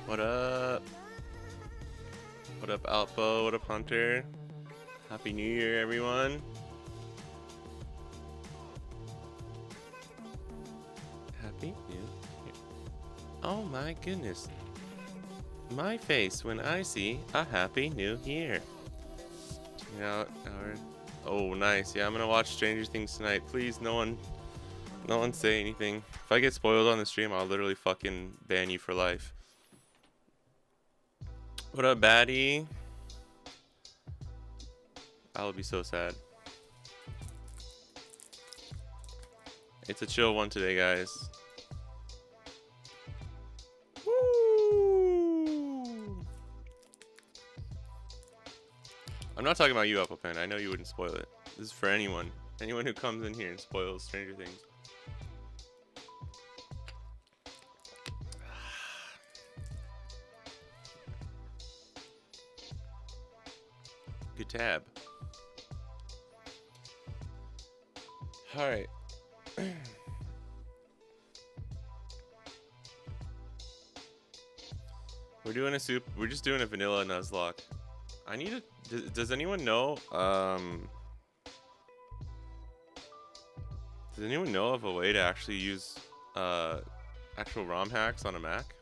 What up? What up, Alpha? What up, Hunter? Happy New Year, everyone. Happy New Year. Oh my goodness. My face when I see a Happy New Year. You know, oh, nice. Yeah, I'm gonna watch Stranger Things tonight. Please, no one say anything. If I get spoiled on the stream, I'll literally fucking ban you for life. What up, baddie? I'll be so sad. It's a chill one today, guys. Woo! I'm not talking about you, Applepen. I know you wouldn't spoil it. This is for anyone. Anyone who comes in here and spoils Stranger Things. Good tab. Alright. We're just doing a vanilla Nuzlocke. I need a... Does anyone know, does anyone know of a way to actually use, actual ROM hacks on a Mac?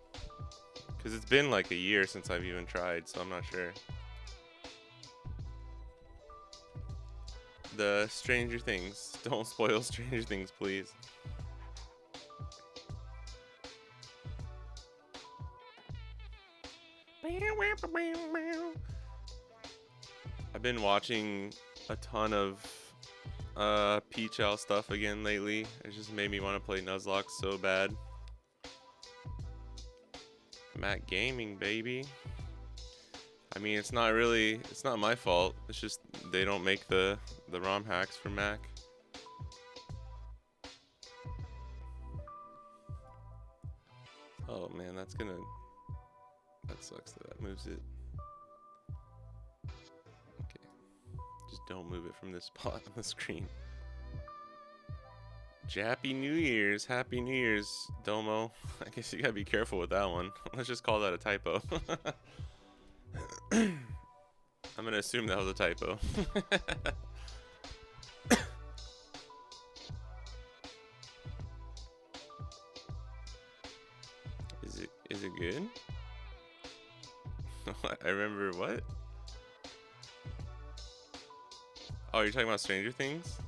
Because it's been like a year since I've even tried, so I'm not sure. The Stranger Things. Don't spoil Stranger Things, please. I've been watching a ton of Peach Owl stuff again lately. It just made me want to play Nuzlocke so bad. Mac Gaming, baby. I mean, it's not my fault. It's just they don't make the ROM hacks for Mac. Oh man, that sucks that moves it. Okay. Just don't move it from this spot on the screen. Happy New Year's. Happy New Year's, Domo. I guess you gotta be careful with that one. Let's just call that a typo. I'm gonna assume that was a typo. good? I remember what? Oh, you're talking about Stranger Things?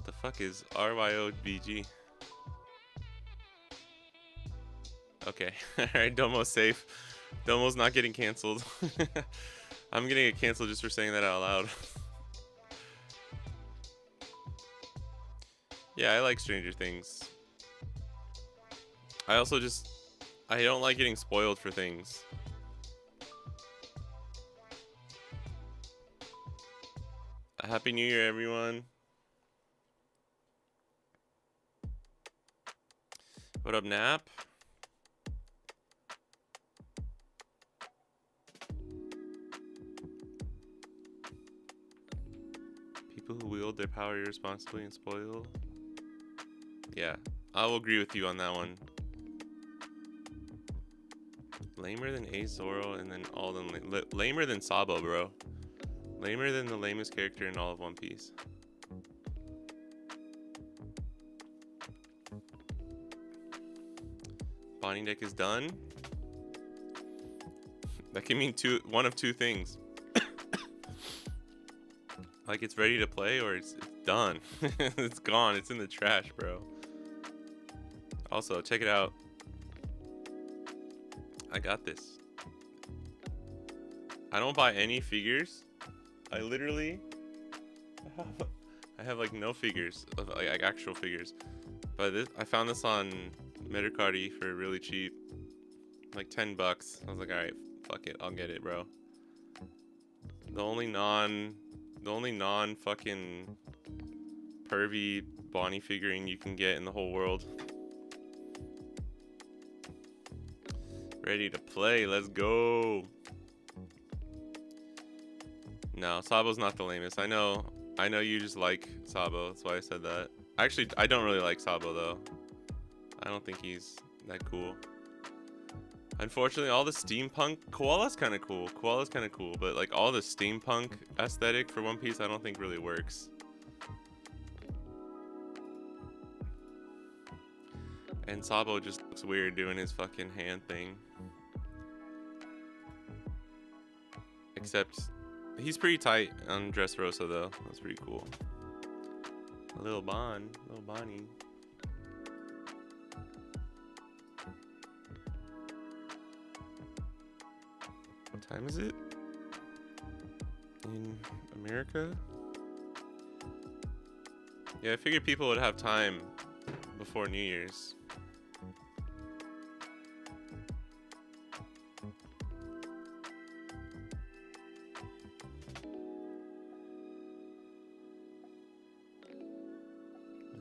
The fuck is RYOBG? Okay, alright, Domo's safe. Domo's not getting canceled. I'm gonna get canceled just for saying that out loud. Yeah, I like Stranger Things. I also just... I don't like getting spoiled for things. Happy New Year, everyone. What up, Nap? People who wield their power irresponsibly and spoil. Yeah, I will agree with you on that one. Lamer than Azoro and then all them. Lamer than Sabo, bro. Lamer than the lamest character in all of One Piece. Bonding deck is done. That can mean one of two things. Like it's ready to play or it's done. It's gone. It's in the trash, bro. Also, check it out. I got this. I don't buy any figures. I literally I have like no figures, like actual figures. But I found this on Metacarty for really cheap, like 10 bucks. I was like, all right, fuck it, I'll get it, bro. The only non fucking pervy Bonnie figurine you can get in the whole world. Ready to play, let's go. No, Sabo's not the lamest. I know you just like Sabo, that's why I said that. Actually, I don't really like Sabo though. I don't think he's that cool. Unfortunately, all the steampunk... Koala's kind of cool. But like all the steampunk aesthetic for One Piece, I don't think really works. And Sabo just looks weird doing his fucking hand thing. Except, he's pretty tight on Dressrosa though. That's pretty cool. Little Bonnie. What time is it? In America? Yeah, I figured people would have time before New Year's.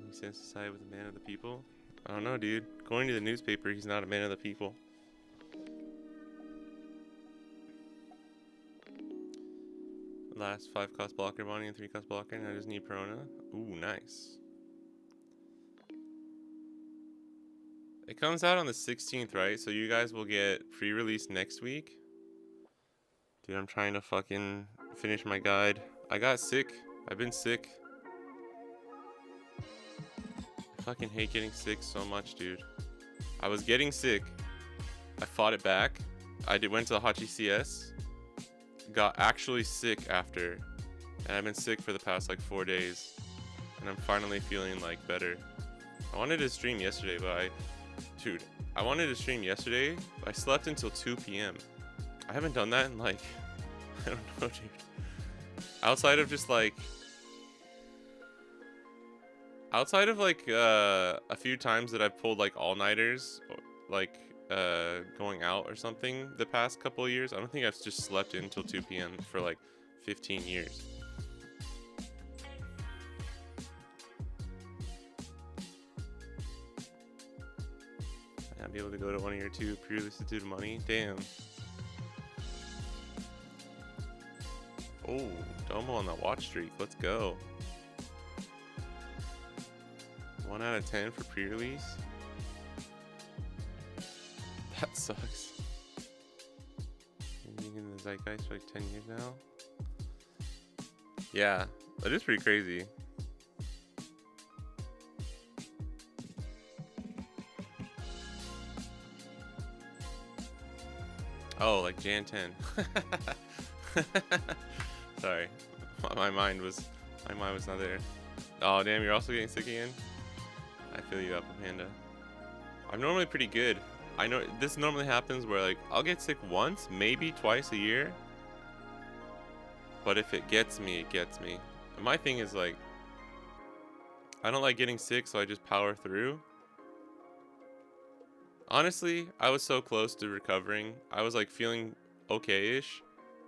He stands aside with a man of the people? I don't know, dude. According to the newspaper, he's not a man of the people. Last 5 cost blocker Bonnie and 3 cost blocker, and I just need Perona. Ooh, nice. It comes out on the 16th, right? So you guys will get pre-release next week. Dude, I'm trying to fucking finish my guide. I got sick. I've been sick. I fucking hate getting sick so much, dude. I was getting sick. I fought it back. Went to the Hachi CS. Got actually sick after. And I've been sick for the past like 4 days. And I'm finally feeling like better. I wanted to stream yesterday, but I wanted to stream yesterday, but I slept until 2 p.m. I haven't done that in like, I don't know, dude. Outside of a few times that I've pulled like all-nighters, like going out or something the past couple of years, I don't think I've just slept until 2 p.m. for like 15 years. I'll be able to go to one of your 2 pre-releases due to money. Damn. Oh, Domo on the watch streak. Let's go. 1 out of 10 for pre-release. That sucks. Being in the zeitgeist for like 10 years now. Yeah, that is pretty crazy. Oh, like Jan 10. Sorry, my mind was not there. Oh damn, you're also getting sick again. I feel you, Apple Panda. I'm normally pretty good. I know this normally happens where like I'll get sick once, maybe twice a year. But if it gets me, it gets me. And my thing is like, I don't like getting sick, so I just power through. Honestly, I was so close to recovering. I was like feeling okay-ish.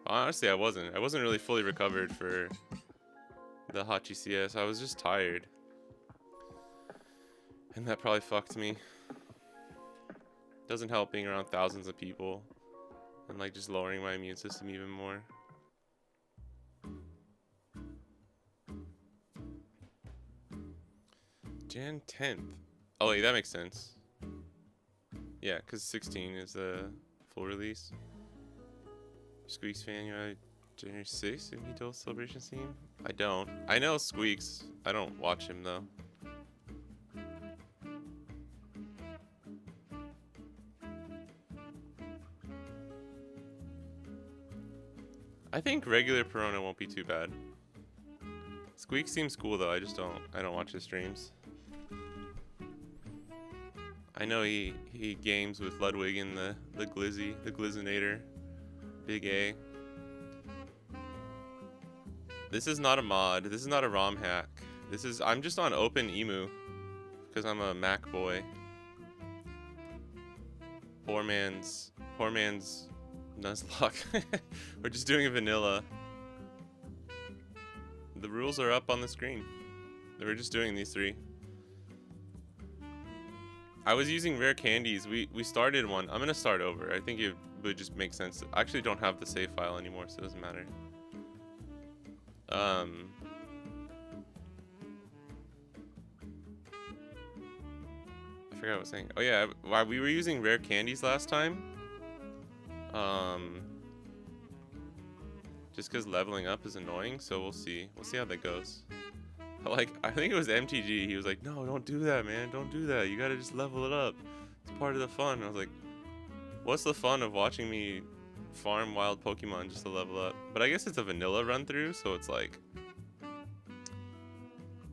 Honestly, I wasn't. I wasn't really fully recovered for the hot GCS. I was just tired. And that probably fucked me. Doesn't help being around thousands of people and like just lowering my immune system even more. Jan 10th. Oh wait, that makes sense. Yeah, because 16 is the full release. Squeaks fan, you know, January 6th in Mito Celebration Scene? I don't. I know Squeaks. I don't watch him though. I think regular Perona won't be too bad. Squeak seems cool though. I don't watch his streams. I know he games with Ludwig and the Glizzy, the Glizzinator, Big A. This is not a mod. This is not a ROM hack. I'm just on OpenEmu because I'm a Mac boy. Poor man's Nuzlocke. We're just doing a vanilla. The rules are up on the screen. We're just doing these three. I was using rare candies. We started one. I'm gonna start over. I think it would just make sense. I actually don't have the save file anymore, so it doesn't matter. I forgot what I was saying. Oh yeah, we were using rare candies last time. Just because leveling up is annoying, so we'll see. We'll see how that goes. But like, I think it was MTG. He was like, "No, don't do that, man. Don't do that. You gotta just level it up. It's part of the fun." I was like, "What's the fun of watching me farm wild Pokemon just to level up?" But I guess it's a vanilla run through, so it's like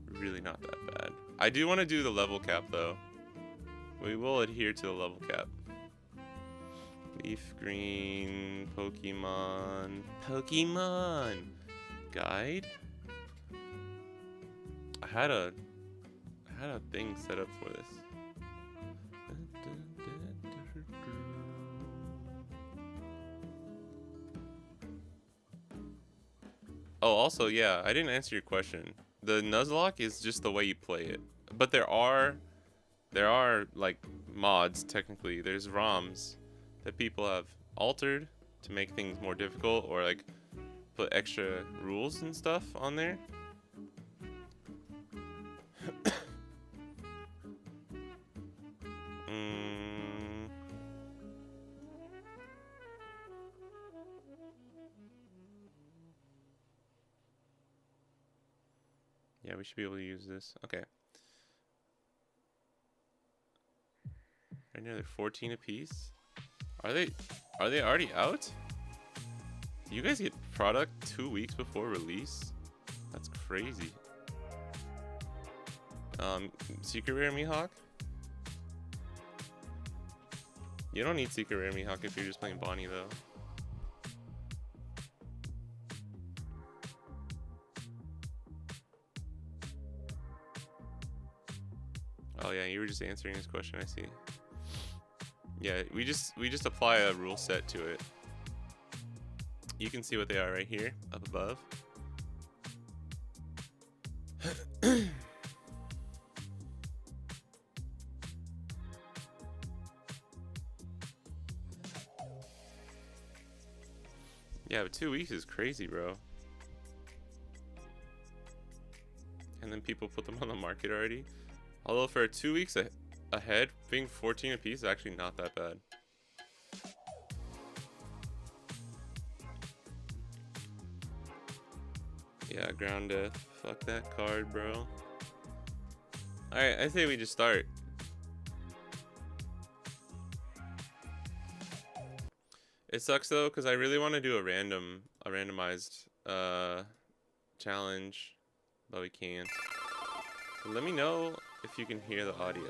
really not that bad. I do want to do the level cap though. We will adhere to the level cap. Leaf green Pokemon guide. I had a thing set up for this. Oh, also, yeah, I didn't answer your question. The Nuzlocke is just the way you play it, but there are like mods technically. There's ROMs that people have altered to make things more difficult or like put extra rules and stuff on there. Yeah, we should be able to use this. Okay. Right now they're 14 apiece. Are they already out? Do you guys get product 2 weeks before release? That's crazy. Secret Rare Mihawk? You don't need Secret Rare Mihawk if you're just playing Bonnie though. Oh yeah, you were just answering his question, I see. Yeah, we just apply a rule set to it. You can see what they are right here, up above. Yeah, but 2 weeks is crazy, bro. And then people put them on the market already. Although for 2 weeks ahead, being 14 apiece is actually not that bad. Yeah, ground death. Fuck that card, bro. Alright, I say we just start. It sucks though, because I really want to do a randomized challenge, but we can't. So let me know if you can hear the audio.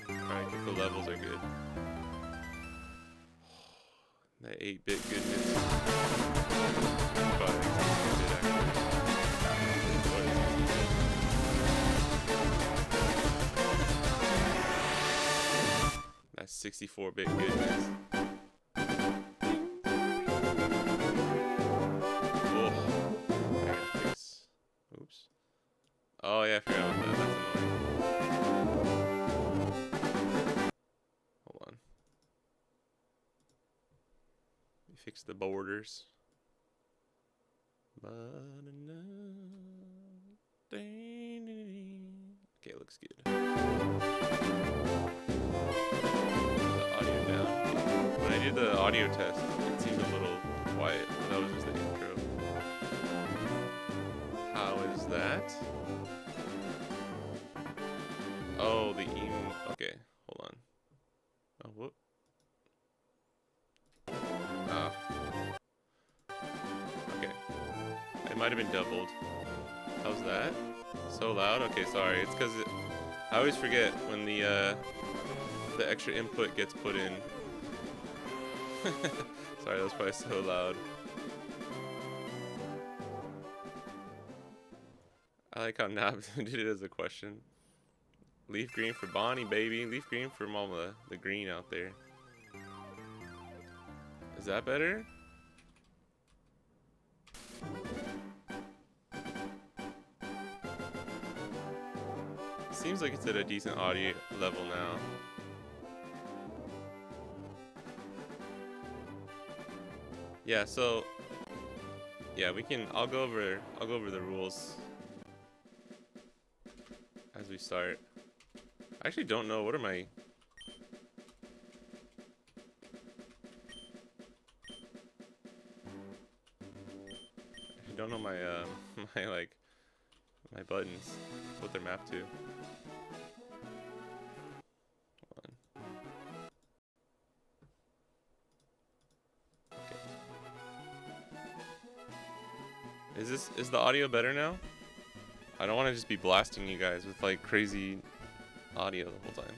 Alright, if the levels are good. That 8-bit goodness. That's 64-bit goodness. Oops. Oh yeah, I forgot about that. That's annoying. Hold on. Let me fix the borders. Okay, looks good. The audio down. When I did the audio test, it seemed a little quiet. That was just the intro. How is that? Oh, the emo. Okay, hold on. Oh, whoop. Ah. Okay. It might have been doubled. How's that? So loud? Okay, sorry. It's because I always forget when the extra input gets put in. Sorry, that was probably so loud. I like how Nab did it as a question. Leaf green for Bonnie, baby. Leaf green for Mama. The green out there. Is that better? Seems like it's at a decent audio level now. Yeah, so yeah, we can. I'll go over the rules as we start. I actually don't know. What are my... I don't know my my buttons. What they're mapped to. Hold on. Okay. Is the audio better now? I don't want to just be blasting you guys with like crazy audio the whole time.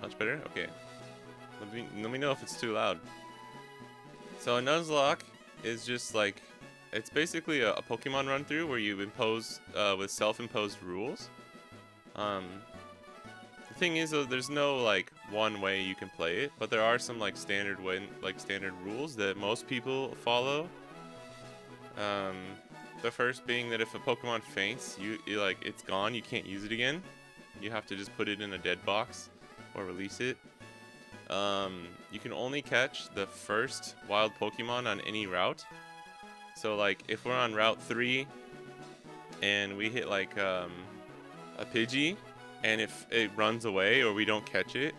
Much better? Okay. Let me know if it's too loud. So a Nuzlocke is just like, it's basically a Pokemon run through where you impose with self-imposed rules. The thing is though, there's no like one way you can play it, but there are some like standard rules that most people follow. The first being that if a Pokemon faints, you like it's gone, you can't use it again. You have to just put it in a dead box or release it. You can only catch the first wild Pokemon on any route. So like if we're on Route 3 and we hit like a Pidgey, and if it runs away or we don't catch it,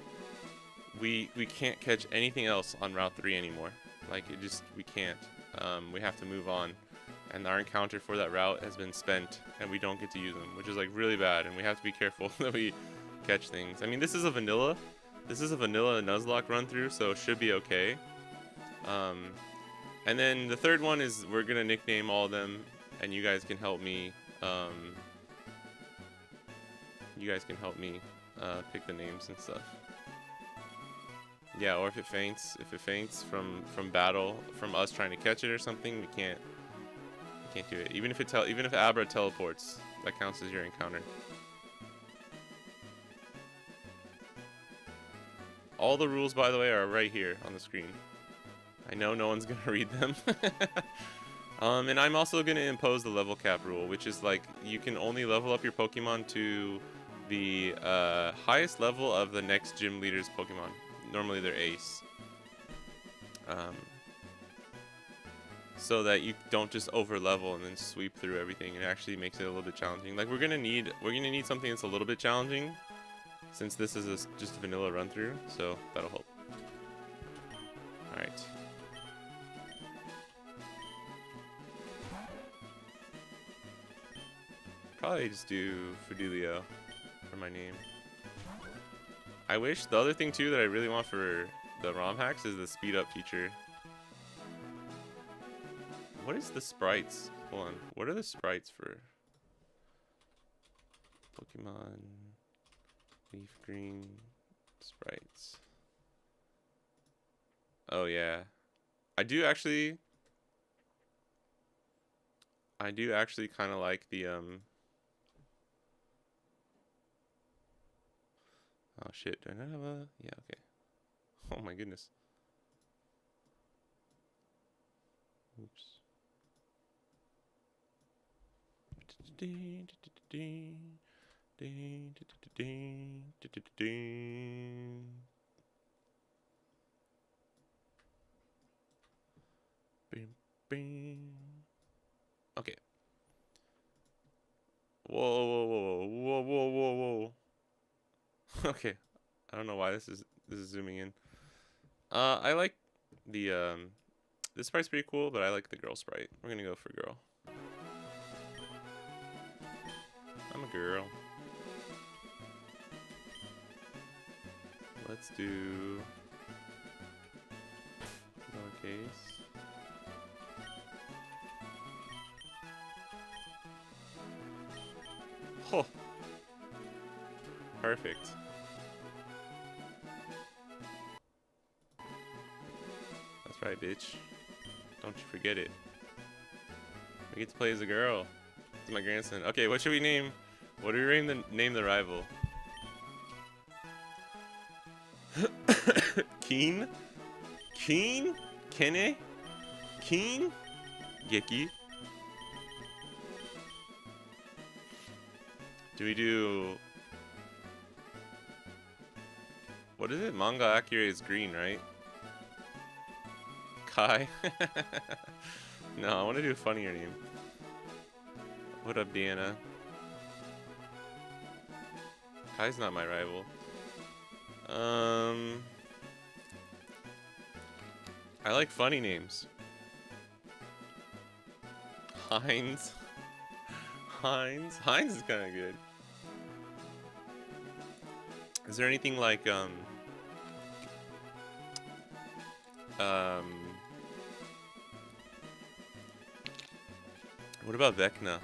we can't catch anything else on Route 3 anymore. Like we can't. We have to move on. And our encounter for that route has been spent, and we don't get to use them, which is like really bad, and we have to be careful that we catch things. I mean, this is a vanilla Nuzlocke run through, so it should be okay. And then the third one is we're gonna nickname all of them, and you guys can help me. Pick the names and stuff. Yeah, or if it faints from battle, from us trying to catch it or something, we can't do it. Even if Abra teleports, that counts as your encounter. All the rules, by the way, are right here on the screen. I know no one's gonna read them. And I'm also gonna impose the level cap rule, which is like you can only level up your Pokemon to the highest level of the next gym leader's Pokemon. Normally they're Ace. So that you don't just over level and then sweep through everything. It actually makes it a little bit challenging. Like we're gonna need something that's a little bit challenging, since this is just a vanilla run through. So that'll help. All right. probably just do Fidelio for my name. I wish the other thing too that I really want for the ROM hacks is the speed up feature. What is the sprites? Hold on. What are the sprites for Pokemon Leaf Green sprites? Oh yeah. I do actually kind of like the oh shit, do I not have a... Yeah, okay. Oh my goodness. Oops. Okay. Whoa, whoa, whoa, whoa, whoa, whoa, whoa. Okay. I don't know why this is zooming in. I like the this sprite's pretty cool, but I like the girl sprite. We're gonna go for girl. I'm a girl. Let's do lowercase. Oh, perfect. That's right, bitch. Don't you forget it. We get to play as a girl. It's my grandson. Okay, what should we name? What do we name the rival? Keen? Keen? Kene? Keen? Geki? Do we do... What is it? Manga accurate is green, right? Kai? No, I want to do a funnier name. What up, Deanna? Kai's not my rival. I like funny names. Heinz. Heinz? Heinz is kind of good. Is there anything like, what about Vecna?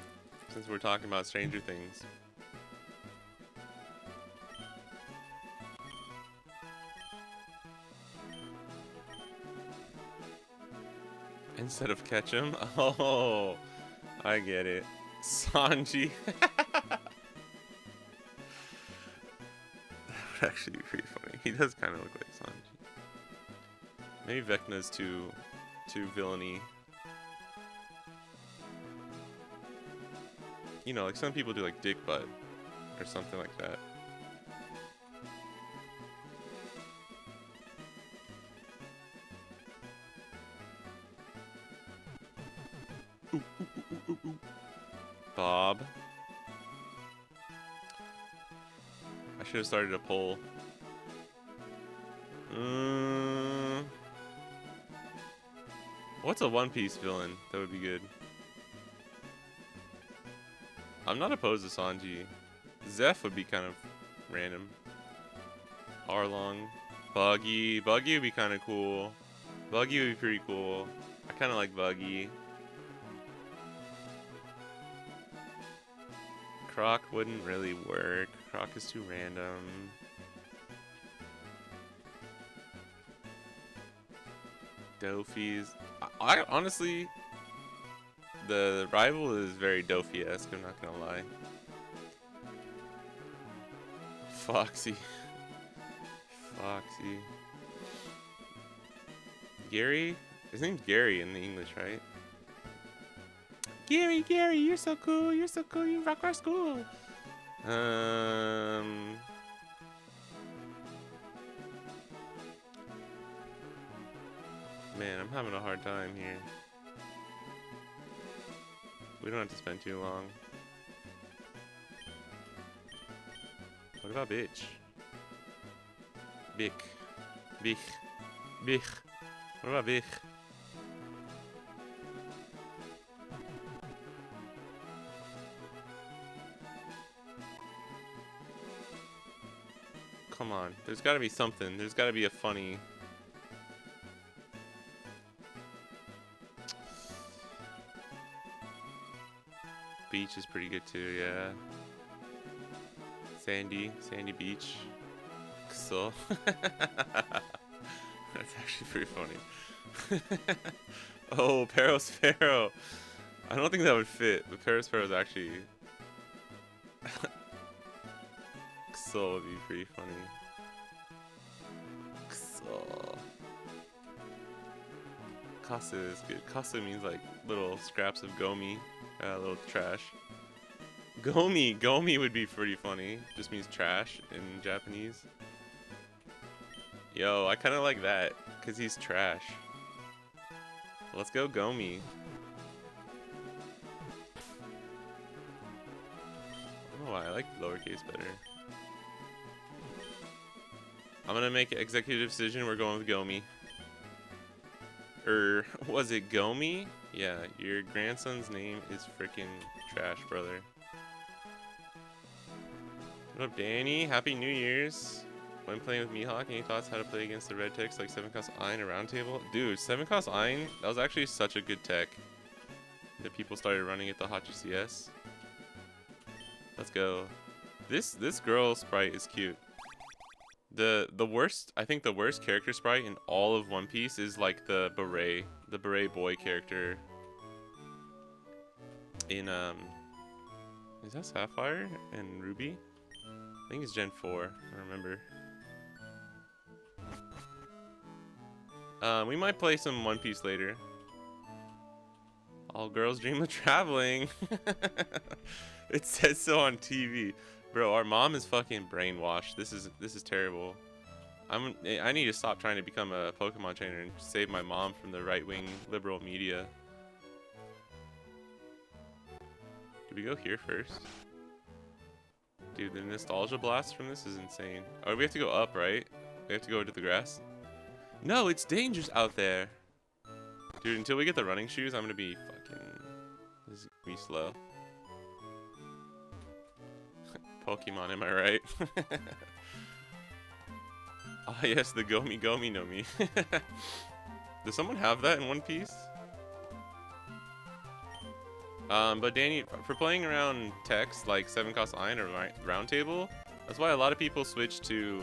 Since we're talking about Stranger Things. Instead of Ketchum? Oh, I get it. Sanji. That would actually be pretty funny. He does kind of look like Sanji. Maybe Vecna's too villainy. You know, like some people do like Dick Butt or something like that. Bob. I should have started a poll. What's a One Piece villain? That would be good. I'm not opposed to Sanji. Zeph would be kind of random. Arlong. Buggy. Buggy would be kind of cool. Buggy would be pretty cool. I kind of like Buggy. Croc wouldn't really work. Croc is too random. Dofies. I honestly, the rival is very Dofi-esque, I'm not gonna lie. Foxy. Foxy. Gary? His name's Gary in the English, right? Gary, you're so cool, you rock our school. Man, I'm having a hard time here. We don't have to spend too long. What about bitch? Bick. Bich. Bich. What about Bich? Come on. There's got to be something. There's got to be a funny... Beach is pretty good too, yeah. Sandy beach. So that's actually pretty funny. Oh, Paros Pharaoh. I don't think that would fit, but Paros Pharaoh is actually so would be pretty funny. So Kasa is good. Kasa means like little scraps of gomi, little trash. Gomi would be pretty funny. Just means trash in Japanese. Yo, I kind of like that because he's trash. Let's go Gomi. I don't know why I like lowercase better. I'm gonna make an executive decision. We're going with Gomi. Was it Gomi? Yeah, your grandson's name is freaking trash, brother. What up, Danny? Happy New Year's. When playing with Mihawk, any thoughts how to play against the red techs like 7-cost Ein or round table? Dude, 7-cost Ein, that was actually such a good tech that people started running at the Hot GCS. Let's go. This girl sprite is cute. The worst, I think the worst character sprite in all of One Piece is like the beret boy character in is that Sapphire and Ruby? I think it's Gen 4, I remember. We might play some One Piece later. All girls dream of traveling. It says so on TV. Bro, our mom is fucking brainwashed. This is terrible. I need to stop trying to become a Pokemon trainer and save my mom from the right-wing liberal media. Do we go here first? Dude, the nostalgia blast from this is insane. Oh, we have to go up, right? We have to go into the grass? No, it's dangerous out there. Dude, until we get the running shoes, I'm gonna be fucking... This is gonna be slow. Pokemon, am I right? Ah, yes, the Gomi Gomi no Mi. Does someone have that in One Piece? But Danny, for playing around techs like 7-cost Ein or round table, that's why a lot of people switch to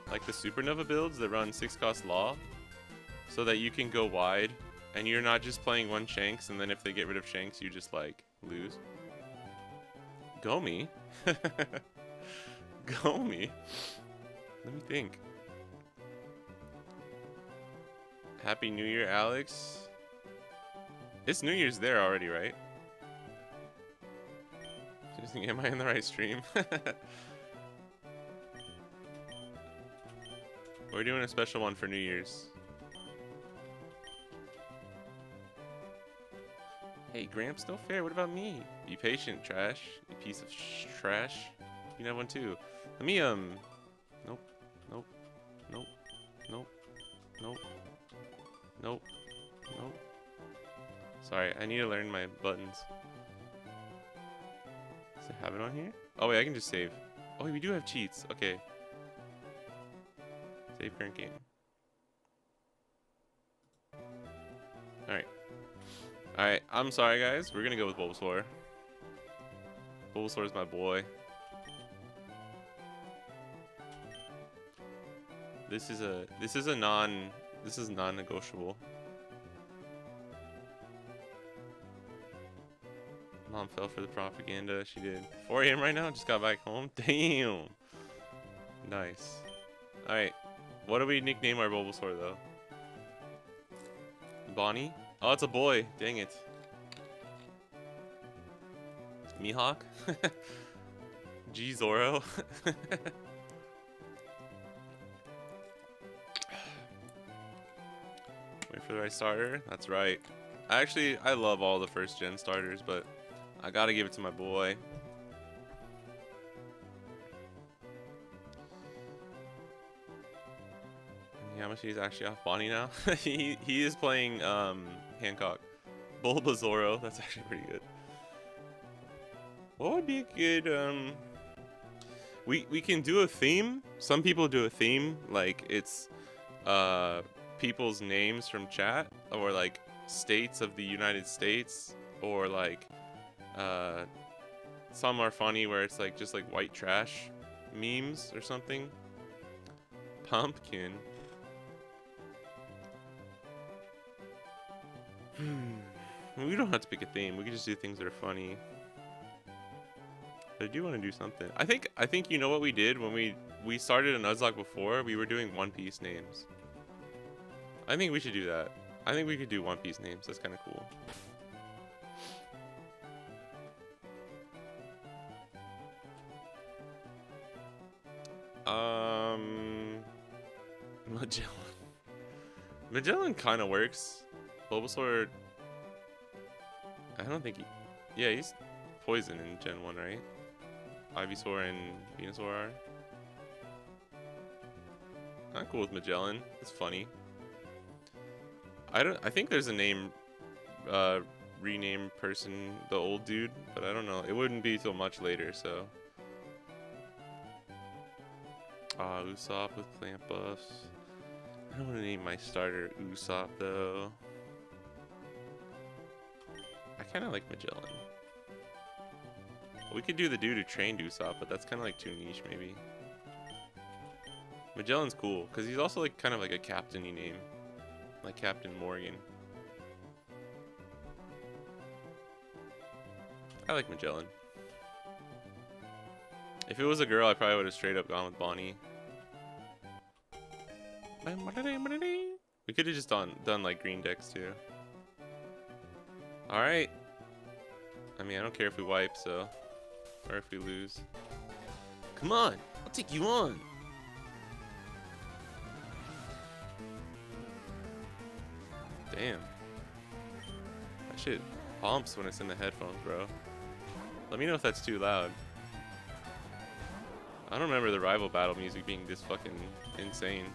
like the Supernova builds that run 6-cost Law, so that you can go wide and you're not just playing one Shanks and then if they get rid of Shanks you just like lose. Gomi? Gomi? Let me think. Happy New Year, Alex. It's New Year's there already, right? Just think, am I in the right stream? We're doing a special one for New Year's. Hey, Gramps, no fair. What about me? Be patient, trash. You piece of trash. You can have one too. Let me, Nope. Nope. Nope. Nope. Nope. Nope. Nope. Sorry, I need to learn my buttons. Does it have it on here? Oh wait, I can just save. Oh wait, we do have cheats. Okay. Save current game. Alright. Alright, I'm sorry guys. We're gonna go with Bulbasaur. Bulbasaur is my boy. This is non-negotiable. Mom fell for the propaganda. She did. 4 AM right now? Just got back home? Damn. Nice. Alright. What do we nickname our Bulbasaur though? Bonnie? Oh, it's a boy. Dang it. Mihawk? G Zoro? Wait for the right starter? That's right. Actually, I love all the first gen starters, but I gotta give it to my boy. Yamashi's actually off Bonnie now. he is playing Hancock. Bulbasauro, that's actually pretty good. What would be a good We can do a theme. Some people do a theme, like it's people's names from chat, or like states of the United States, or like some are funny where it's like just like white trash memes or something. Pumpkin. We don't have to pick a theme. We can just do things that are funny. But I do want to do something. I think you know what we did when we started a Nuzlocke before? We were doing One Piece names. I think we should do that. I think we could do One Piece names. That's kind of cool. Magellan. Magellan kind of works. Bulbasaur. I don't think he. Yeah, he's poison in Gen 1, right? Ivysaur and Venusaur are. I'm cool with Magellan. It's funny. I think there's a name, rename person, the old dude, but I don't know. It wouldn't be till much later, so. Usopp with plant buffs. I don't want to name my starter Usopp though. I kind of like Magellan. We could do the dude who trained Usopp, but that's kind of like too niche maybe. Magellan's cool, because he's also like kind of like a captain-y name. Like Captain Morgan. I like Magellan. If it was a girl, I probably would have straight up gone with Bonnie. We could have just done like green decks too. Alright. I mean, I don't care if we wipe, so. Or if we lose. Come on! I'll take you on! Damn. That shit pumps when it's in the headphones, bro. Let me know if that's too loud. I don't remember the rival battle music being this fucking insane.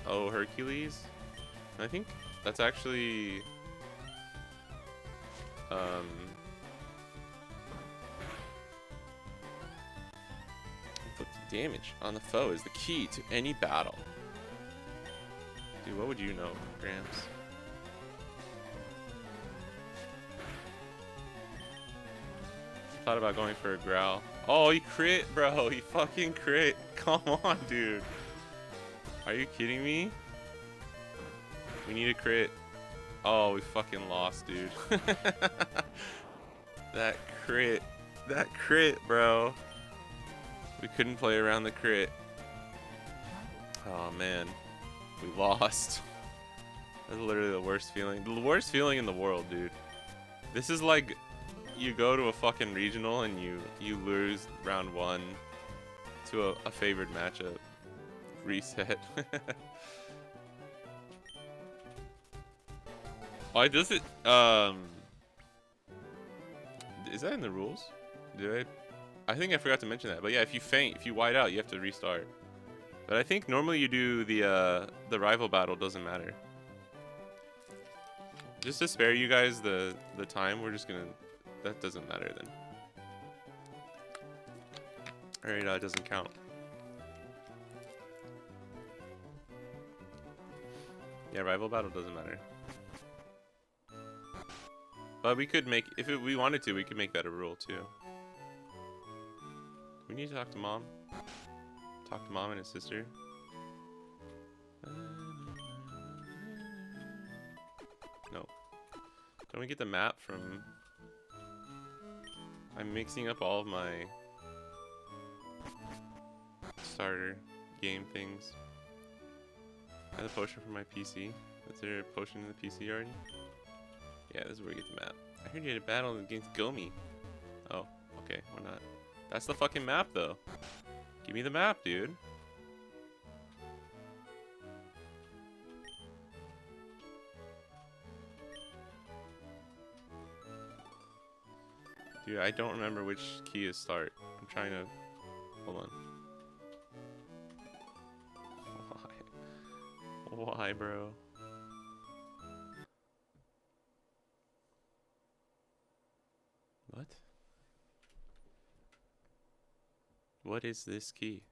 Oh, Hercules? I think that's actually... inflicting damage on the foe is the key to any battle. Dude, what would you know, Gramps? Thought about going for a growl. Oh, he crit, bro. He fucking crit. Come on, dude. Are you kidding me? We need a crit. Oh, we fucking lost, dude. That crit. That crit, bro. We couldn't play around the crit. Oh, man. We lost. That's literally the worst feeling. The worst feeling in the world, dude. This is like... You go to a fucking regional and you lose round 1 to a favored matchup. Reset. Why does it is that in the rules? Did I think I forgot to mention that. But yeah, if you faint, if you white out, you have to restart. But I think normally you do the rival battle, doesn't matter. Just to spare you guys the time, we're just gonna... That doesn't matter then. Alright, it doesn't count. Yeah, rival battle doesn't matter. But we could make, if we wanted to, we could make that a rule too. We need to talk to Mom. Talk to Mom and his sister. No. Don't we get the map from... I'm mixing up all of my starter game things. I have a potion for my PC. Is there a potion in the PC already? Yeah, this is where we get the map. I heard you had a battle against Gomi. Oh, okay, why not? That's the fucking map, though. Give me the map, dude. Dude, I don't remember which key is start. I'm trying to... Hold on. Why? Why, bro? What is this key?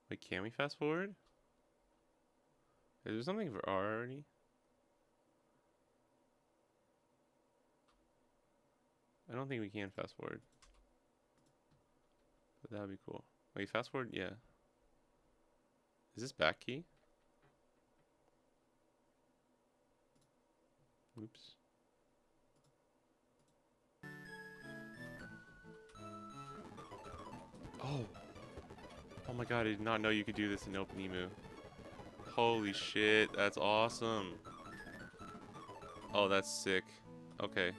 Wait, can we fast forward? Is there something for R already? I don't think we can fast forward. But that would be cool. Wait, fast forward? Yeah. Is this back key? Oops. Oh. Oh my god, I did not know you could do this in OpenEmu. Holy shit, that's awesome. Oh, that's sick. Okay.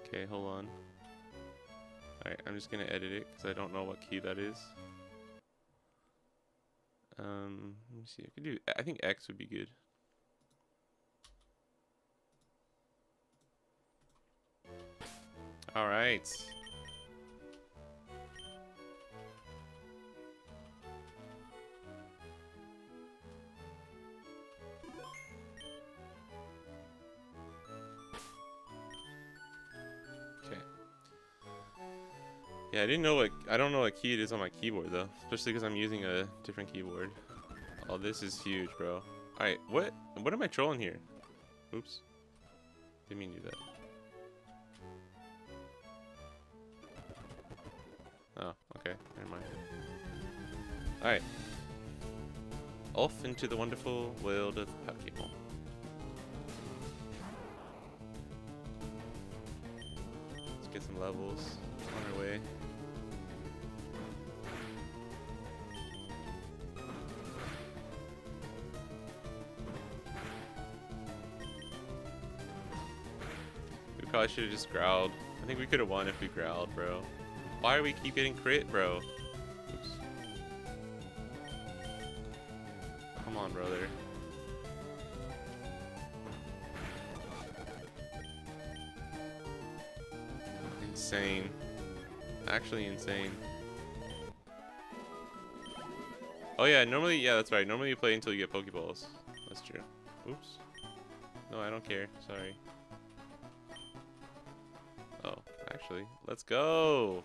Okay, hold on. Alright, I'm just gonna edit it because I don't know what key that is. Let me see. I could do. I think X would be good. All right. Okay. Yeah, I don't know what key it is on my keyboard though, especially because I'm using a different keyboard. Oh, this is huge, bro. All right, what am I trolling here? Oops. Didn't mean to do that. Oh, okay. Never mind. Alright. Off into the wonderful world of Pokemon. Let's get some levels on our way. We probably should have just growled. I think we could have won if we growled, bro. Why do we keep getting crit, bro? Oops. Come on, brother. Insane. Actually insane. Oh yeah, normally, yeah, that's right. Normally you play until you get Pokeballs. That's true. Oops. No, I don't care. Sorry. Oh, actually, let's go.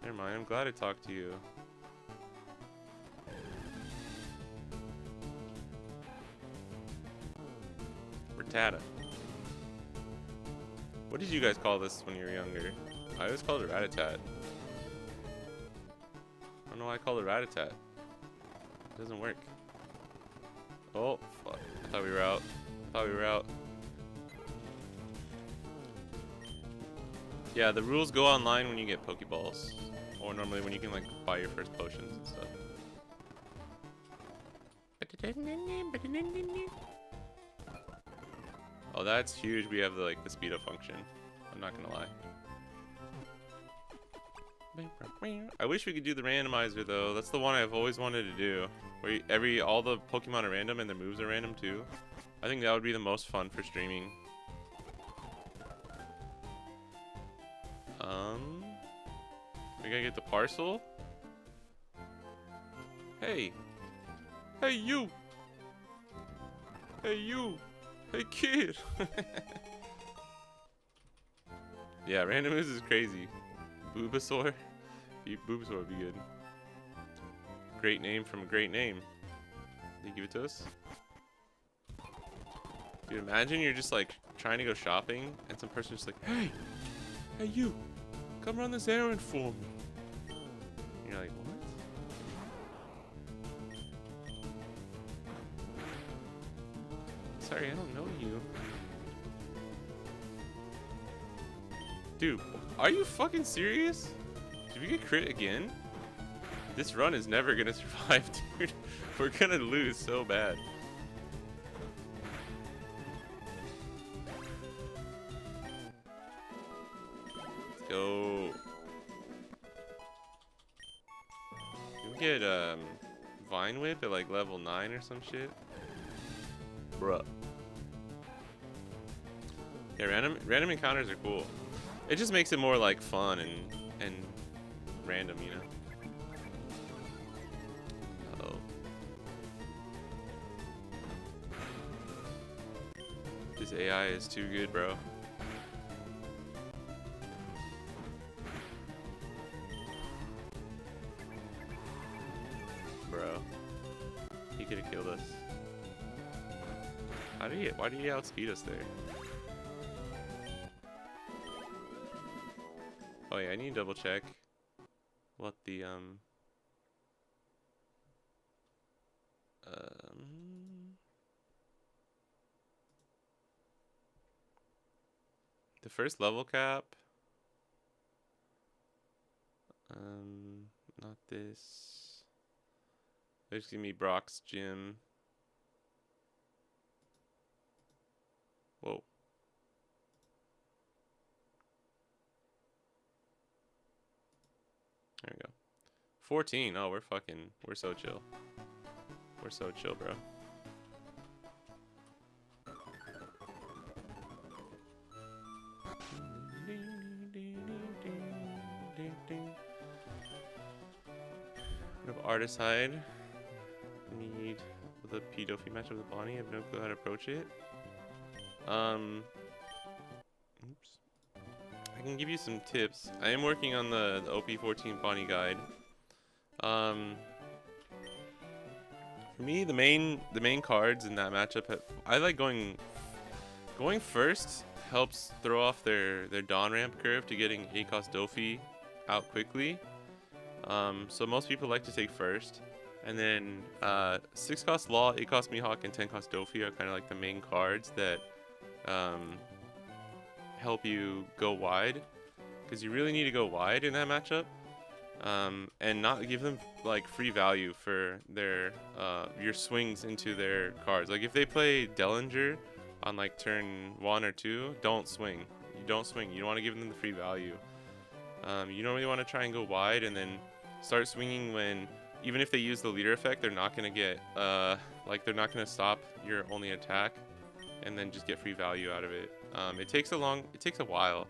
Never mind, I'm glad I talked to you. Rattata. What did you guys call this when you were younger? I always called it Ratatat. I don't know why I called it Ratatat. It doesn't work. Oh, fuck. I thought we were out. Yeah, the rules go online when you get Pokeballs. Or normally when you can, like, buy your first potions and stuff. Oh, that's huge. We have the, like, the speed up function. I'm not gonna lie. I wish we could do the randomizer though. That's the one I've always wanted to do. Where all the Pokemon are random and their moves are random too. I think that would be the most fun for streaming. We gotta get the parcel. Hey. Hey you. Hey you. Hey kid. Yeah, random moves is crazy. Bulbasaur. Bulbasaur would be good. Great name from a great name. Did you give it to us? Dude, imagine you're just like trying to go shopping and some person's just like, hey you, come run this errand for me. And you're like, what? Sorry, I don't know you. Dude, are you fucking serious? Did we get crit again? This run is never gonna survive, dude. We're gonna lose so bad. Let's go. Can we get Vine Whip at like level 9 or some shit? Bruh. Yeah, random encounters are cool. It just makes it more like fun and random, you know. Uh-oh. This AI is too good, bro. Bro. He could have killed us. Why did he outspeed us there? Oh yeah, I need to double check what the first level cap. Not this. There's gonna be Brock's gym. Whoa. There we go. 14. Oh, we're so chill. We're so chill, bro. Artist hide. Need the P-Dofi match with Bonnie. I have no clue how to approach it. Oops. I can give you some tips. I am working on the OP14 Bonnie guide. For me, the main cards in that matchup, I like going first helps throw off their Dawn ramp curve to getting 8-cost Dofi out quickly. So most people like to take first, and then 6-cost Law, 8-cost Mihawk, and 10-cost Dofi are kind of like the main cards that help you go wide, because you really need to go wide in that matchup, and not give them like free value for their your swings into their cards. Like if they play Dellinger on like turn 1 or 2, don't swing. You don't swing. You don't want to give them the free value. You don't really want to try and go wide and then start swinging when, even if they use the leader effect, they're not going to get, like they're not going to stop your only attack and then just get free value out of it. It takes a while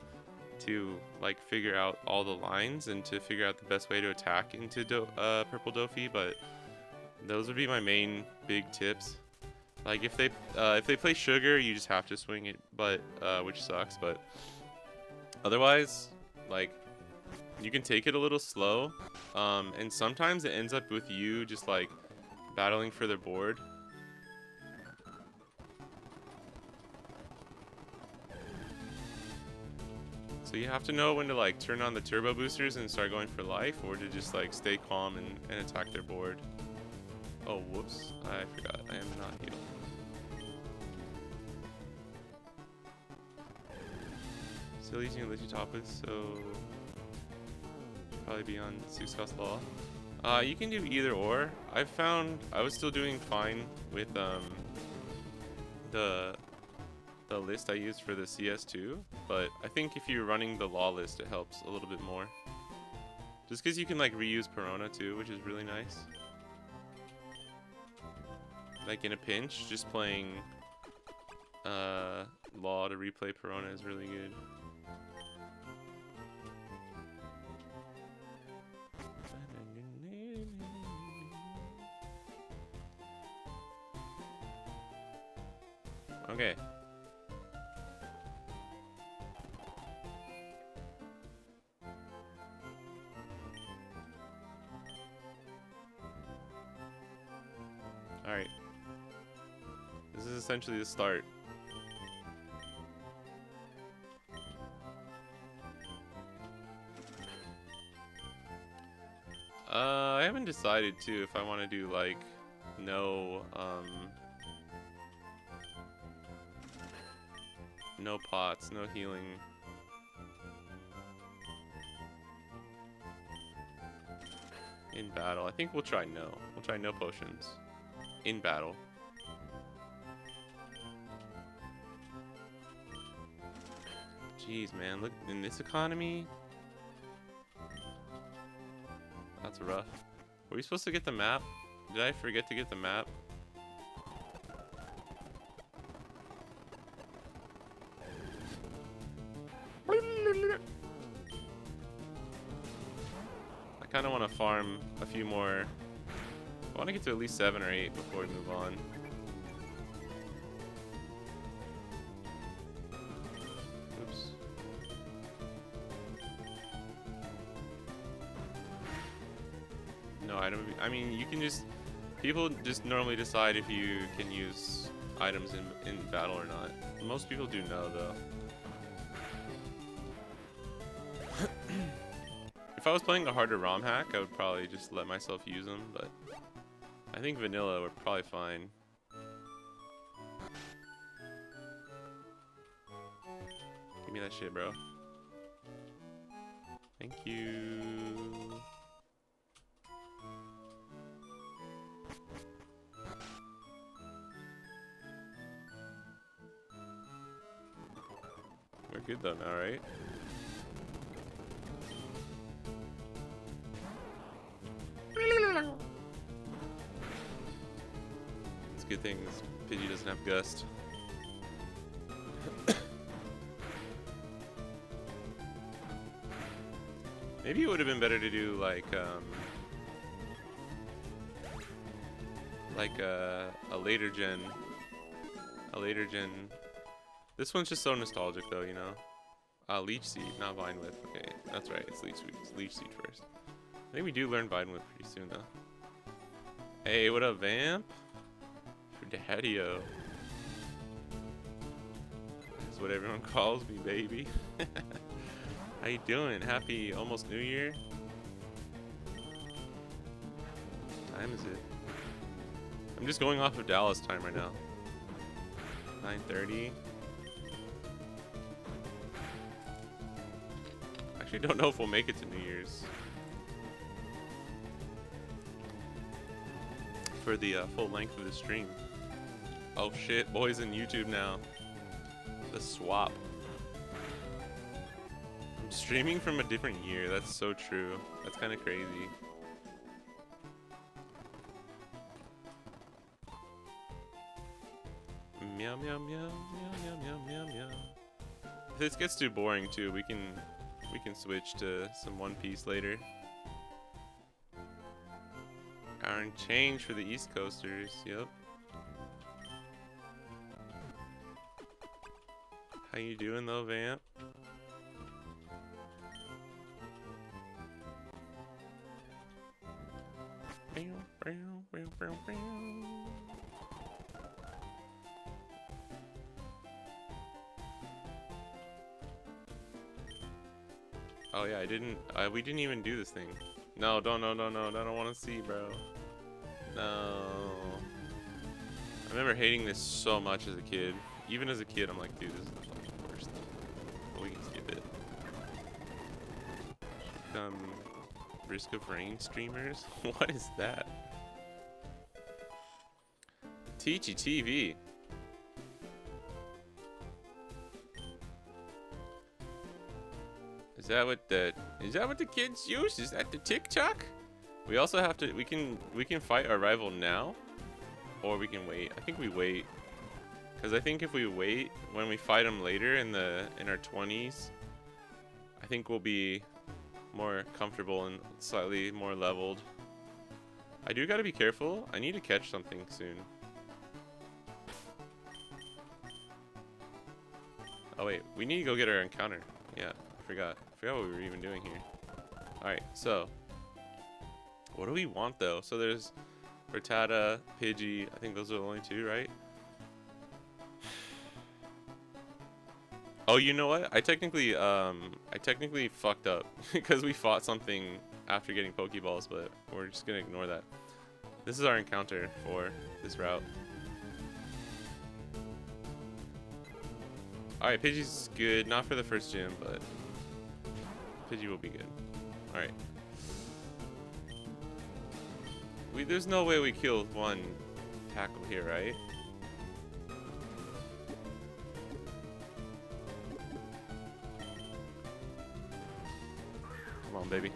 to like figure out all the lines and to figure out the best way to attack into Purple Dofi, but those would be my main big tips. Like if they play Sugar, you just have to swing it, but which sucks, but otherwise, like, you can take it a little slow, and sometimes it ends up with you just like battling for their board. So you have to know when to like turn on the turbo boosters and start going for life, or to just like stay calm and attack their board. Oh, whoops, I forgot, I am not healed. Still using a Legit top with, so probably be on 6-cost Law. You can do either or. I found I was still doing fine with the list I used for the CS2, but I think if you're running the Law list, it helps a little bit more. Just because you can like reuse Perona too, which is really nice. Like in a pinch, just playing Law to replay Perona is really good. Okay. Alright. This is essentially the start. I haven't decided too if I want to do like no pots, no healing. In battle. I think we'll try no. We'll try no potions. In battle. Jeez, man. Look, in this economy. That's rough. Were we supposed to get the map? Did I forget to get the map? I kind of want to farm a few more. I want to get to at least 7 or 8 before we move on. I mean, you can just... People just normally decide if you can use items in battle or not. Most people do know, though. If I was playing a harder ROM hack, I would probably just let myself use them, but I think vanilla would probably fine. Give me that shit, bro. Thank you. We're good though now, right? It's a good thing this Pidgey doesn't have Gust. Maybe it would have been better to do like a later gen. This one's just so nostalgic though, you know. Leech Seed, not Vine Whip. Okay, that's right. It's Leech Seed first. I think we do learn Vine Whip pretty soon though. Hey, what up, Vamp? Daddy-o. That's what everyone calls me, baby. How you doing? Happy almost New Year. What time is it? I'm just going off of Dallas time right now. 9:30. Actually, don't know if we'll make it to New Year's for the full length of the stream. Oh shit, boys in YouTube now. The swap. I'm streaming from a different year. That's so true. That's kind of crazy. Meow meow meow meow meow meow meow meow. If this gets too boring too, we can switch to some One Piece later. Iron change for the East Coasters. Yep. How you doing though, Vamp? Oh yeah, we didn't even do this thing. No, don't, no, I don't want to see, bro. No. I remember hating this so much as a kid. Even as a kid, I'm like, dude, this is the fucking worst. But we can skip it. Risk of Rain streamers? What is that? Teachy TV. Is that what the kids use? Is that the TikTok? We also have to we can fight our rival now, or we can wait. I think we wait, because I think if we wait when we fight him later in our 20s, I think we'll be more comfortable and slightly more leveled. I do gotta be careful. I need to catch something soon. Oh wait, we need to go get our encounter. Yeah, I forgot what we were even doing here. Alright, so what do we want though? So there's Rattata, Pidgey. I think those are the only two, right? Oh, you know what? I technically fucked up because we fought something after getting Pokeballs, but we're just gonna ignore that. This is our encounter for this route. Alright, Pidgey's good. Not for the first gym, but Pidgey will be good. Alright. There's no way we killed one tackle here, right? Come on, baby.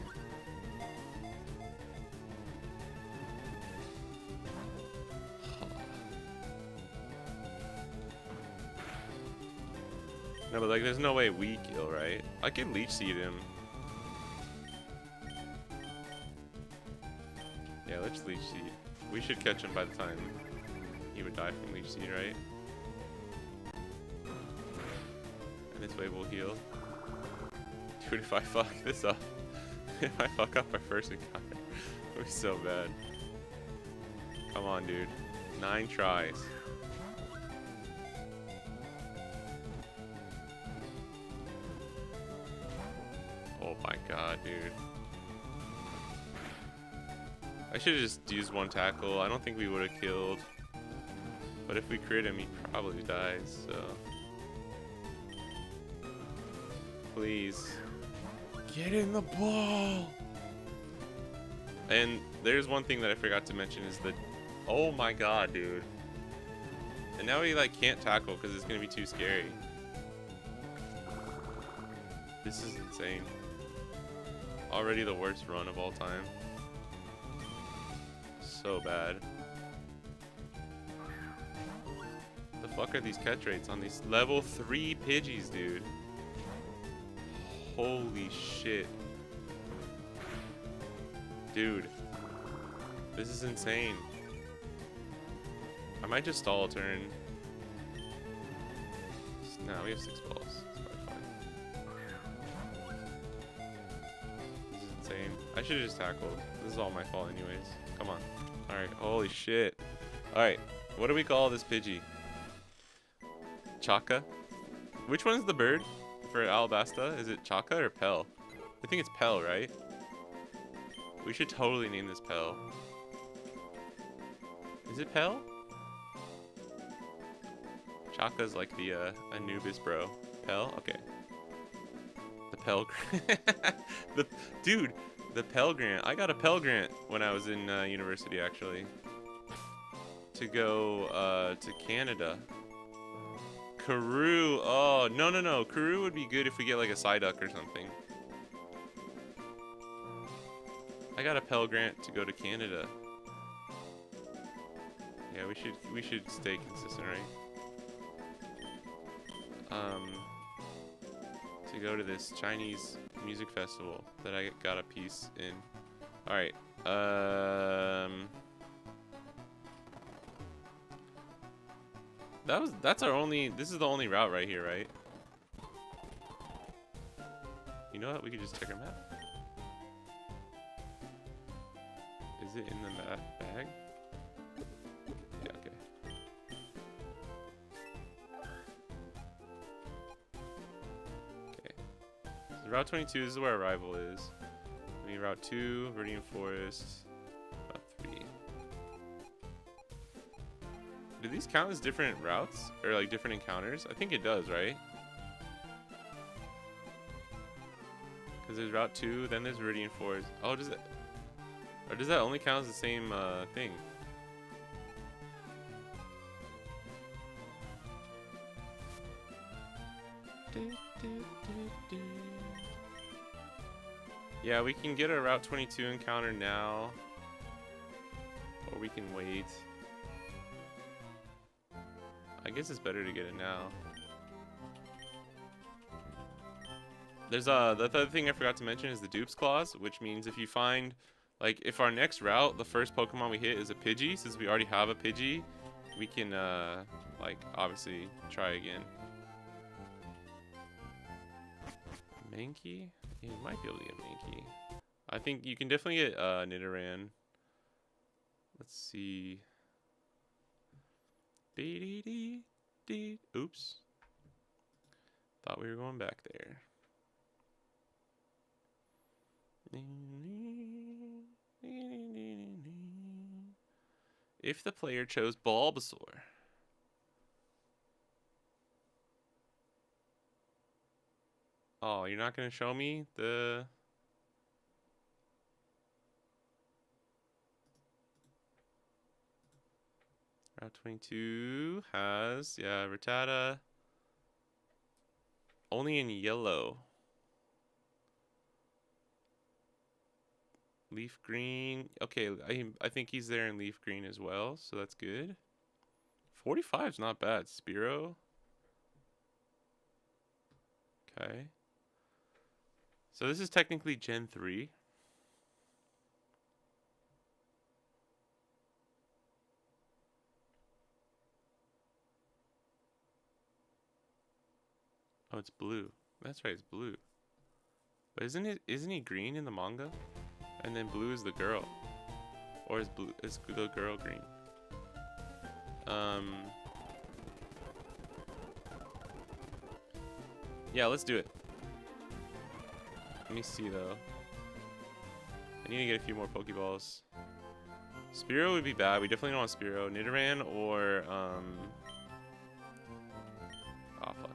No, but like, there's no way we kill, right? I can Leech Seed him. Yeah, let's Leech Seed. We should catch him by the time he would die from Leech Seed, right? And this way we'll heal. Dude, if I fuck this up, if I fuck up our first encounter, it'll be so bad. Come on, dude. 9 tries. Oh my god, dude. I should have just used 1 tackle. I don't think we would have killed. But if we crit him, he probably dies, so... Please. Get in the ball! And there's one thing that I forgot to mention is the... Oh my god, dude. And now he, like, can't tackle because it's going to be too scary. This is insane. Already the worst run of all time. So bad. The fuck are these catch rates on these level 3 Pidgeys, dude? Holy shit. Dude. This is insane. I might just stall a turn. No, we have 6 balls. It's probably fine. This is insane. I should have just tackled. This is all my fault anyways. Come on. Alright, holy shit. Alright, what do we call this Pidgey? Chaka? Which one's the bird for Alabasta? Is it Chaka or Pell? I think it's Pell, right? We should totally name this Pell. Is it Pell? Chaka's like the Anubis bro. Pell? Okay. The Pell Dude, the Pell Grant. I got a Pell Grant when I was in university, actually. To go to Canada. Karoo. Oh, no. Karoo would be good if we get like a Psyduck or something. I got a Pell Grant to go to Canada. Yeah, we should stay consistent, right? To go to this Chinese music festival that I got a piece in. All right. That's our only. This is the only route right here, right? You know what? We could just check our map. Is it in the bag? Yeah. Okay. So Route 22 is where our rival is. I mean, Route 2, Viridian Forest. Route 3. Do these count as different routes? Or like different encounters? I think it does, right? Because there's Route 2, then there's Viridian Forest. Oh, does it? Or does that only count as the same thing? Yeah, we can get a Route 22 encounter now. Or we can wait. I guess it's better to get it now. There's the other thing I forgot to mention is the Dupes Clause, which means if you find, like, if our next route, the first Pokemon we hit is a Pidgey, since we already have a Pidgey, we can, like, obviously try again. Mankey? Yeah, you might be able to get Mankey. I think you can definitely get Nidoran. Let's see. Oops. Thought we were going back there. If the player chose Bulbasaur. Oh, you're not going to show me the... Route 22 has, yeah, Rattata. Only in yellow. Leaf green. Okay, I think he's there in leaf green as well, so that's good. 45 is not bad. Spearow. Okay. So this is technically Gen 3. Oh, it's blue. That's right, it's blue. But isn't he green in the manga? And then blue is the girl. Or is the girl green? Yeah, let's do it. Let me see though. I need to get a few more Pokeballs. Spearow would be bad. We definitely don't want Spearow. Nidoran or oh fuck.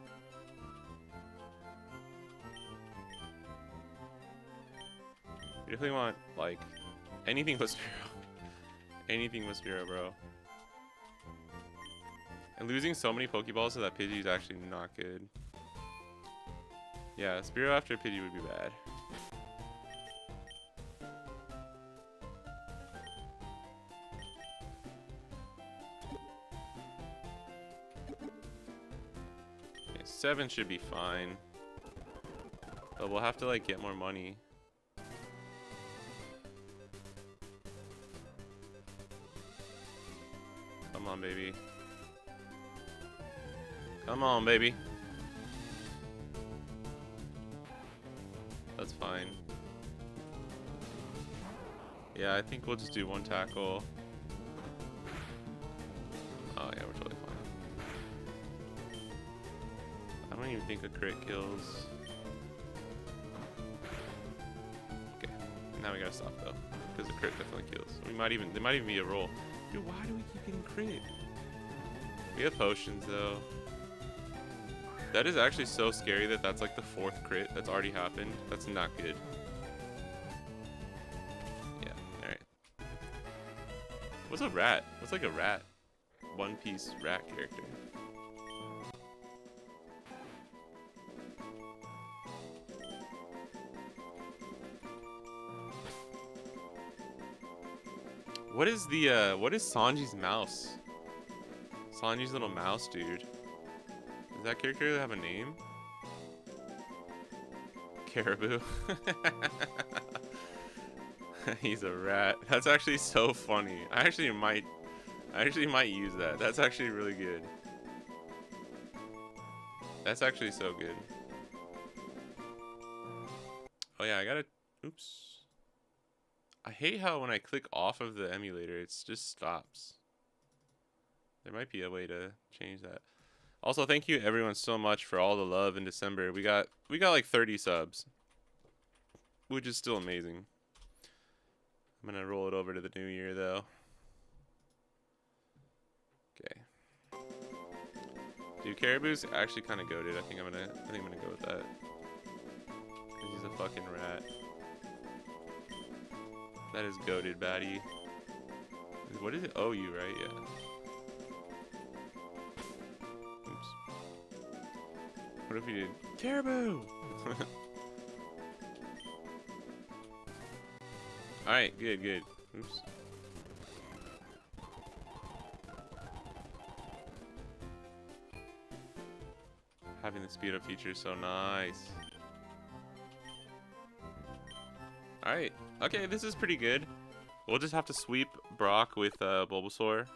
We definitely want like anything but Spearow. Anything but Spearow, bro. And losing so many Pokeballs to that Pidgey is actually not good. Yeah, Spearow after Pidgey would be bad. Okay, 7 should be fine. But we'll have to like get more money. Come on, baby. Come on, baby. That's fine. Yeah, I think we'll just do 1 tackle. Oh yeah, we're totally fine. I don't even think a crit kills. Okay, now we gotta stop though, because the crit definitely kills. There might even be a roll. Dude, why do we keep getting crit? We have potions though. That is actually so scary that that's like the 4th crit that's already happened. That's not good. Yeah, alright. What's a rat? What's like a rat? One Piece rat character. What is Sanji's mouse? Sanji's little mouse dude. Does that character have a name? Caribou. He's a rat. That's actually so funny. I actually might use that. That's actually really good. That's actually so good. Oh yeah, I gotta. Oops. I hate how when I click off of the emulator, it just stops. There might be a way to change that. Also, thank you everyone so much for all the love in December. We got like 30 subs, which is still amazing. I'm gonna roll it over to the new year though. Okay. Dude, Caribou's actually kind of goated. I think I'm gonna go with that. Cause he's a fucking rat. That is goated, baddie. What is it? OU, right? Yeah. What if we did Caribou? Alright, good, good. Oops. Having the speed up feature is so nice. Alright. Okay, this is pretty good. We'll just have to sweep Brock with Bulbasaur.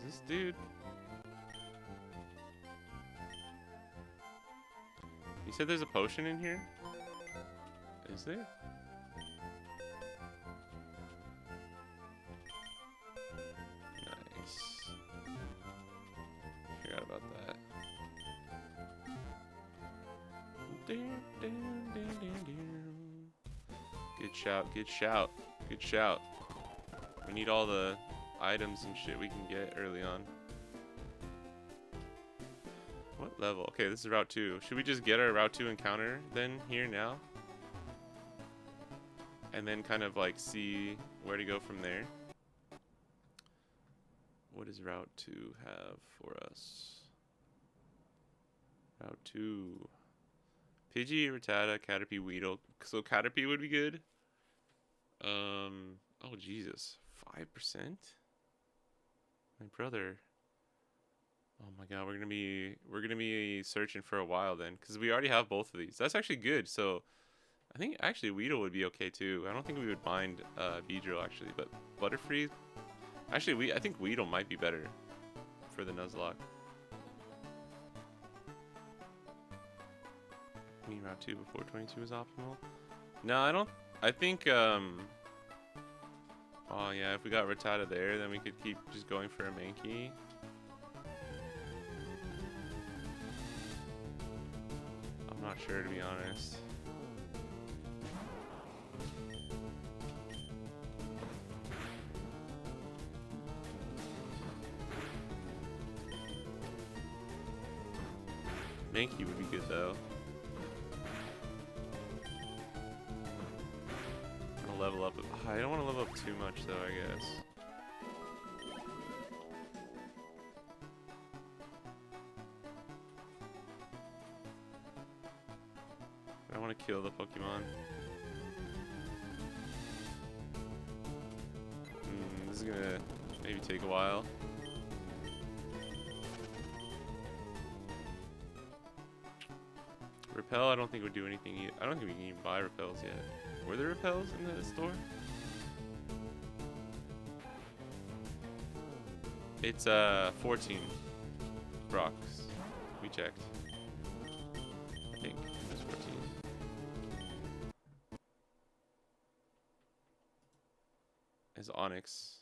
This dude. You said there's a potion in here? Is there? Nice. Forgot about that. Good shout, good shout, good shout. We need all the items and shit we can get early on. What level? Okay, this is Route 2. Should we just get our Route 2 encounter then here now? And then kind of like see where to go from there? What does Route 2 have for us? Route 2. Pidgey, Rattata, Caterpie, Weedle. So Caterpie would be good. Oh Jesus. 5%? My brother. Oh my god, we're gonna be searching for a while then, because we already have both of these. That's actually good. So I think actually Weedle would be okay too. I don't think we would mind Beedrill actually, but Butterfree. Actually, I think Weedle might be better for the Nuzlocke. Me Route 2 before 22 is optimal. No, I don't. I think Oh yeah, if we got Rattata there, then we could keep just going for a Mankey. I'm not sure, to be honest. Mankey would be good though. I'll level up. I don't want to level up too much though, I guess. I want to kill the Pokemon. This is gonna maybe take a while. Repel, I don't think would do anything. I don't think we can even buy repels yet. Were there repels in the store? It's 14 rocks. We checked. I think it was 14. Is Onyx?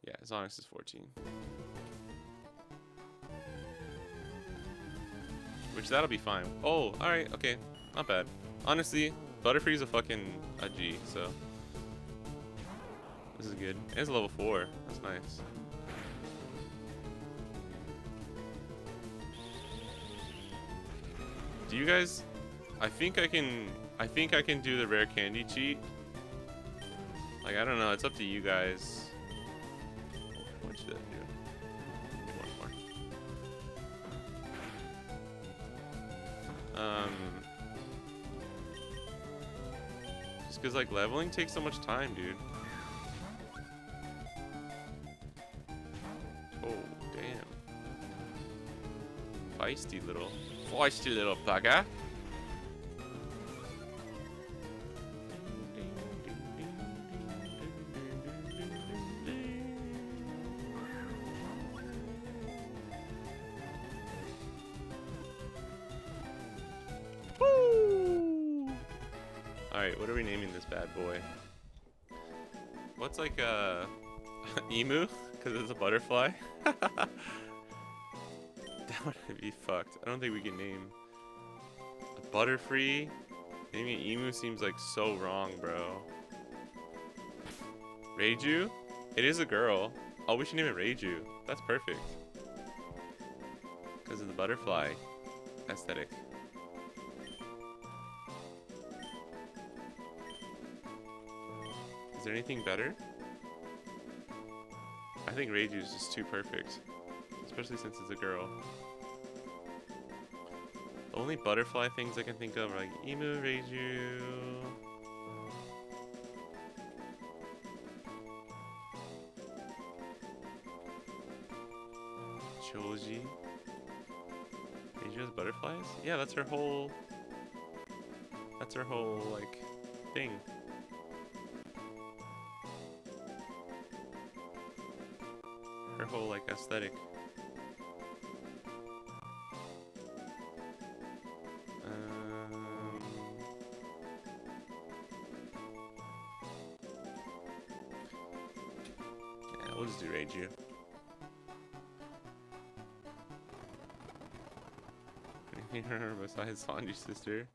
Yeah, his Onyx is 14. Which that'll be fine. Oh, alright, okay. Not bad. Honestly, Butterfree is a fucking a G, so this is good. It's level 4. That's nice. Do you guys I think I can do the rare candy cheat. Like, I don't know, it's up to you guys. What should I do? One more. Just because, like, leveling takes so much time, dude. Oh, damn. Feisty little bugger. Alright, what are we naming this bad boy? What's like a emu? Because it's a butterfly? That would be fucked. I don't think we can name a Butterfree. Naming an emu seems like so wrong, bro. Reiju? It is a girl. Oh, we should name it Reiju. That's perfect. Because of the butterfly aesthetic. Is there anything better? I think Reiju is just too perfect. Especially since it's a girl. The only butterfly things I can think of are like Emu, Reiju. Choji. Reiju has butterflies? Yeah, that's her whole... That's her whole, like, thing. Her whole, like, aesthetic. Yeah, we'll just do Reiju. Anything remember besides Sanji's sister?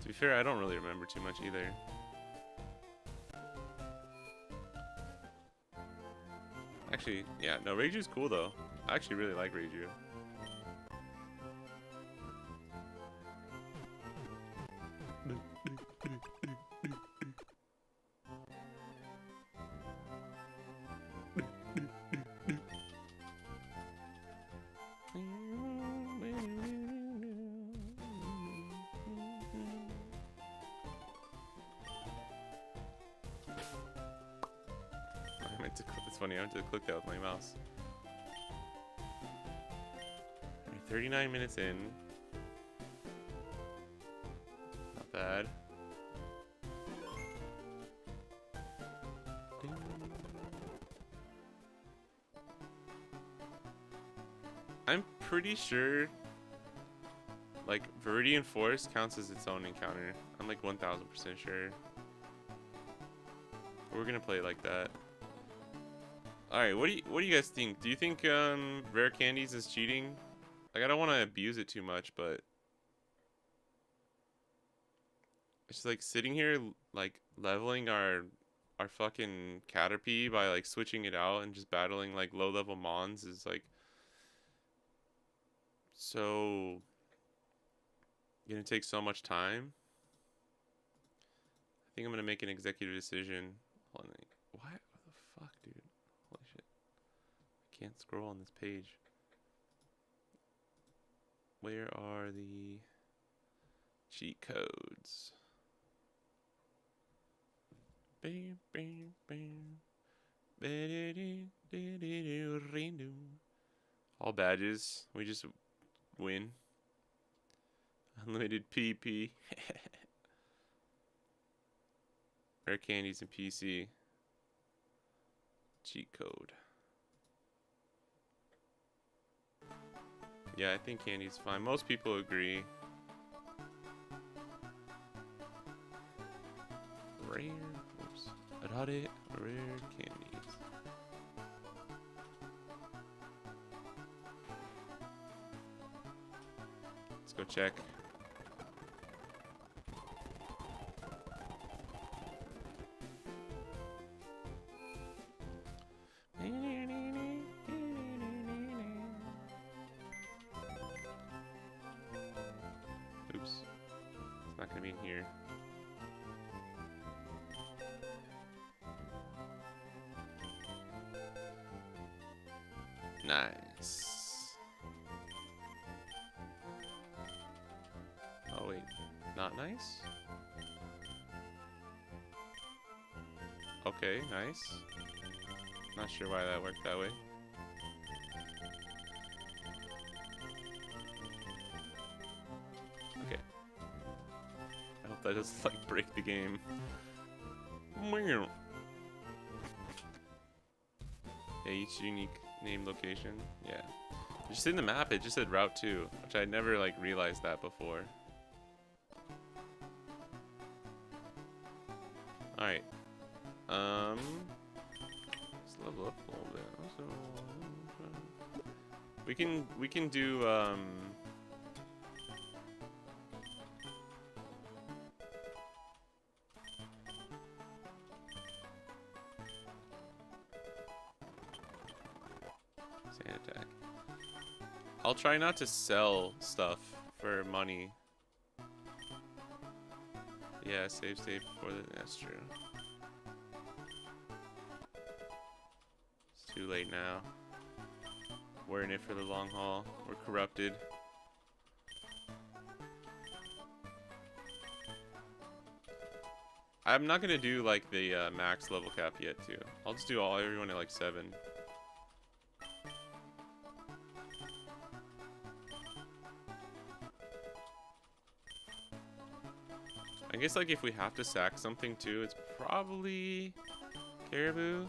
To be fair, I don't really remember too much either. Actually, yeah, no, Reiju's cool though. I actually really like Reiju. It's funny, I meant to click that with my mouse. 39 minutes in. Not bad. I'm pretty sure like Viridian Forest counts as its own encounter. I'm like 1000% sure. We're gonna play it like that. Alright, what do you guys think? Do you think rare candies is cheating? Like, I don't want to abuse it too much, but it's like sitting here like leveling our fucking Caterpie by like switching it out and just battling like low level mons is like so gonna take so much time. I think I'm gonna make an executive decision. Hold on. What the fuck, dude? Holy shit. I can't scroll on this page. Where are the cheat codes? Bam, bam, bam. All badges. We just win. Unlimited PP. Rare candies and PC. Cheat code. Yeah, I think candy's fine. Most people agree. Rare. Oops. Rare candies. Let's go check. Oops. It's not gonna be in here. Nice. Oh wait, not nice? Okay, nice. Not sure why that worked that way. Okay. I hope that doesn't like break the game. Yeah, each unique named location. Yeah. Just in the map, it just said Route 2, which I never like realized that before. Alright. Let's level up a little bit. So, we can do sand attack. I'll try not to sell stuff for money. Yeah, save state before the. That's true. It's too late now. We're in it for the long haul. We're corrupted. I'm not gonna do like the max level cap yet too. I'll just do everyone at like 7. I guess like if we have to sack something too, it's probably Caribou.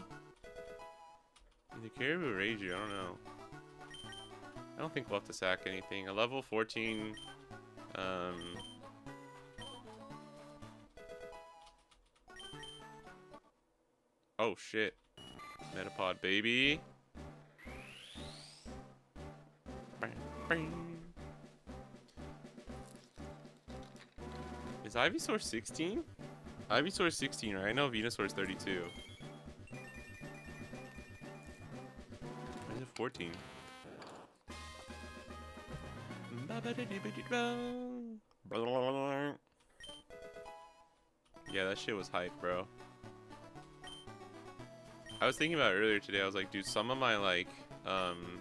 Either Caribou or Ragey, I don't know. I don't think we'll have to sack anything. A level 14 oh shit. Metapod baby. Is Ivysaur 16? Ivysaur 16, right? I know Venusaur's 32. Why is it 14? Yeah, that shit was hype, bro. I was thinking about it earlier today. I was like, dude, some of my like some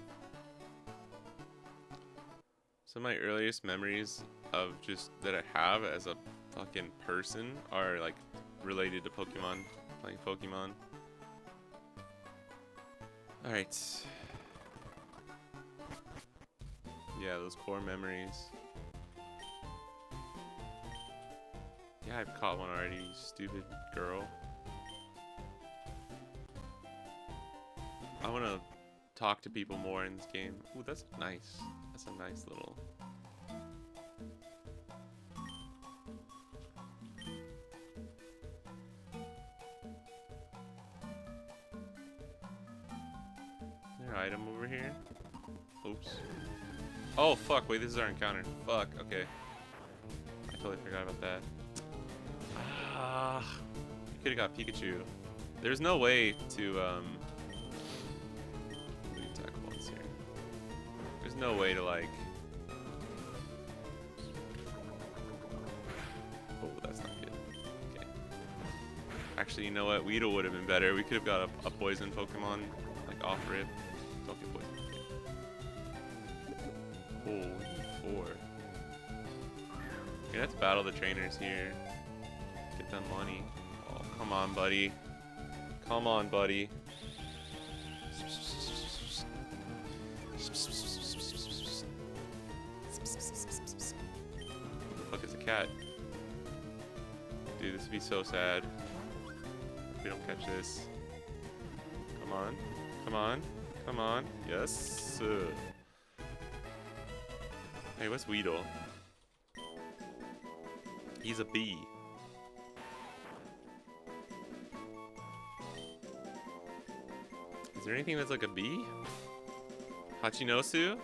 of my earliest memories of just that I have as a fucking person are like related to Pokemon, playing Pokemon. Alright. Yeah, those core memories. Yeah, I've caught one already, you stupid girl. I want to talk to people more in this game. Ooh, that's nice. That's a nice little... Rare item over here. Oops. Oh, fuck. Wait, this is our encounter. Fuck. Okay. I totally forgot about that. Ah. We could have got Pikachu. There's no way to, attack once here. There's no way to, like... Oh, that's not good. Okay. Actually, you know what? Weedle would have been better. We could have got a poison Pokemon, like, off rip. Don't get poisoned. Oh, 4. Okay, let's battle the trainers here. Get them money. Oh, come on, buddy. Come on, buddy. Who the fuck is a cat? Dude, this would be so sad if we don't catch this. Come on. Come on. Come on. Yes. Hey, what's Weedle? He's a bee. Is there anything that's like a bee? Hachinosu?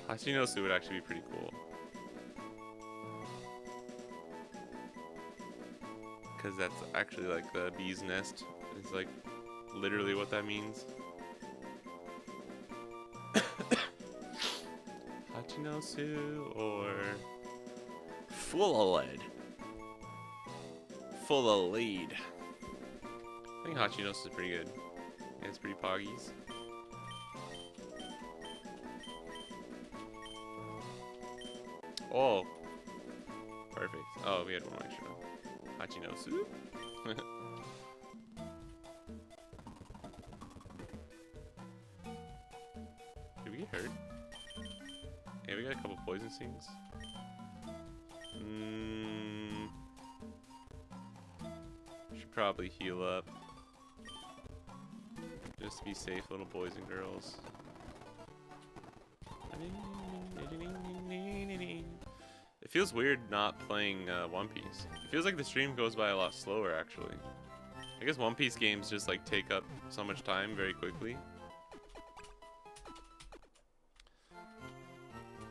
Hachinosu would actually be pretty cool. Because that's actually like the bee's nest. It's like literally what that means. Hachinosu or... Full of lead. Full of lead. I think Hachinosu is pretty good. Yeah, it's pretty poggies. Oh. Perfect. Oh, we had one extra. Hachinosu. Did we get hurt? Yeah, we got a couple poison stings. Should probably heal up. Just to be safe, little boys and girls. It feels weird not playing One Piece. It feels like the stream goes by a lot slower, actually. I guess One Piece games just like take up so much time very quickly.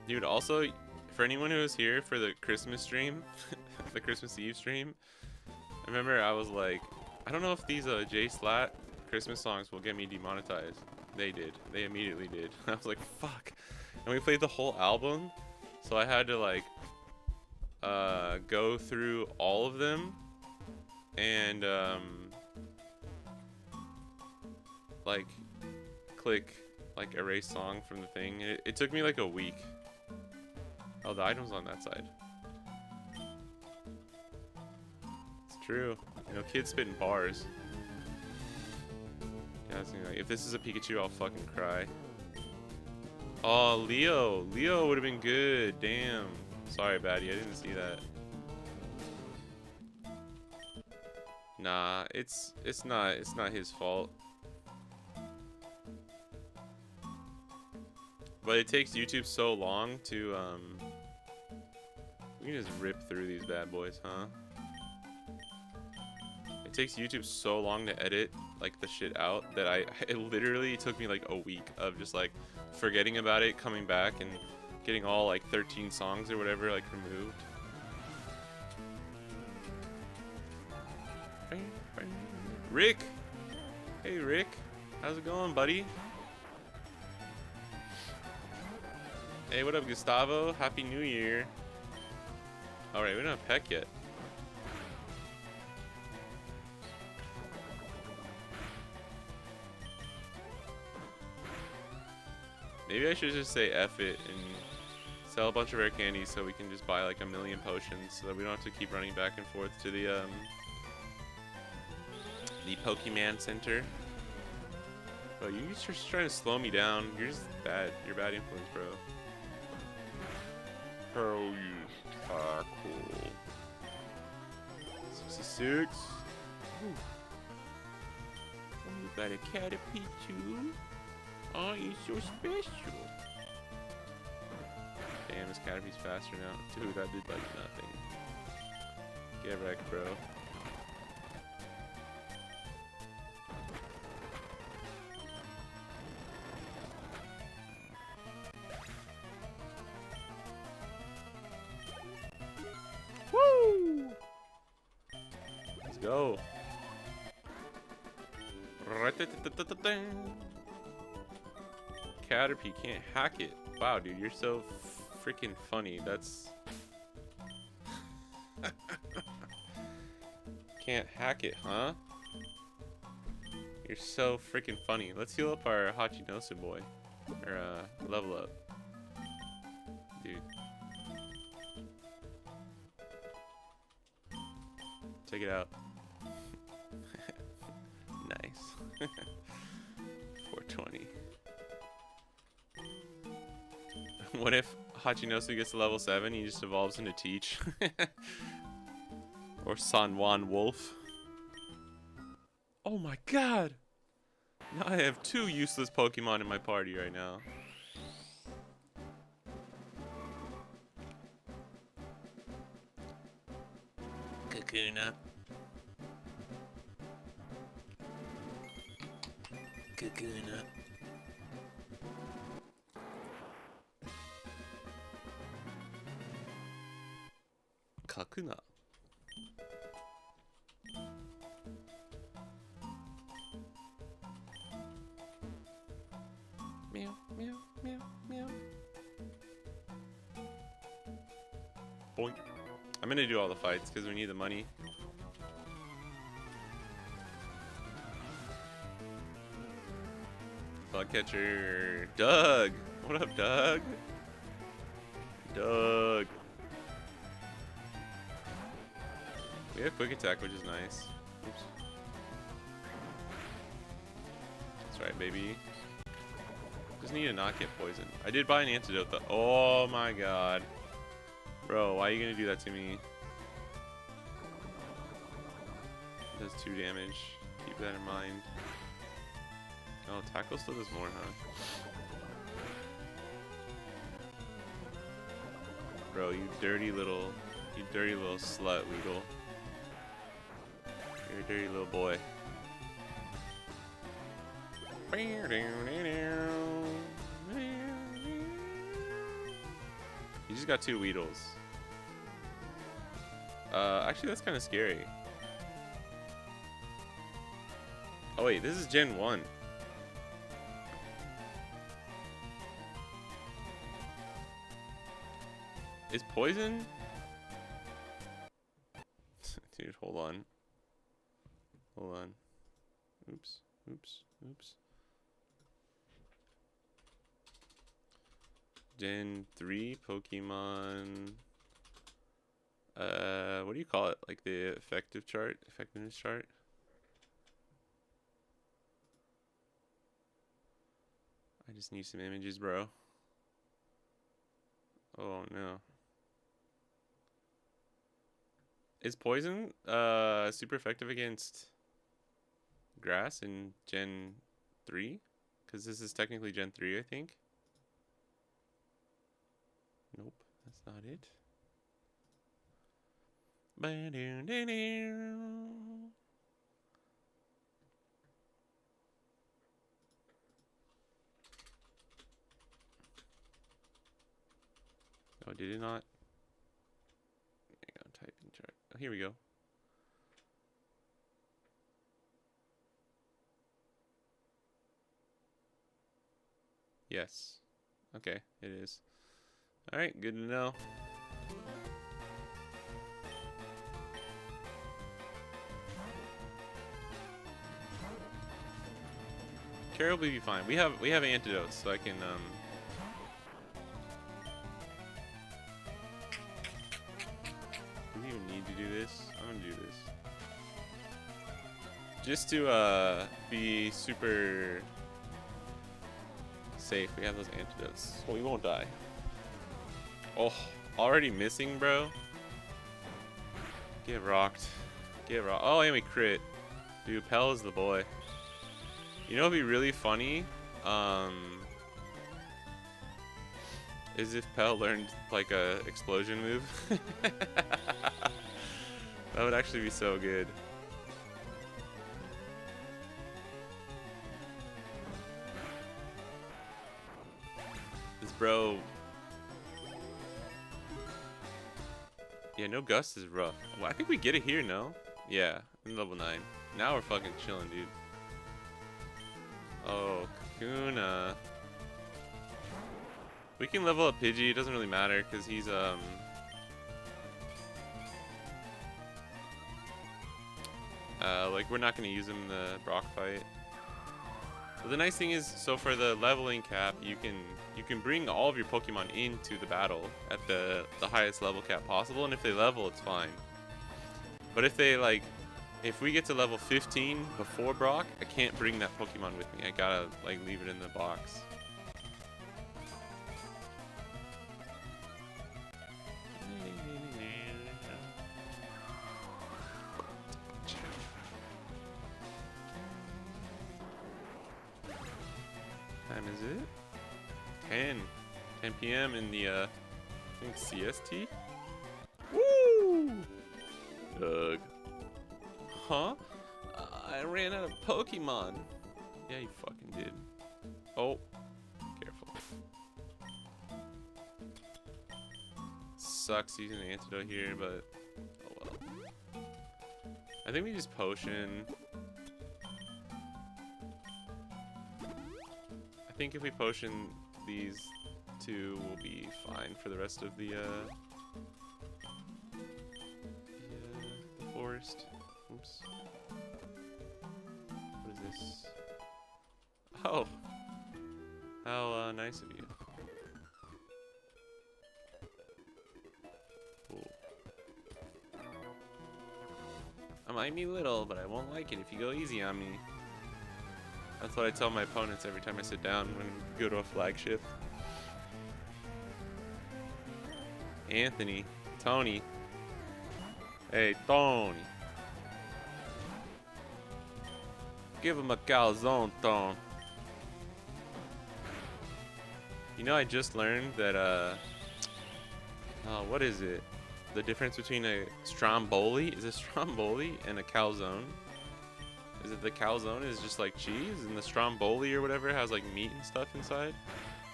Dude, also, for anyone who was here for the Christmas stream, the Christmas Eve stream, I remember I was like, I don't know if these J Slat Christmas songs will get me demonetized. They did. They immediately did. I was like, fuck. And we played the whole album, so I had to like go through all of them and like click like erase song from the thing. It took me like a week. Oh, the item's on that side. It's true. You know, kids spitting bars. Yeah, like, if this is a Pikachu, I'll fucking cry. Oh, Leo. Leo would have been good. Damn. Sorry, baddie. I didn't see that. Nah, it's not his fault. But it takes YouTube so long to we can just rip through these bad boys, huh? It takes YouTube so long to edit like the shit out that it literally took me like a week of just like forgetting about it, coming back and getting all like 13 songs or whatever like removed. Rick! Hey Rick, how's it going, buddy? Hey, what up, Gustavo? Happy New Year. Alright, we don't have Peck yet. Maybe I should just say F it and sell a bunch of rare candies so we can just buy like 1,000,000 potions so that we don't have to keep running back and forth to the Pokemon Center. Bro, you're just trying to slow me down. You're just bad. You're bad influence, bro. How you tackle? 66. Ooh. Oh, you got a Caterpie too? Oh, you're so special. Damn, this Caterpie's faster now. Dude, that did like nothing. Get wrecked, bro. Go. Caterpie can't hack it. Wow, dude, you're so freaking funny. That's... Can't hack it, huh? You're so freaking funny. Let's heal up our Hachinosu boy. Or, level up. Dude. Check it out. Nice. 420. What if Hachinosu gets to level 7, he just evolves into Teach? Or Sanwan Wolf? Oh my god! Now I have 2 useless Pokemon in my party right now. Kakuna. Kakuna. Kakuna. Meow, meow, meow, meow. Boink. I'm gonna do all the fights because we need the money. Bug catcher. Doug! What up, Doug? Doug. We have quick attack, which is nice. Oops. That's right, baby. Just need to not get poisoned. I did buy an antidote though. Oh my god. Bro, why are you gonna do that to me? It does 2 damage. Keep that in mind. Oh, tackle still does more, huh? Bro, you dirty little slut, Weedle. You're a dirty little boy. You just got 2 Weedles. Actually, that's kind of scary. Oh wait, this is Gen 1. Is poison? Dude, hold on. Hold on. Oops, oops, oops. Gen 3 Pokemon. What do you call it? Like the effectiveness chart? I just need some images, bro. Oh no. Is poison super effective against grass in Gen 3? Because this is technically Gen 3, I think. Nope, that's not it. Oh, did it not? Hang on, type in chart. Oh, here we go. Yes. Okay, it is. Alright, good to know. Carol will be fine. We have antidotes, so I can do we even need to do this? I'm gonna do this. Just to be super safe, we have those antidotes. So we won't die. Oh, already missing, bro. Get rocked. Get rocked. Oh, and we crit. Dude, Pell is the boy. You know what'd be really funny? Is if Pell learned like a explosion move. That would actually be so good. This bro. Yeah, no gust is rough. Well, I think we get it here, no? Yeah. And level 9. Now we're fucking chilling, dude. Oh, Kakuna. We can level up Pidgey, it doesn't really matter, because he's, like, we're not going to use him in the Brock fight. But the nice thing is, so for the leveling cap, you can bring all of your Pokemon into the battle at the highest level cap possible, and if they level, it's fine. But if they, like, if we get to level 15 before Brock, I can't bring that Pokemon with me. I gotta, like, leave it in the box. Time is it? 10 p.m. in the, I think CST? Woo! Ugh. Huh? I ran out of Pokemon. Yeah, you fucking did. Oh, careful. Sucks using an antidote here, but oh well. I think we just potion. I think if we potion these two, we'll be fine for the rest of the forest. Oops. What is this? Oh! How nice of you. Cool. I might be little, but I won't like it if you go easy on me. That's what I tell my opponents every time I sit down when we go to a flagship. Anthony. Tony. Hey, Tony. Give him a calzone, Tone. You know, I just learned that, oh, what is it? The difference between a stromboli? Is a stromboli and a calzone? Is it the calzone is just like cheese, and the stromboli or whatever has like meat and stuff inside?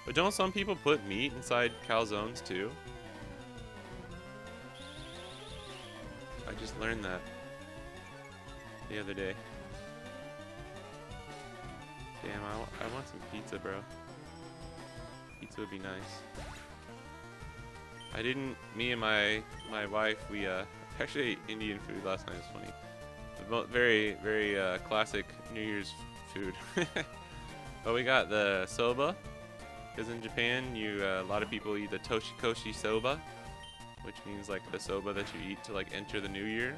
But don't some people put meat inside calzones too? I just learned that the other day. Damn, I want some pizza, bro. Pizza would be nice. I didn't, me and my wife, we actually ate Indian food last night. It was funny. Very, very classic New Year's food. But we got the soba, because in Japan, a lot of people eat the toshikoshi soba, which means like the soba that you eat to like enter the new year.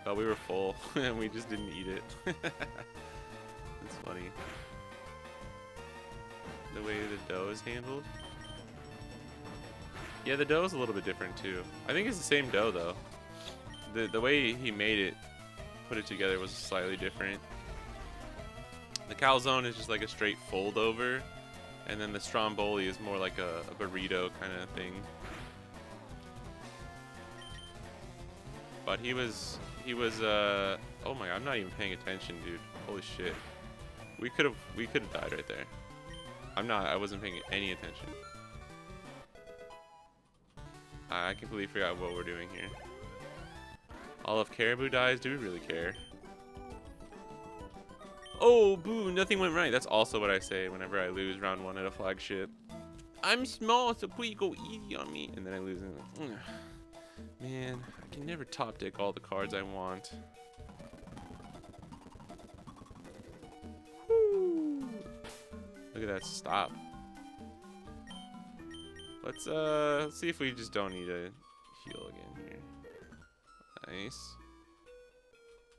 But we were full, and we just didn't eat it. It's funny. The way the dough is handled. Yeah, the dough is a little bit different too. I think it's the same dough though. The way he made it, put it together was slightly different. The calzone is just like a straight fold over, and then the stromboli is more like a burrito kind of thing. But he was oh my god, I'm not even paying attention, dude. Holy shit. We could have died right there. I wasn't paying any attention. I completely forgot what we're doing here. All of Caribou dies? Do we really care? Oh, boo, nothing went right. That's also what I say whenever I lose round 1 at a flagship. I'm small, so please go easy on me. And then I lose. And man, I can never top deck all the cards I want. Woo. Look at that stop. Let's see if we just don't need to heal again here. Nice.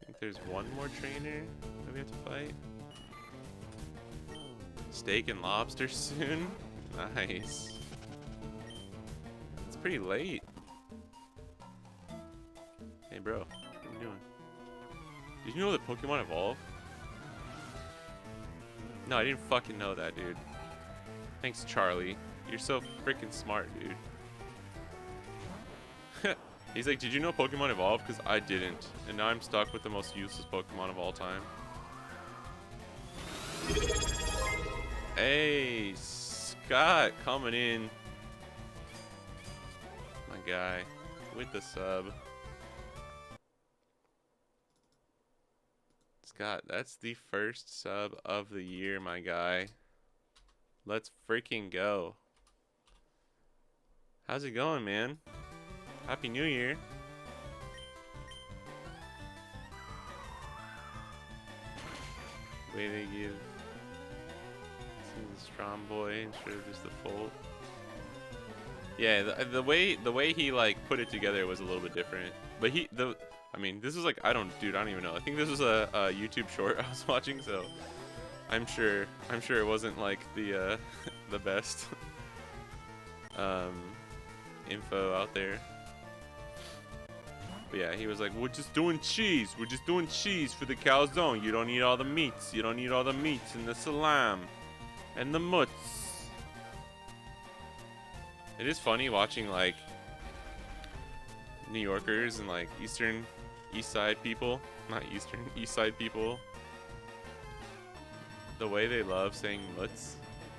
I think there's one more trainer that we have to fight. Steak and lobster soon? Nice. It's pretty late. Hey bro, what are you doing? Did you know that Pokemon evolve? No, I didn't fucking know that, dude. Thanks, Charlie. You're so freaking smart, dude. He's like, did you know Pokemon evolved? Because I didn't. And now I'm stuck with the most useless Pokemon of all time. Hey, Scott coming in. My guy with the sub. Scott, that's the first sub of the year, my guy. Let's freaking go. How's it going, man? Happy New Year. Way they give the strong boy instead of just the full. Yeah, the way he like put it together was a little bit different. But I mean, this was like I don't even know. I think this was a YouTube short I was watching, so I'm sure it wasn't like the the best info out there. But yeah, he was like, we're just doing cheese. We're just doing cheese for the calzone. You don't need all the meats. You don't need all the meats and the salam and the mutts. It is funny watching like New Yorkers and like East Side people, not East Side people. The way they love saying mutts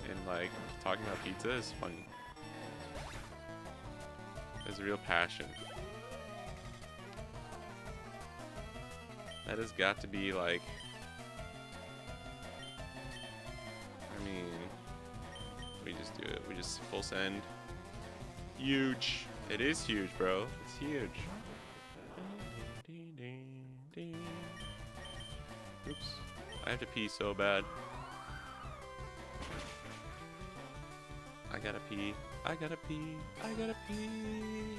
and like talking about pizza is funny. There's a real passion. That has got to be like, I mean, we just do it. We just full send. Huge. It is huge, bro. It's huge. Oops. I have to pee so bad. I gotta pee. I gotta pee. I gotta pee.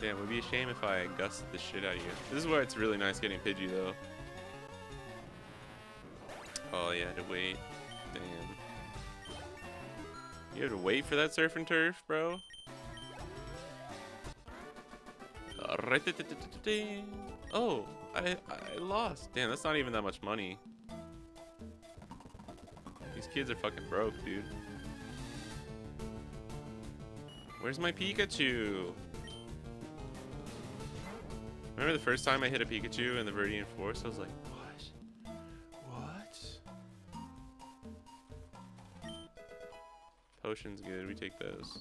Damn, it would be a shame if I gusted the shit out of you. This is where it's really nice getting Pidgey, though. Oh, yeah, to wait. Damn. You have to wait for that surf and turf, bro? Oh, I lost. Damn, that's not even that much money. These kids are fucking broke, dude. Where's my Pikachu? Remember the first time I hit a Pikachu in the Viridian Forest? I was like, what? What? Potion's good. We take those.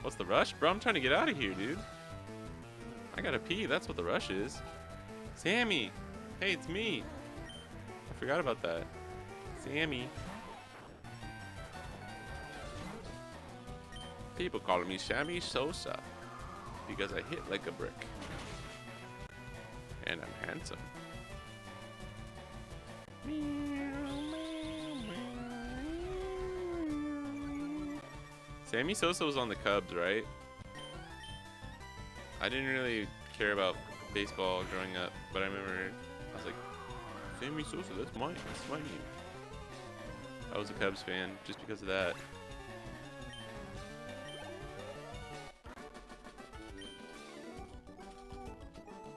What's the rush? Bro, I'm trying to get out of here, dude. I gotta pee. That's what the rush is. Sammy! Hey, it's me. I forgot about that. Sammy. People calling me Sammy Sosa because I hit like a brick. And I'm handsome. Sammy Sosa was on the Cubs, right? I didn't really care about baseball growing up, but I remember I was like, Sammy Sosa, that's my name. I was a Cubs fan just because of that.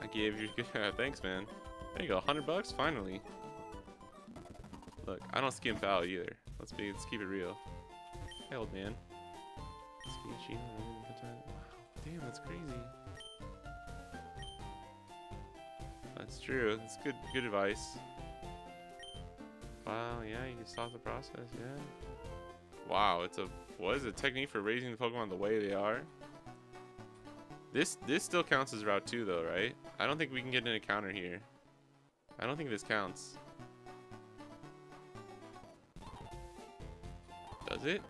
I gave you thanks, man. There you go, $100 finally. Look, I don't skimp out either. Let's keep it real. Hey, old man. Wow, damn, that's crazy. That's true. That's good advice. Wow, yeah, you can stop the process, yeah. Wow, what is a technique for raising the Pokemon the way they are? This still counts as Route 2 though, right? I don't think we can get an encounter here. I don't think this counts. Does it?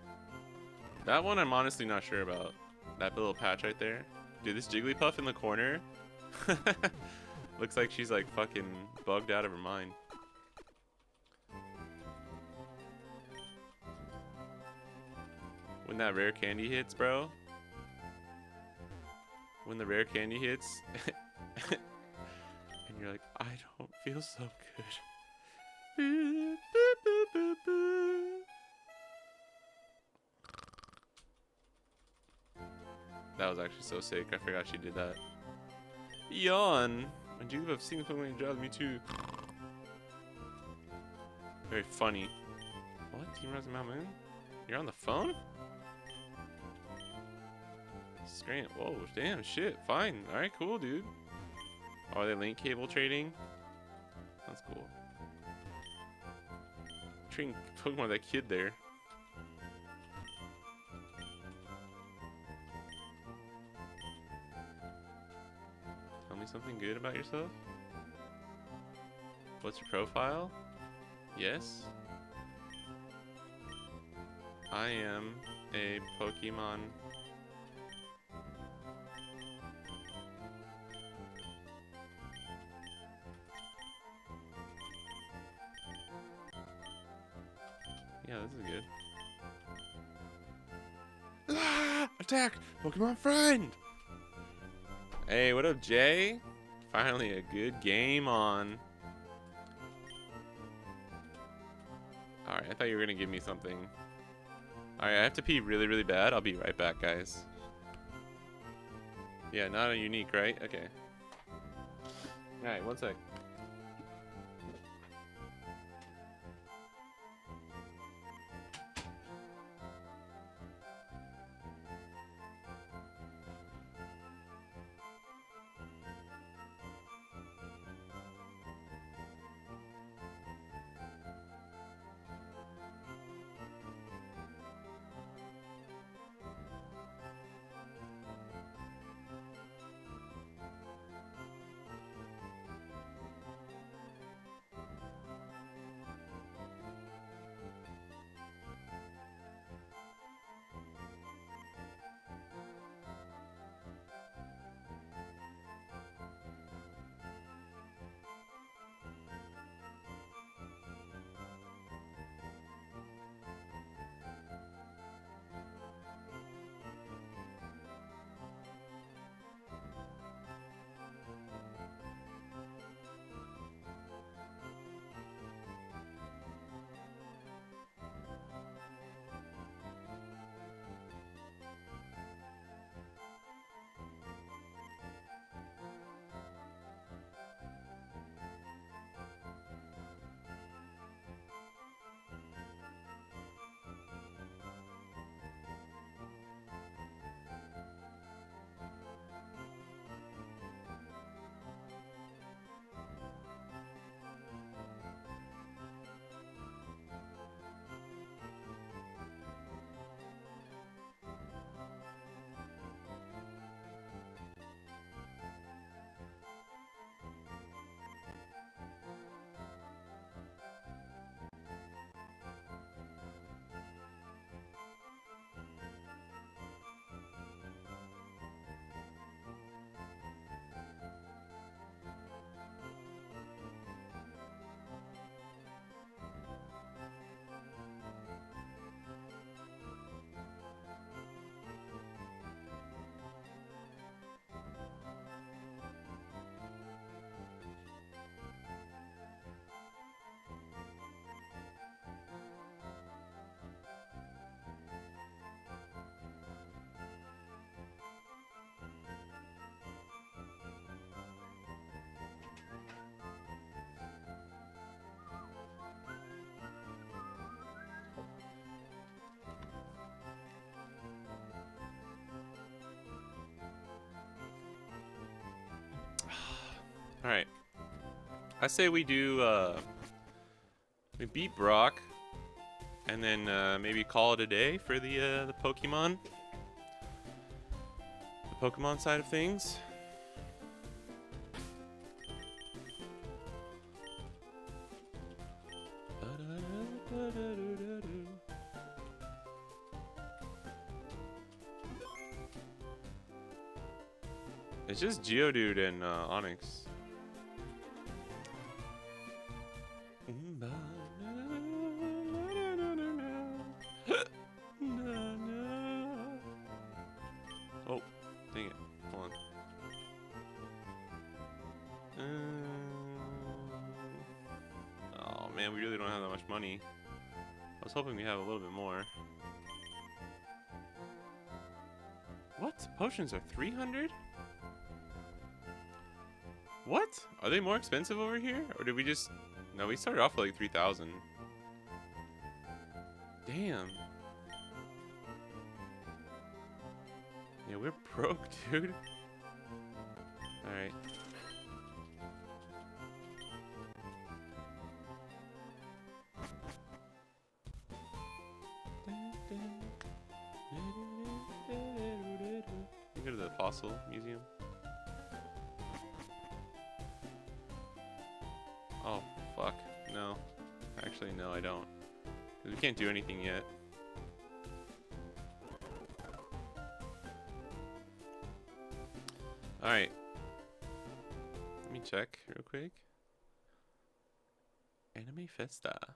That one I'm honestly not sure about. That little patch right there. Dude, this Jigglypuff in the corner looks like she's like fucking bugged out of her mind. When that rare candy hits, bro. When the rare candy hits and you're like, I don't feel so good. That was actually so sick. I forgot she did that. Yawn. And you have seen the Pokemon drives me too. Very funny. What? Team Rising Mount Moon? You're on the phone? Scram. Whoa, damn, shit. Fine. Alright, cool, dude. Oh, are they link cable trading? That's cool. freaking Pokemon, that kid there. Tell me something good about yourself. What's your profile? Yes. I am a Pokemon. Yeah, this is good. Ah! Attack! Pokemon friend! Hey, what up, Jay? Finally a good game on. Alright, I thought you were gonna give me something. Alright, I have to pee really, really bad. I'll be right back, guys. Yeah, not a unique, right? Okay. Alright, one sec. Alright. I say we do, we beat Brock, and then maybe call it a day for the Pokemon. The Pokemon side of things. It's just Geodude and Onix. Oh, dang it. Hold on. Oh man, we really don't have that much money. I was hoping we have a little bit more. What? Potions are 300? What? Are they more expensive over here? Or did we just... No, we started off with like 3,000. Damn. Yeah, we're broke, dude. Alright. fossil museum. Oh, fuck. No. Actually, no, I don't. 'Cause we can't do anything yet. Alright. Let me check real quick. Anime Festa.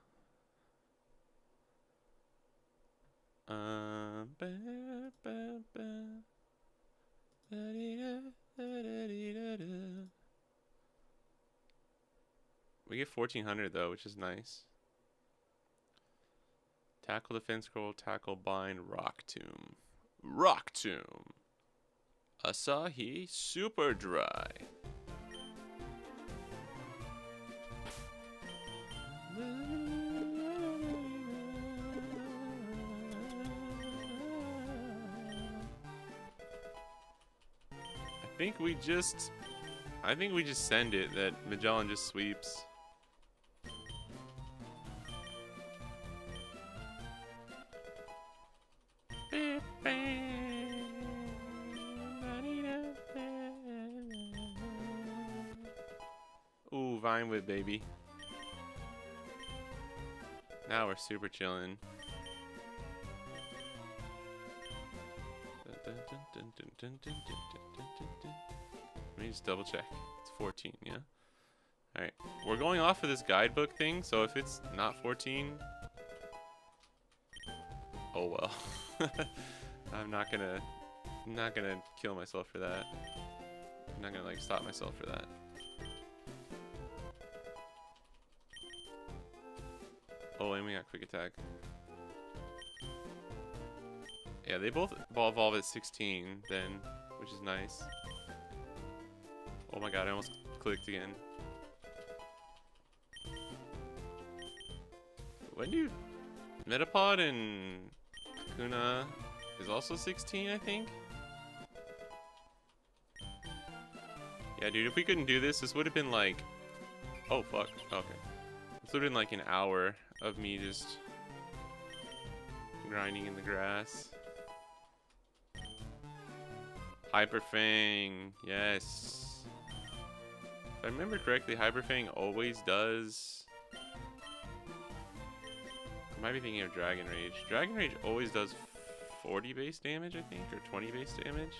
We get 1400 though, which is nice. Tackle defense scroll, tackle bind, rock tomb. Rock tomb. Asahi super dry. I think we just send it that Magellan just sweeps. Ooh, Vinewood, baby. Now we're super chilling. Let me just double check. It's 14, yeah? Alright. We're going off of this guidebook thing, so if it's not 14... Oh well. I'm not gonna kill myself for that. I'm not gonna like stop myself for that. Oh, and we got quick attack. Yeah, they both evolve at 16 then, which is nice. Oh my god, I almost clicked again. When do you... Metapod and Kakuna is also 16, I think? Yeah, dude, if we couldn't do this, this would have been like... Oh, fuck. Okay. This would have been like an hour of me just grinding in the grass. Hyper Fang, yes. If I remember correctly, Hyper Fang always does... I might be thinking of Dragon Rage. Dragon Rage always does 40 base damage, I think, or 20 base damage.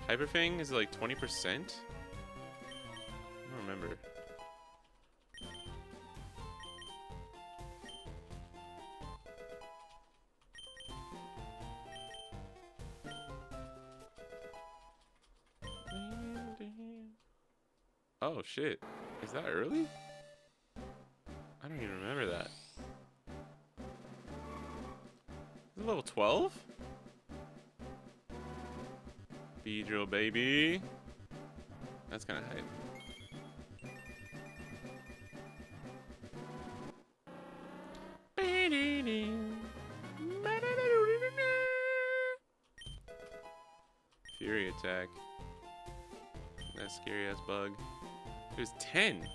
Hyper Fang is like 20%? I don't remember. Oh shit, is that early? I don't even remember that. Is it level 12? Beedrill, baby. That's kind of hype. Fury attack. That scary ass bug. It was 10.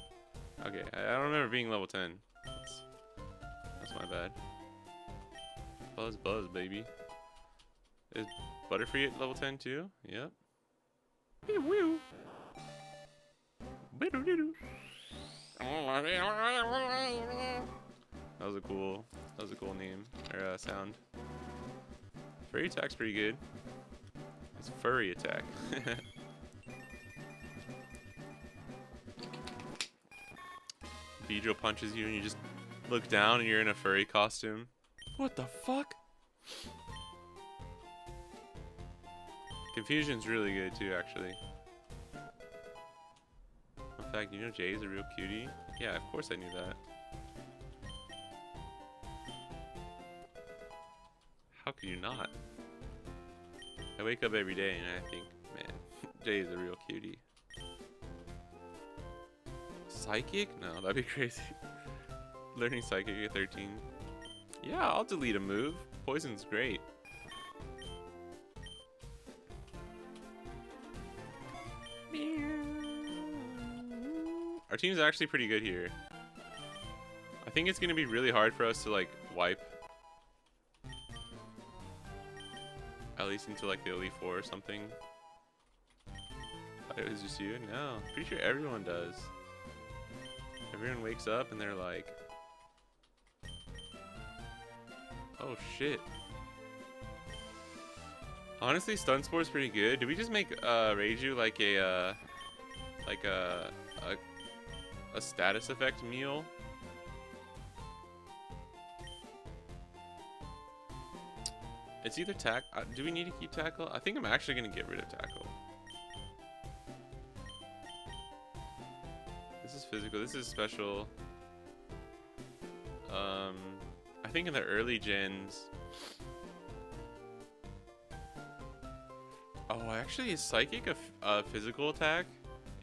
Okay, I don't remember being level 10. That's my bad. Buzz, baby. Is Butterfree at level 10 too? Yep. That was a cool name or sound. Furry attack's pretty good. It's furry attack. Beedrill punches you and you just look down and you're in a furry costume. What the fuck? Confusion's really good too, actually. In fact, you know Jay's a real cutie? Yeah, of course I knew that. How could you not? I wake up every day and I think, man, Jay is a real cutie. Psychic? No, that'd be crazy. Learning Psychic at 13. Yeah, I'll delete a move. Poison's great. Our team's actually pretty good here. I think it's gonna be really hard for us to like wipe. at least into like the Elite Four or something. Thought it was just you? No, pretty sure everyone does. Everyone wakes up and they're like, oh shit. Honestly, Stun Spore's pretty good. Did we just make Reiju like a status effect meal? It's either do we need to keep tackle? I think I'm actually gonna get rid of tackle. This is physical. This is special. I think in the early gens. Oh, actually, is Psychic a physical attack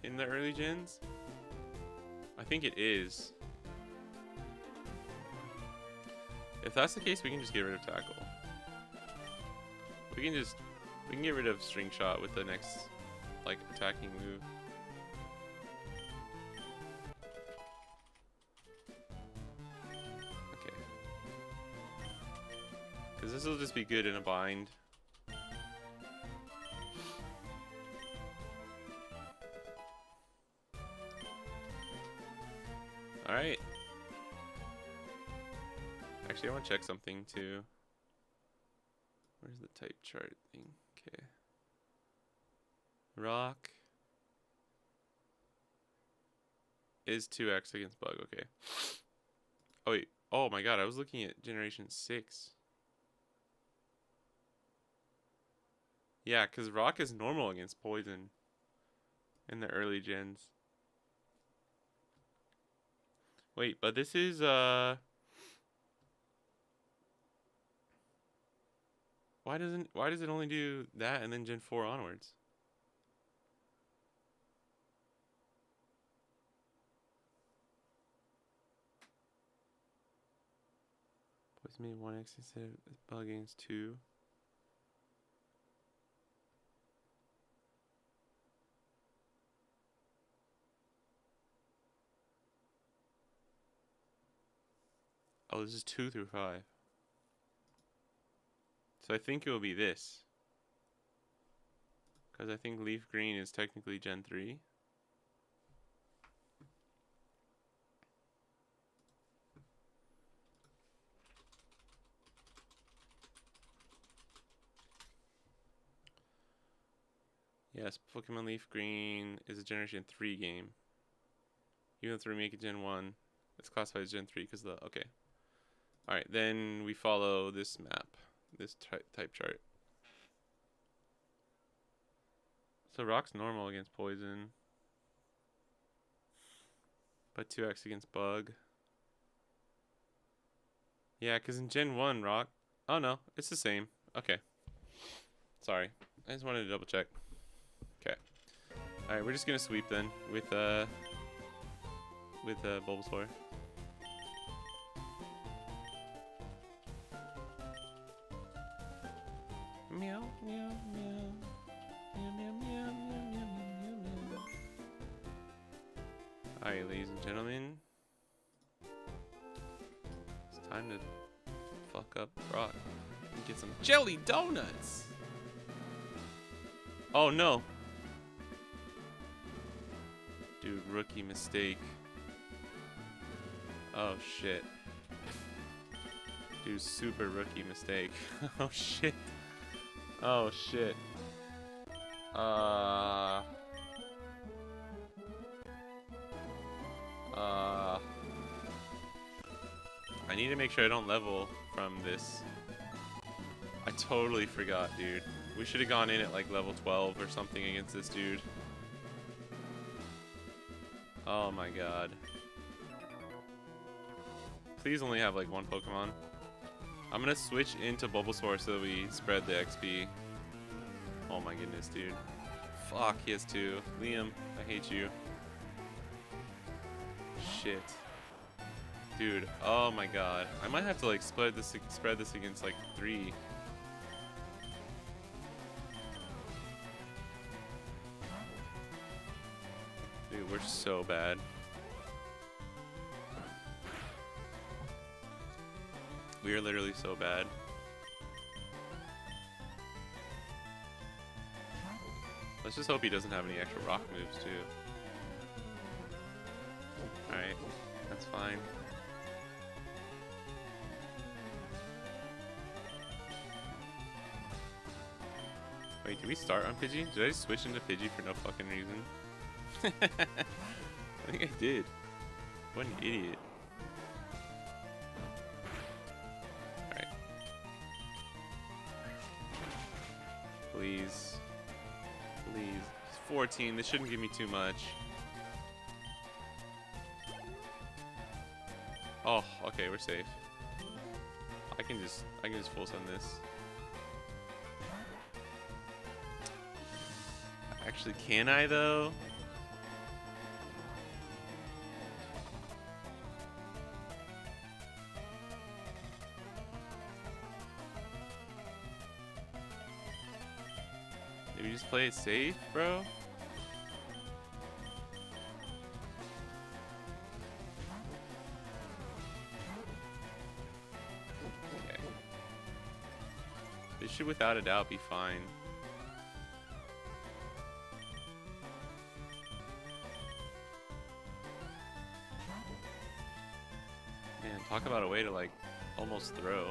in the early gens? I think it is. If that's the case, we can just get rid of tackle. We can get rid of String Shot with the next, like, attacking move. Okay. Because this will just be good in a bind. Alright. Actually, I want to check something too. Where's the type chart thing? Okay. Rock is 2x against Bug. Okay. Oh wait. Oh my god, I was looking at Generation 6. Yeah, because Rock is normal against Poison in the early gens. Wait, but this is why does it only do that and then Gen 4 onwards? Poison made 1x instead of Bug against 2. Oh, this is 2 through 5. So I think it will be this. Because I think Leaf Green is technically Gen 3. Yes, Pokemon Leaf Green is a Generation 3 game. Even if they remake it Gen 1, it's classified as Gen 3 because of the... Okay. Alright, then we follow this map. This type chart. So Rock's normal against Poison. But 2x against Bug. Yeah, because in Gen 1, Rock... Oh no, it's the same. Okay. Sorry. I just wanted to double check. Okay. Alright, we're just going to sweep then with Bulbasaur. Meow, meow, meow. Meow, meow, meow, meow, meow, meow, meow. Alright, ladies and gentlemen. It's time to fuck up Rock and get some jelly donuts. Oh no. Dude, rookie mistake. Oh shit. Dude, super rookie mistake. Oh shit. Oh shit. I need to make sure I don't level from this. I totally forgot, dude. We should have gone in at like level 12 or something against this dude. Oh my god. Please only have like one Pokemon. I'm gonna switch into Bulbasaur so that we spread the XP. Oh my goodness, dude. Fuck, he has 2. Liam, I hate you. Shit. Dude, oh my god. I might have to like spread this against like 3. Dude, we're so bad. We are literally so bad. Let's just hope he doesn't have any extra rock moves too. Alright, that's fine. Wait, did we start on Pidgey? Did I just switch into Pidgey for no fucking reason? I think I did. What an idiot. Alright. Please. Please. It's 14. This shouldn't give me too much. Oh, okay, we're safe. I can just full send this. Actually, can I though? Maybe just play it safe, bro? Okay. This should without a doubt be fine. Man, talk about a way to like almost throw.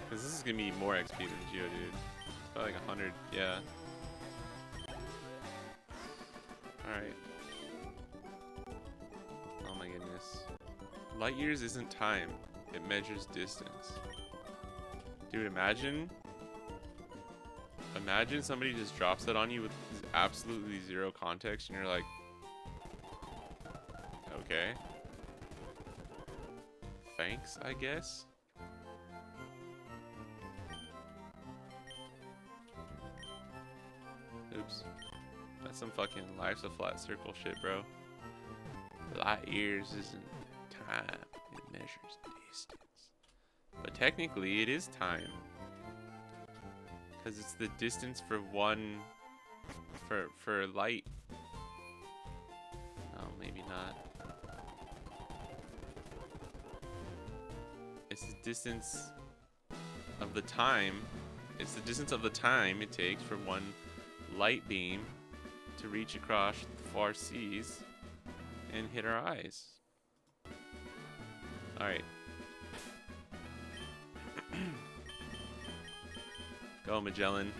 Because this is going to be more XP than Geo, dude. It's probably like 100, yeah. Alright. Oh my goodness. Light years isn't time. It measures distance. Dude, imagine somebody just drops that on you with absolutely zero context and you're like, okay. Thanks, I guess. Oops. That's some fucking life's a flat circle shit, bro. Light years isn't time. It measures distance. But technically, it is time. Because it's the distance for one... For light. Oh, maybe not. It's the distance of the time. It's the distance of the time it takes for one light beam to reach across the far seas and hit our eyes. Alright. Go, Magellan.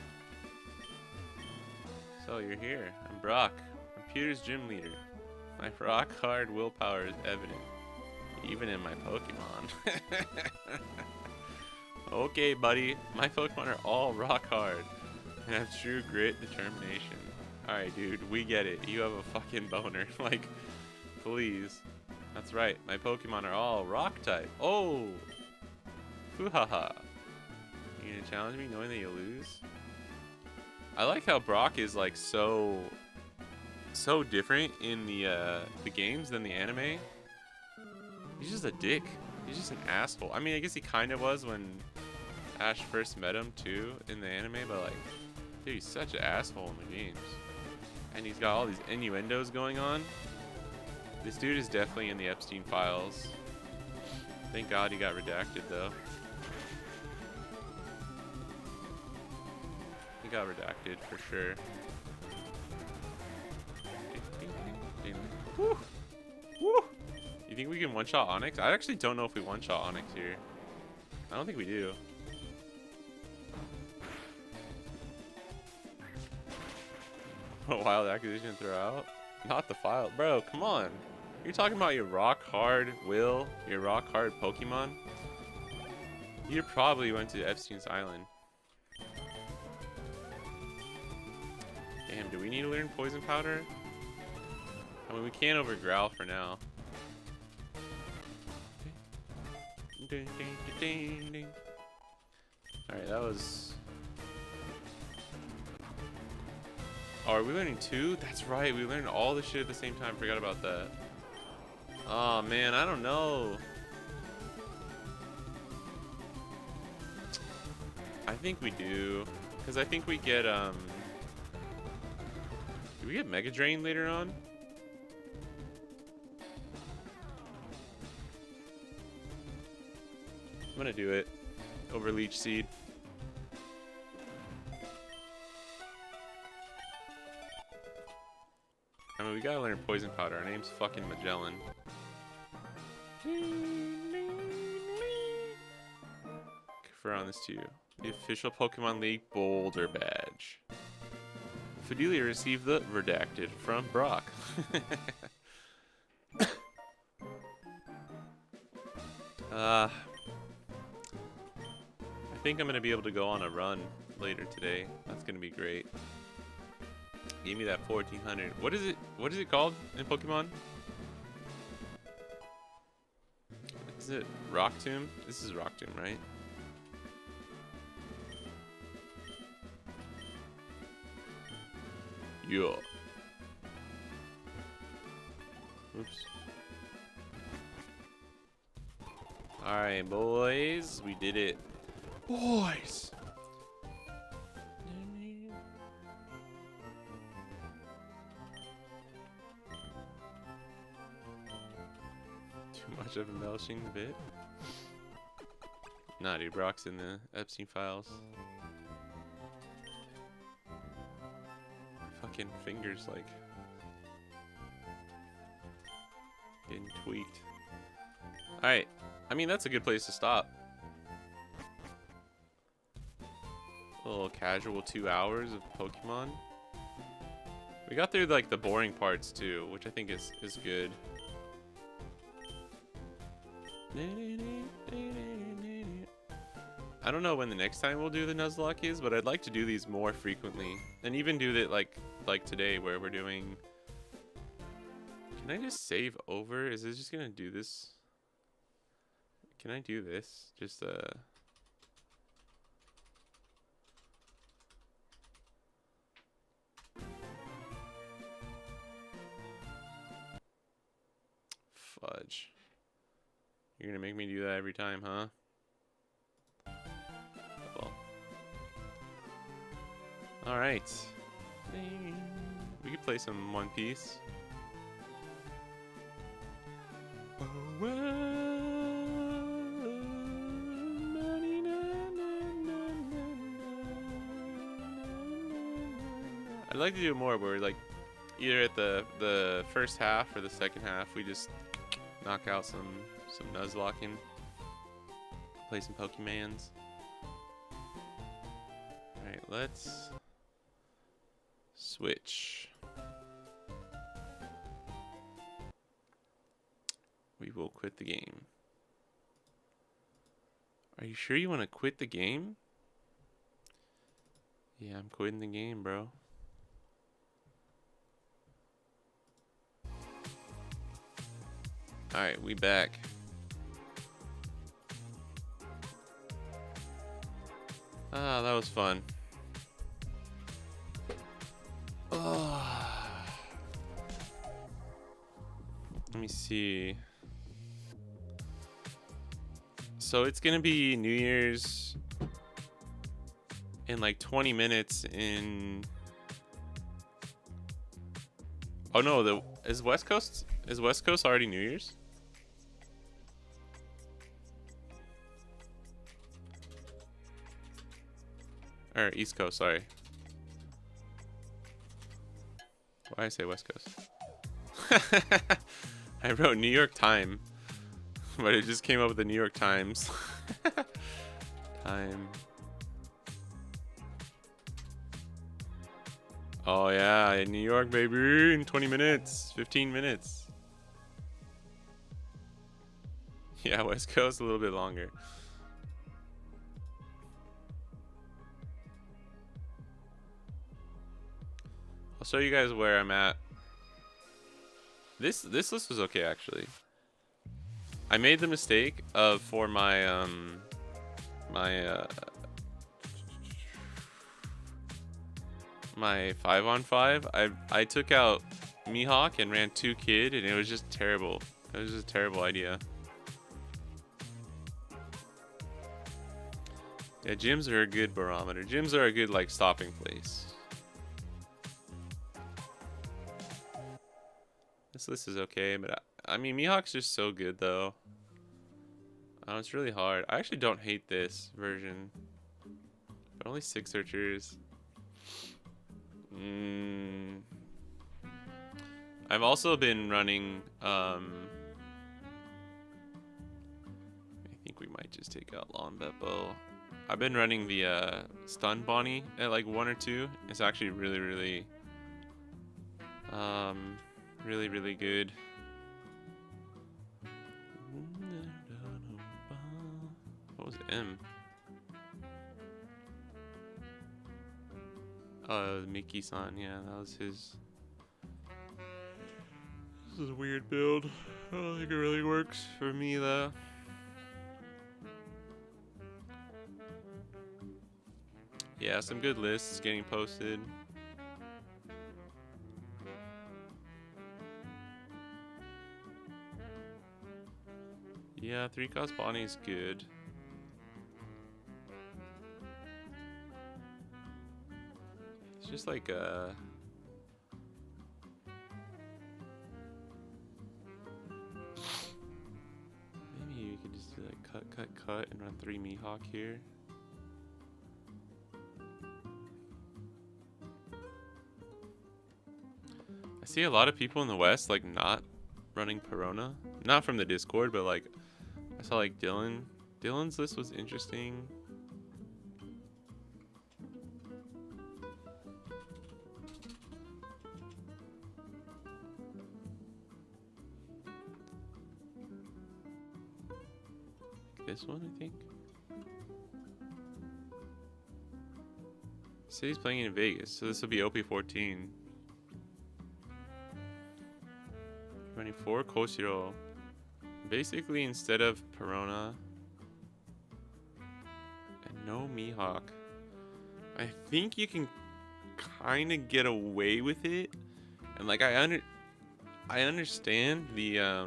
So you're here. I'm Brock, computer's gym leader. My rock hard willpower is evident, even in my Pokemon. Okay, buddy. My Pokemon are all rock hard and have true grit determination. Alright, dude, we get it. You have a fucking boner. Like, please. That's right. My Pokemon are all rock type. Oh! Foo-ha-ha. You gonna challenge me knowing that you'll lose? I like how Brock is like so different in the games than the anime. He's just a dick. He's just an asshole. I mean, I guess he kind of was when Ash first met him too in the anime, but like, dude, he's such an asshole in the games. And he's got all these innuendos going on. This dude is definitely in the Epstein files. Thank God he got redacted though. He got redacted for sure. Woo! Woo! You think we can one-shot Onyx? I actually don't know if we one-shot Onyx here. I don't think we do. A wild acquisition throw out? Not the file. Bro, come on. You're talking about your rock hard will, your rock hard Pokemon? You probably went to Epstein's Island. Damn, do we need to learn Poison Powder? I mean, we can't over Growl for now. Alright, that was... Oh, are we learning two? That's right, we learned all the shit at the same time. Forgot about that. Oh man, I don't know. I think we do. Because I think we get, do we get Mega Drain later on? I'm gonna do it over Leech Seed. I mean, we gotta learn Poison Powder. Our name's fucking Magellan. Confer on this to you. The official Pokemon League Boulder Badge. Fidelia received the Redacted from Brock. I think I'm gonna be able to go on a run later today. That's gonna be great. Give me that 1400. What is it? What is it called in Pokemon? Is it Rock Tomb? This is Rock Tomb, right? Yeah. Oops. Alright, boys. We did it. Boys! Too much of embellishing the bit? Nah, dude. Brock's in the Epstein files. Fucking fingers, like, getting tweaked. Alright. I mean, that's a good place to stop. A little casual 2 hours of Pokemon. We got through, like, the boring parts, too, which I think is good. I don't know when the next time we'll do the Nuzlocke is, but I'd like to do these more frequently. And even do that, like today, where we're doing... Can I just save over? Is it just gonna do this? Can I do this? Just, Fudge. You're gonna make me do that every time, huh? Well. Alright. We could play some One Piece. I'd like to do more where, like, either at the first half or the second half, we just knock out some Nuzlocking, play some Pokemans. Alright, let's switch. We will quit the game. Are you sure you want to quit the game? Yeah, I'm quitting the game, bro. Alright, we back. Ah, that was fun. Oh. Let me see. So it's gonna be New Year's in like 20 minutes in... Oh no, is West Coast already New Year's? Or East Coast, sorry. Why did I say West Coast? I wrote New York Time, but it just came up with the New York Times. Time. Oh yeah, in New York, baby, in 20 minutes, 15 minutes. Yeah, West Coast a little bit longer. I'll show you guys where I'm at. This list was okay, actually. I made the mistake of, for my my 5-on-5, I took out Mihawk and ran 2 Kid, and it was just terrible. It was just a terrible idea. Yeah, gyms are a good barometer. Gyms are a good, like, stopping place. This list is okay, but I mean, Mihawk's just so good, though. Oh, it's really hard. I actually don't hate this version. But only 6 searchers. I've also been running, I think we might just take out Lawn Beppo. I've been running the stun Bonnie at like 1 or 2. It's actually really, really, really good. What was M? Mickey-san, yeah, that was his. This is a weird build. I don't think it really works for me though. Yeah, some good lists getting posted. Yeah, 3-cost Bonnie is good. It's just like maybe you could just do like cut and run 3 Mihawk here. I see a lot of people in the West like not running Perona. Not from the Discord, but like I saw like Dylan. Dylan's list was interesting. This one, I think. City's playing in Vegas, so this will be OP14. Running 4 Koshiro. Basically, instead of Perona and no Mihawk, I think you can kind of get away with it. And like I understand the I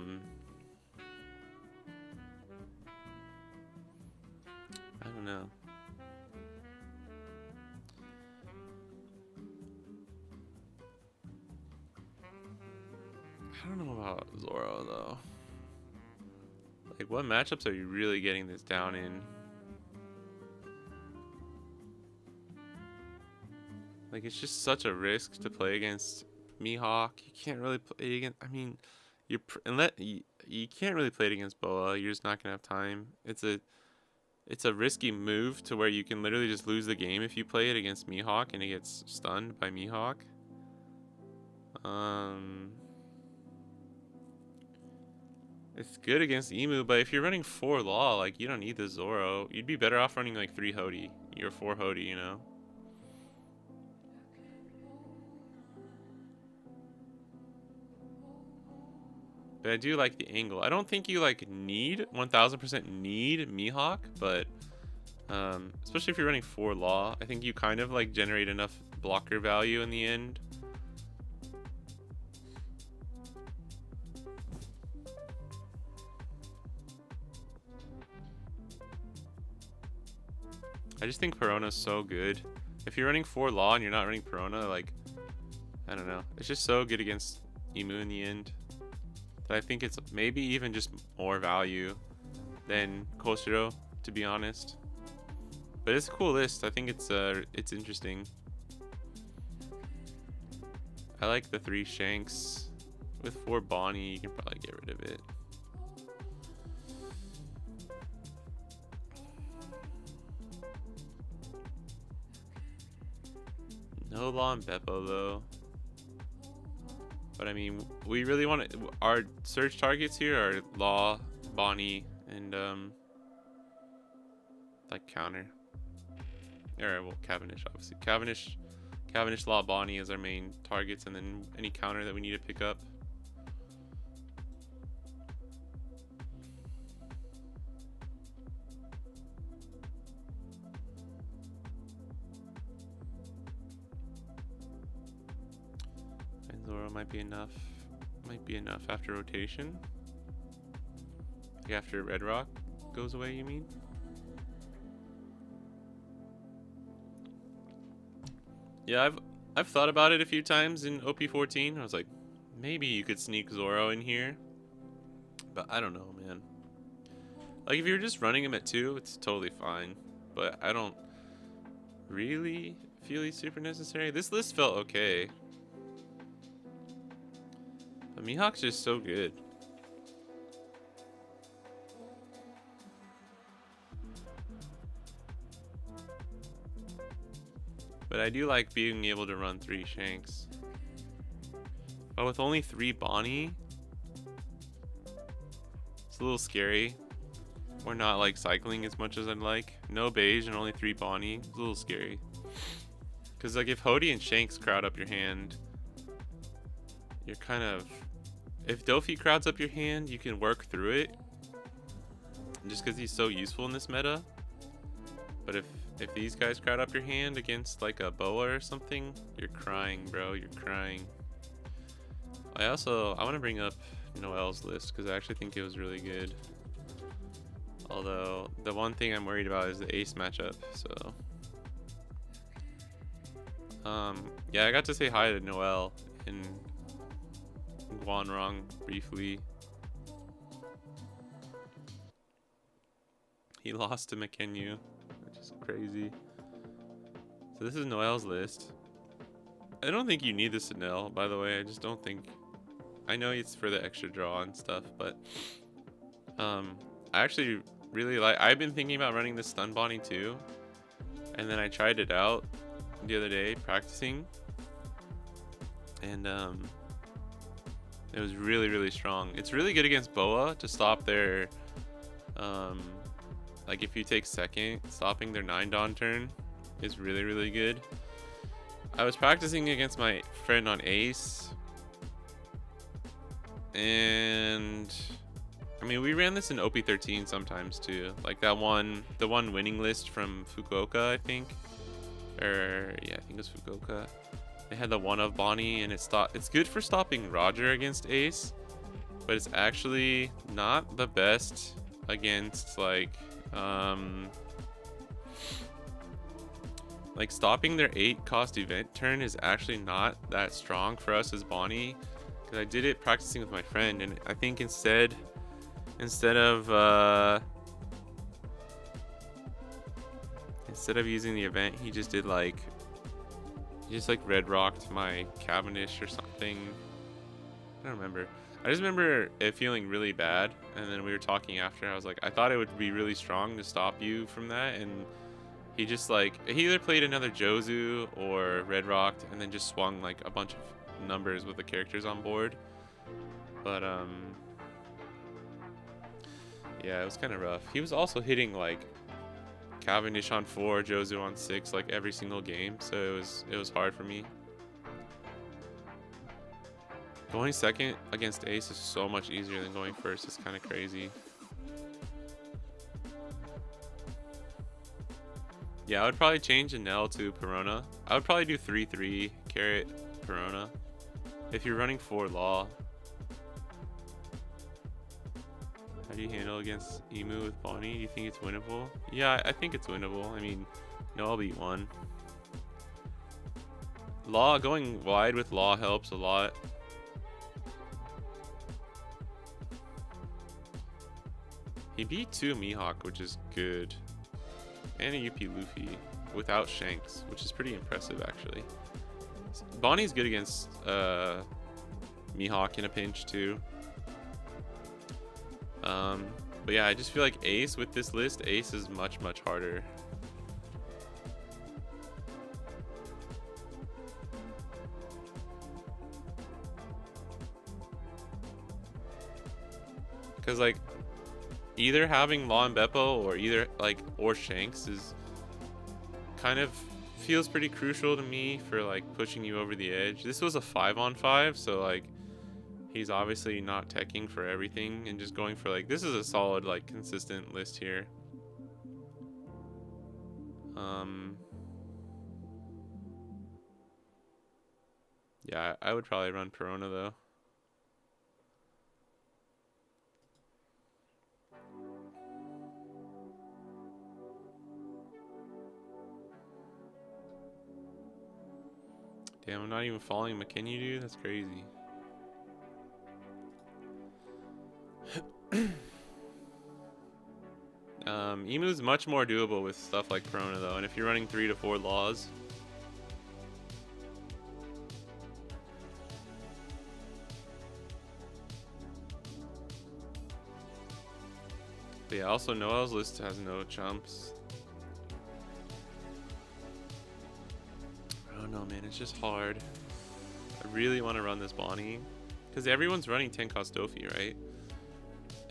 don't know. I don't know about Zoro though. Like, what matchups are you really getting this down in? Like, it's just such a risk to play against Mihawk. You can't really play against. I mean, you can't really play it against Boa. You're just not gonna have time. It's a risky move to where you can literally just lose the game if you play it against Mihawk and it gets stunned by Mihawk. It's good against Emu, but if you're running 4 Law, like, you don't need the Zoro. You'd be better off running like 3 Hody. You're 4 Hody, you know? But I do like the angle. I don't think you like need 1000% need Mihawk, but especially if you're running 4 Law, I think you kind of like generate enough blocker value in the end. I just think Perona's so good. If you're running 4 Law and you're not running Perona, like, I don't know. It's just so good against Emu in the end that I think it's maybe even just more value than Koshiro, to be honest. But it's a cool list. I think it's interesting. I like the 3 Shanks. With 4 Bonnie, you can probably get rid of it. No Law and Beppo though. But I mean, we really want to. Our search targets here are Law, Bonnie, and like counter. Or well, Cavendish obviously. Cavendish, Law, Bonnie is our main targets, and then any counter that we need to pick up. Zoro might be enough. Might be enough after rotation. Like after Red Rock goes away, you mean? Yeah, I've thought about it a few times in OP14. I was like, maybe you could sneak Zoro in here, but I don't know, man. Like if you're just running him at 2, it's totally fine. But I don't really feel he's super necessary. This list felt okay. But Mihawk's just so good. But I do like being able to run 3 Shanks. But with only 3 Bonnie, it's a little scary. We're not like cycling as much as I'd like. No beige and only 3 Bonnie. It's a little scary. Because like if Hody and Shanks crowd up your hand, you're kind of... If Dofi crowds up your hand, you can work through it. Just because he's so useful in this meta. But if these guys crowd up your hand against like a Boa or something, you're crying, bro. You're crying. I want to bring up Noel's list because I actually think it was really good. Although the one thing I'm worried about is the ace matchup. So yeah, I got to say hi to Noel and Guanrong briefly. He lost to McKenyu, which is crazy. So this is Noel's list. I don't think you need the Sinel, by the way. I just don't think... I know it's for the extra draw and stuff, but I actually really like... I've been thinking about running the Stun Bonnie too, and then I tried it out the other day practicing, and it was really, really strong. It's really good against Boa to stop their... like if you take second, stopping their 9-Dawn turn is really, really good. I was practicing against my friend on Ace, and I mean we ran this in OP13 sometimes too. Like that one, the one winning list from Fukuoka, I think, or yeah, I think it was Fukuoka. They had the one of Bonnie, and it's good for stopping Roger against Ace, but it's actually not the best against like stopping their 8-cost event turn is actually not that strong for us as Bonnie. Because I did it practicing with my friend, and I think instead of using the event, he just red rocked my Cavendish or something. I don't remember. I just remember it feeling really bad, and then we were talking after. I was like, I thought it would be really strong to stop you from that, and he just he either played another Jozu or red rocked, and then just swung like a bunch of numbers with the characters on board. But yeah, it was kind of rough. He was also hitting like Cavendish on 4, Jozu on 6 like every single game, so it was hard for me. Going second against Ace is so much easier than going first. It's kind of crazy. Yeah, I would probably change Enel to Perona. I would probably do 3-3 carrot Perona if you're running 4 Law. How do you handle against Emu with Bonnie? Do you think it's winnable? Yeah, I think it's winnable. I mean, I'll beat 1. Law, going wide with Law helps a lot. He beat 2 Mihawk, which is good. And a UP Luffy without Shanks, which is pretty impressive actually. Bonnie's good against Mihawk in a pinch too. But yeah, I just feel like Ace with this list, Ace is much, much harder. Because like either having Law and Beppo or Shanks is kind of feels pretty crucial to me for like pushing you over the edge. This was a 5-on-5, so like he's obviously not teching for everything and just going for like, this is a solid like consistent list here. Yeah, I would probably run Perona though. Damn, I'm not even following McKinney, dude. That's crazy. Emu's much more doable with stuff like Corona though, and if you're running 3 to 4 laws. But yeah, also Noel's list has no chumps. I don't know, man, it's just hard. I really want to run this Bonnie, because everyone's running 10 cost Dofi, right?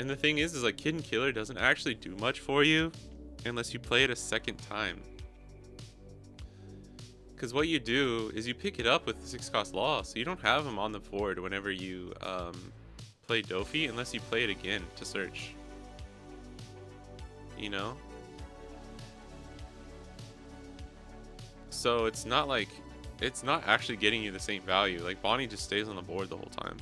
And the thing is like Kid and Killer doesn't actually do much for you unless you play it a second time. Because what you do is you pick it up with the 6 cost law, so you don't have them on the board whenever you play Dofi unless you play it again to search. You know? So it's not like, it's not actually getting you the same value. Like Bonnie just stays on the board the whole time.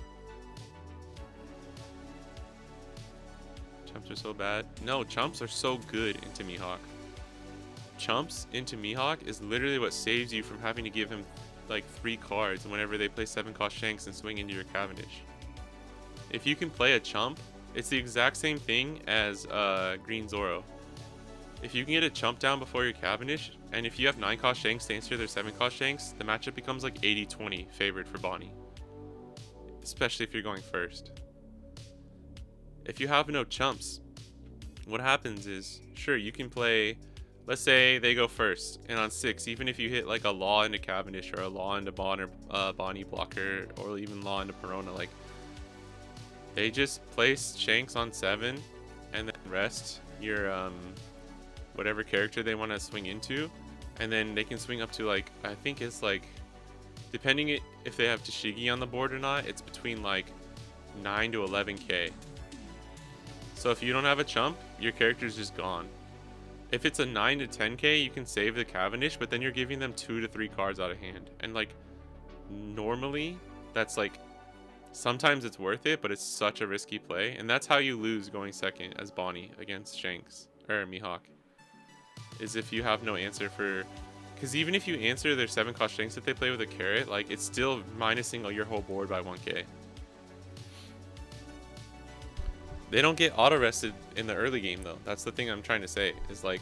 Chumps are so bad. No, chumps are so good into Mihawk. Chumps into Mihawk is literally what saves you from having to give him like 3 cards whenever they play 7 cost Shanks and swing into your Cavendish. If you can play a chump, it's the exact same thing as Green Zoro. If you can get a chump down before your Cavendish, and if you have 9 cost Shanks to answer their 7 cost Shanks, the matchup becomes like 80-20 favored for Bonnie. Especially if you're going first. If you have no chumps, what happens is, sure, you can play, let's say they go first, and on 6, even if you hit like a law into Cavendish or a law into Bonnie blocker, or even law into Perona, like, they just place Shanks on 7, and then rest your, whatever character they want to swing into, and then they can swing up to like, I think it's like, depending if they have Tashigi on the board or not, it's between like 9 to 11k. So if you don't have a chump, your character's just gone. If it's a 9 to 10k, you can save the Cavendish, but then you're giving them 2 to 3 cards out of hand. And like, normally, that's like, sometimes it's worth it, but it's such a risky play. And that's how you lose going second as Bonnie against Shanks, or Mihawk. Is if you have no answer for... Because even if you answer their 7 cost Shanks that they play with a carrot, like, it's still minusing your whole board by 1k. They don't get auto-rested in the early game, though. That's the thing I'm trying to say, is like,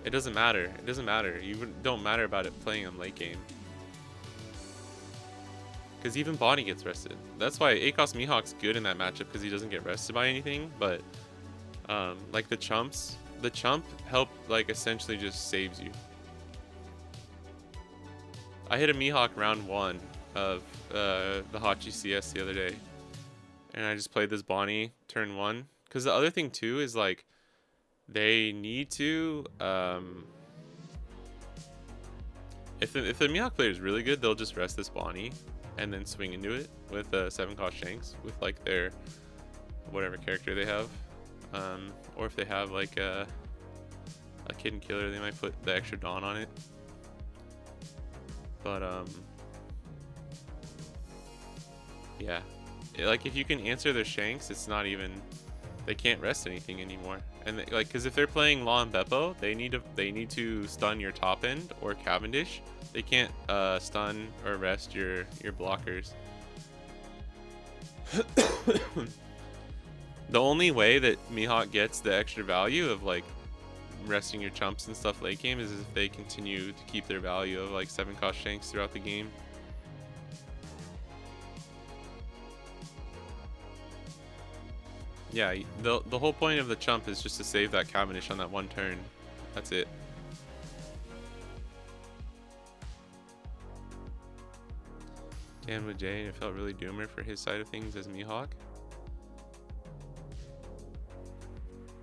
it doesn't matter. It doesn't matter. You don't matter about it playing them late game. Because even Bonnie gets rested. That's why 8 cost Mihawk's good in that matchup, because he doesn't get rested by anything, but like the chumps, the chump help, like, essentially just saves you. I hit a Mihawk round 1 of the Hachi CS the other day, and I just played this Bonnie turn 1. Because the other thing too is like, they need to if the Mihawk player is really good, they'll just rest this Bonnie and then swing into it with 7 cost Shanks with like their whatever character they have, or if they have like a Kid and Killer, they might put the extra Dawn on it. But yeah, like if you can answer their Shanks, it's not even, they can't rest anything anymore. And they, like, because if they're playing Law and Beppo, they need to stun your top end or Cavendish. They can't stun or rest your blockers. The only way that Mihawk gets the extra value of like resting your chumps and stuff late game is if they continue to keep their value of like 7 cost Shanks throughout the game. Yeah, the whole point of the chump is just to save that Cavendish on that one turn. That's it. Dan with Jay, it felt really doomer for his side of things as Mihawk.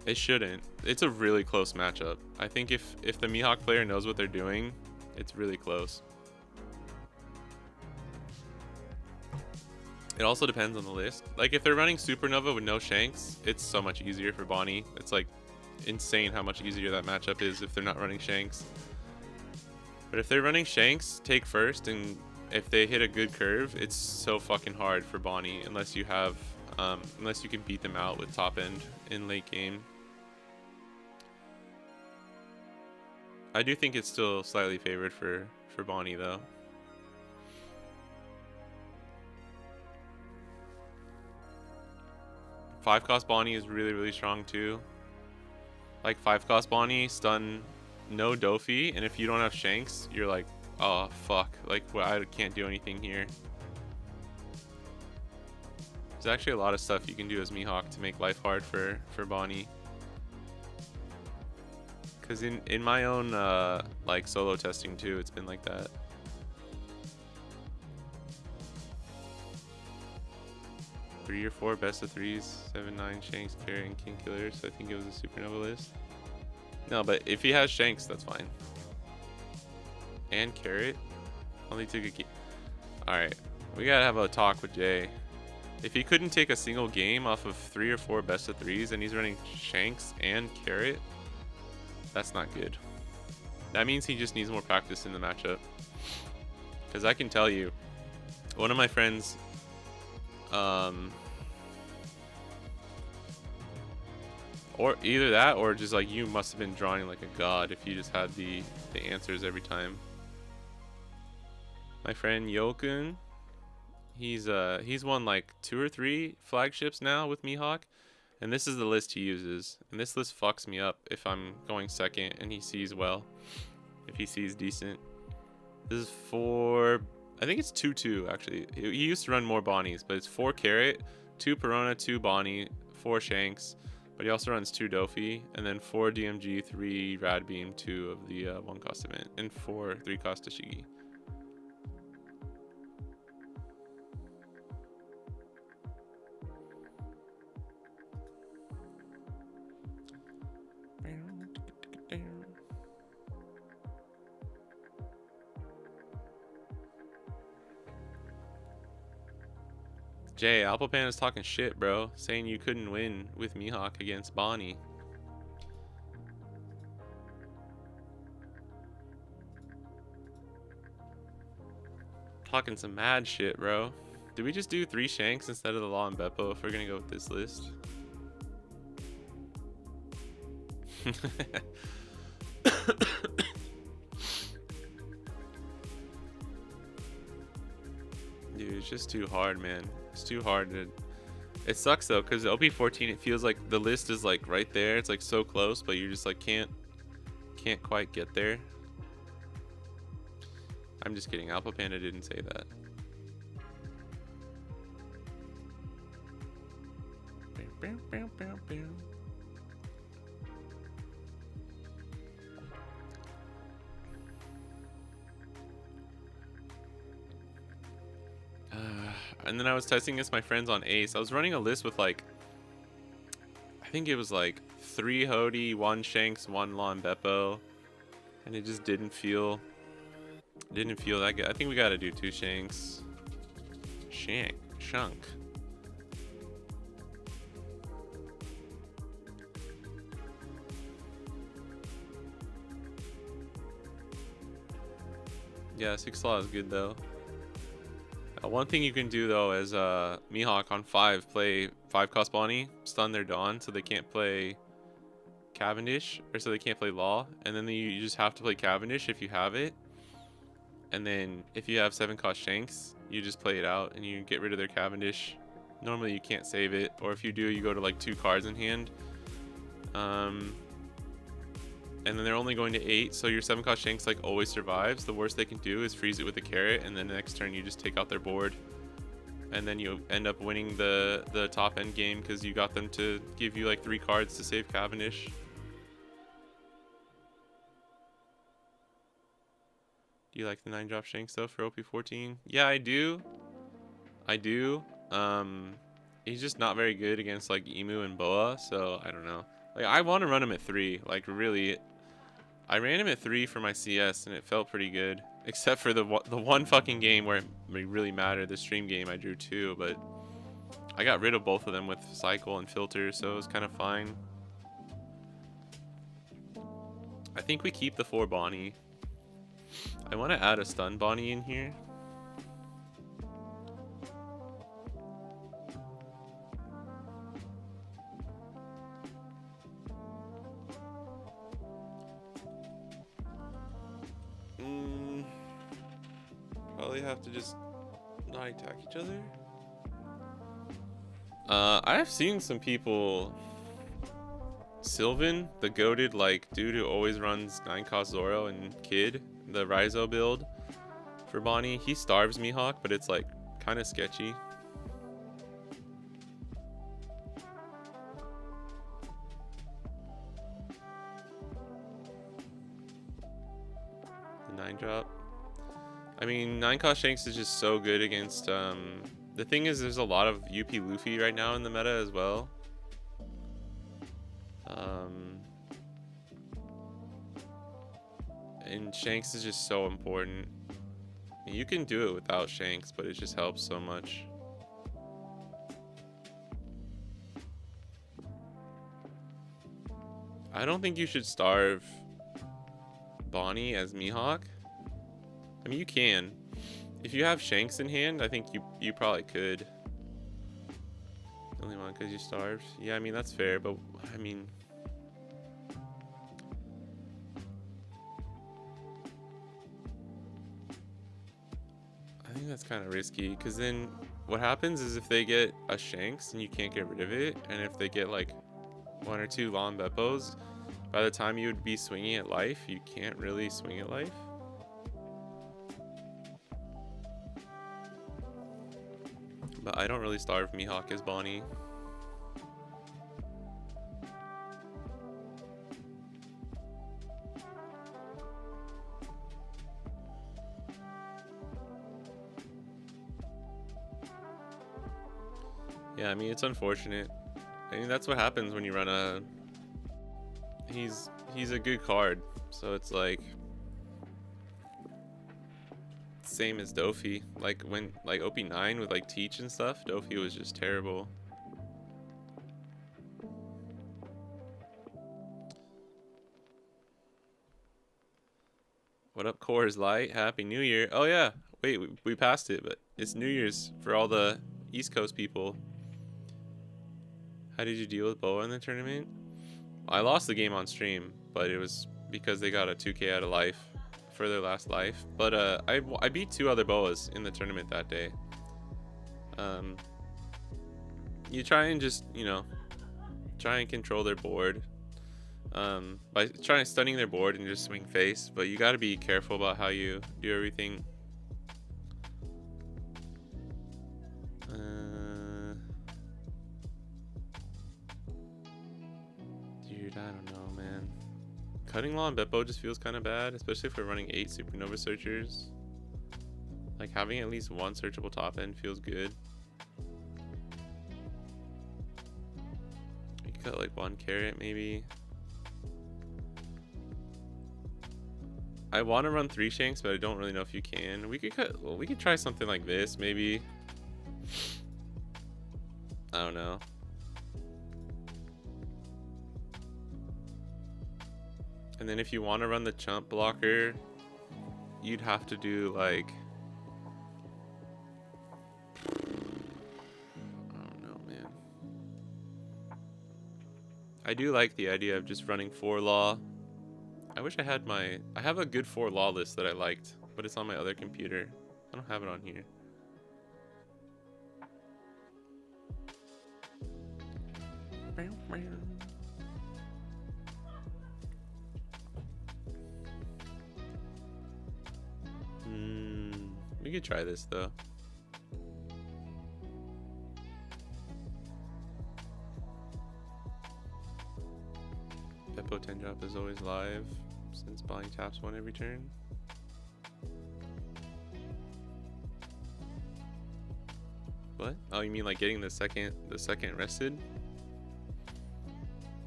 It shouldn't. It's a really close matchup. I think if the Mihawk player knows what they're doing, it's really close. It also depends on the list. Like if they're running Supernova with no Shanks, it's so much easier for Bonnie. It's like insane how much easier that matchup is if they're not running Shanks. But if they're running Shanks, take first, and if they hit a good curve, it's so fucking hard for Bonnie unless you have, unless you can beat them out with top end in late game. I do think it's still slightly favored for Bonnie though. Five cost Bonnie is really, really strong too. like 5 cost Bonnie, stun, no Dofi, and if you don't have Shanks, you're like, oh fuck, like well, I can't do anything here. There's actually a lot of stuff you can do as Mihawk to make life hard for Bonnie. Cause in my own like solo testing too, it's been like that. 3 or 4 best of 3s, 7, 9 Shanks, Carrot, and King Killer. So I think it was a supernova list. No, but if he has Shanks, that's fine. And Carrot, only took a key. All right, we gotta have a talk with Jay. If he couldn't take a single game off of 3 or 4 best of 3s, and he's running Shanks and Carrot, that's not good. That means he just needs more practice in the matchup. Because I can tell you, one of my friends, or either that, or just like you must have been drawing like a god if you just had the answers every time. My friend Yokun, he's won like 2 or 3 flagships now with Mihawk, and this is the list he uses. And this list fucks me up if I'm going second and he sees well, if he sees decent. This is 4, I think it's 2-2 actually. He used to run more Bonnies, but it's 4 Carrot, 2 Perona, 2 Bonnie, 4 Shanks, but he also runs 2 Dofi, and then 4 DMG, 3 Rad Beam, 2 of the 1 cost event, and 4 3 cost Tashigi. Jay, Alphapan is talking shit, bro. Saying you couldn't win with Mihawk against Bonnie. Talking some mad shit, bro. Did we just do 3 Shanks instead of the Law and Beppo if we're gonna go with this list? Dude, it's just too hard, man. It's too hard to... It sucks though, because OP14, it feels like the list is like right there. It's like so close, but you just like can't quite get there. I'm just kidding. Alpha Panda didn't say that. And then I was testing against my friends on Ace. I was running a list with like, I think it was like 3 Hody, 1 Shanks, 1 Lon Beppo, and it just didn't feel that good. I think we gotta do 2 Shanks. Shunk. Yeah, 6 Law is good though. One thing you can do though is Mihawk on 5 play 5 cost Bonnie, stun their Dawn so they can't play Cavendish, or so they can't play Law, and then you just have to play Cavendish if you have it. And then if you have 7 cost Shanks, you just play it out and you get rid of their Cavendish. Normally you can't save it, or if you do, you go to like 2 cards in hand. And then they're only going to 8, so your 7 cost Shanks like always survives. The worst they can do is freeze it with a Carrot, and then the next turn you just take out their board. And then you end up winning the top end game because you got them to give you like 3 cards to save Cavendish. Do you like the 9-drop Shanks though for OP14? Yeah, I do. He's just not very good against like Emu and Boa, so I don't know. Like I want to run him at 3, like really. I ran him at 3 for my CS and it felt pretty good, except for the one fucking game where it really mattered, the stream game I drew 2, but I got rid of both of them with Cycle and Filter, so it was kind of fine. I think we keep the 4 Bonnie. I want to add a stun Bonnie in here. Probably have to just not attack each other. I've seen some people Sylvan, the goated like dude who always runs 9-cost Zoro and Kid, the Raizo build for Bonnie, he starves Mihawk, but it's like kind of sketchy. The 9-drop. I mean, 9-cost Shanks is just so good against, the thing is there's a lot of UP Luffy right now in the meta as well. And Shanks is just so important. You can do it without Shanks, but it just helps so much. I don't think you should starve Bonnie as Mihawk. I mean, you can. If you have Shanks in hand, I think you probably could. Only one because you starved. Yeah, I mean, that's fair, but I mean... I think that's kind of risky, because then what happens is if they get a Shanks and you can't get rid of it, and if they get like 1 or 2 Lon Beppos, by the time you would be swinging at life, you can't really swing at life. But I don't really starve Mihawk as Bonnie. Yeah, I mean, it's unfortunate. I mean, that's what happens when you run a... He's a good card, so it's like... Same as Dofi. Like, when, like, OP9 with, like, Teach and stuff, Dofi was just terrible. What up, Coors Light? Happy New Year. Oh, yeah. Wait, we passed it, but it's New Year's for all the East Coast people. How did you deal with Boa in the tournament? I lost the game on stream, but it was because they got a 2k out of life for their last life. But I beat 2 other Boas in the tournament that day. You try and just, you know, try and control their board by trying stunning their board and just swing face. But you got to be careful about how you do everything. Dude, I don't know, man. Cutting Law and Beppo just feels kind of bad, especially if we're running 8 Supernova Searchers. Like, having at least 1 searchable top end feels good. You could cut like 1 carrot, maybe. I want to run 3 Shanks, but I don't really know if you can. We could cut, well, we could try something like this, maybe. I don't know. And then if you want to run the chump blocker, you'd have to do like... I don't know, man. I do like the idea of just running 4 law. I wish I had my... I have a good 4 law list that I liked, but it's on my other computer. I don't have it on here. We could try this though. Beppo 10 drop is always live since Bonnie taps 1 every turn. What? Oh, you mean like getting the second rested?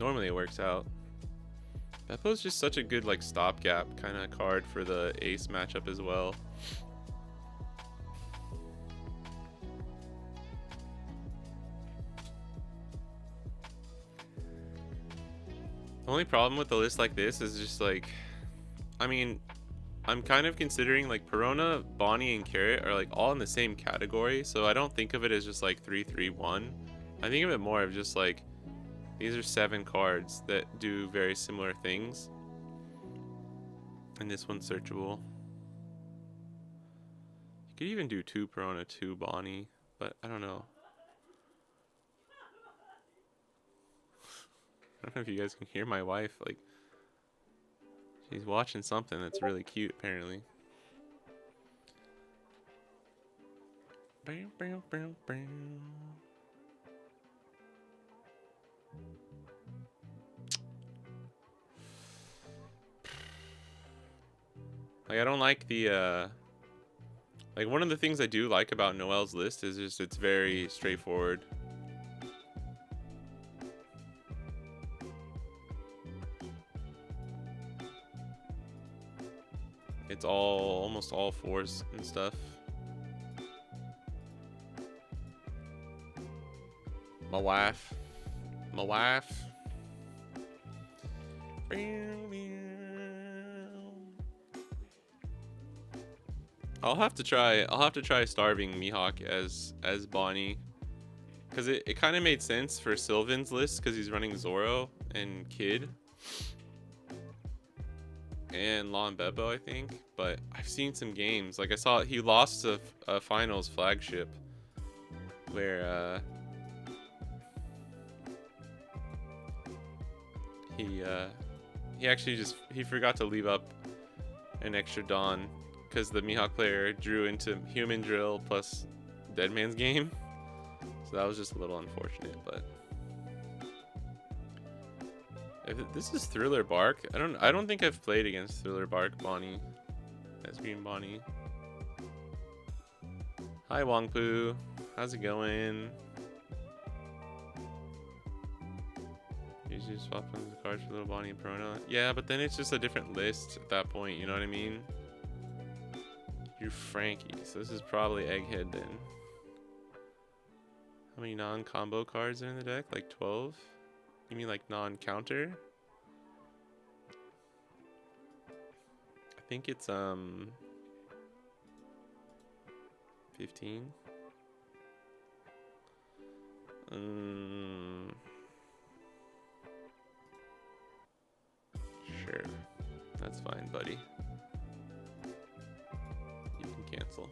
Normally it works out. Beppo's just such a good like stopgap kind of card for the ace matchup as well. The only problem with a list like this is just like, I mean, I'm kind of considering like Perona, Bonnie, and Carrot are like all in the same category, so I don't think of it as just like 3-3-1. I think of it more of just like, these are 7 cards that do very similar things. And this one's searchable. You could even do 2 Perona, 2 Bonnie, but I don't know. don't know if you guys can hear my wife. Like, she's watching something that's really cute, apparently. Bam, bam, bam, bam. Like, I don't like the, like, one of the things I do like about Noel's list is just it's very straightforward. It's almost all fours and stuff. My wife. I'll have to try starving Mihawk as Bonnie. Because it kind of made sense for Sylvan's list because he's running Zoro and Kid. And Lon Bebo, I think. But I've seen some games. Like I saw he lost a finals flagship. Where he actually he forgot to leave up an extra Dawn. Because the Mihawk player drew into Human Drill plus Deadman's Game. So that was just a little unfortunate, but if this is Thriller Bark. I don't think I've played against Thriller Bark Bonnie as Green Bonnie. Hi Wongpu, how's it going? Usually swap on the cards for Little Bonnie and Perona. Yeah, but then it's just a different list at that point, you know what I mean? You're Frankie, so this is probably Egghead then. How many non-combo cards are in the deck? Like 12? You mean like non-counter? I think it's 15. Sure. That's fine, buddy. You can cancel.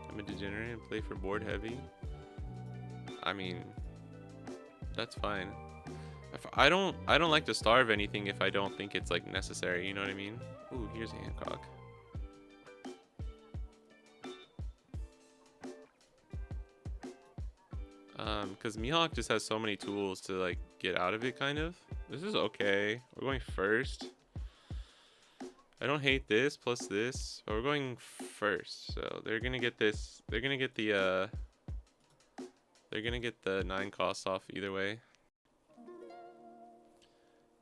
I'm a degenerate and play for board heavy. I mean, that's fine. If I don't like to starve anything if I don't think it's like necessary, you know what I mean? Ooh, here's Hancock. Because Mihawk just has so many tools to like get out of it, kind of. This is okay. We're going first. I don't hate this plus this, but we're going first. So they're gonna get this. They're gonna get the 9 costs off either way.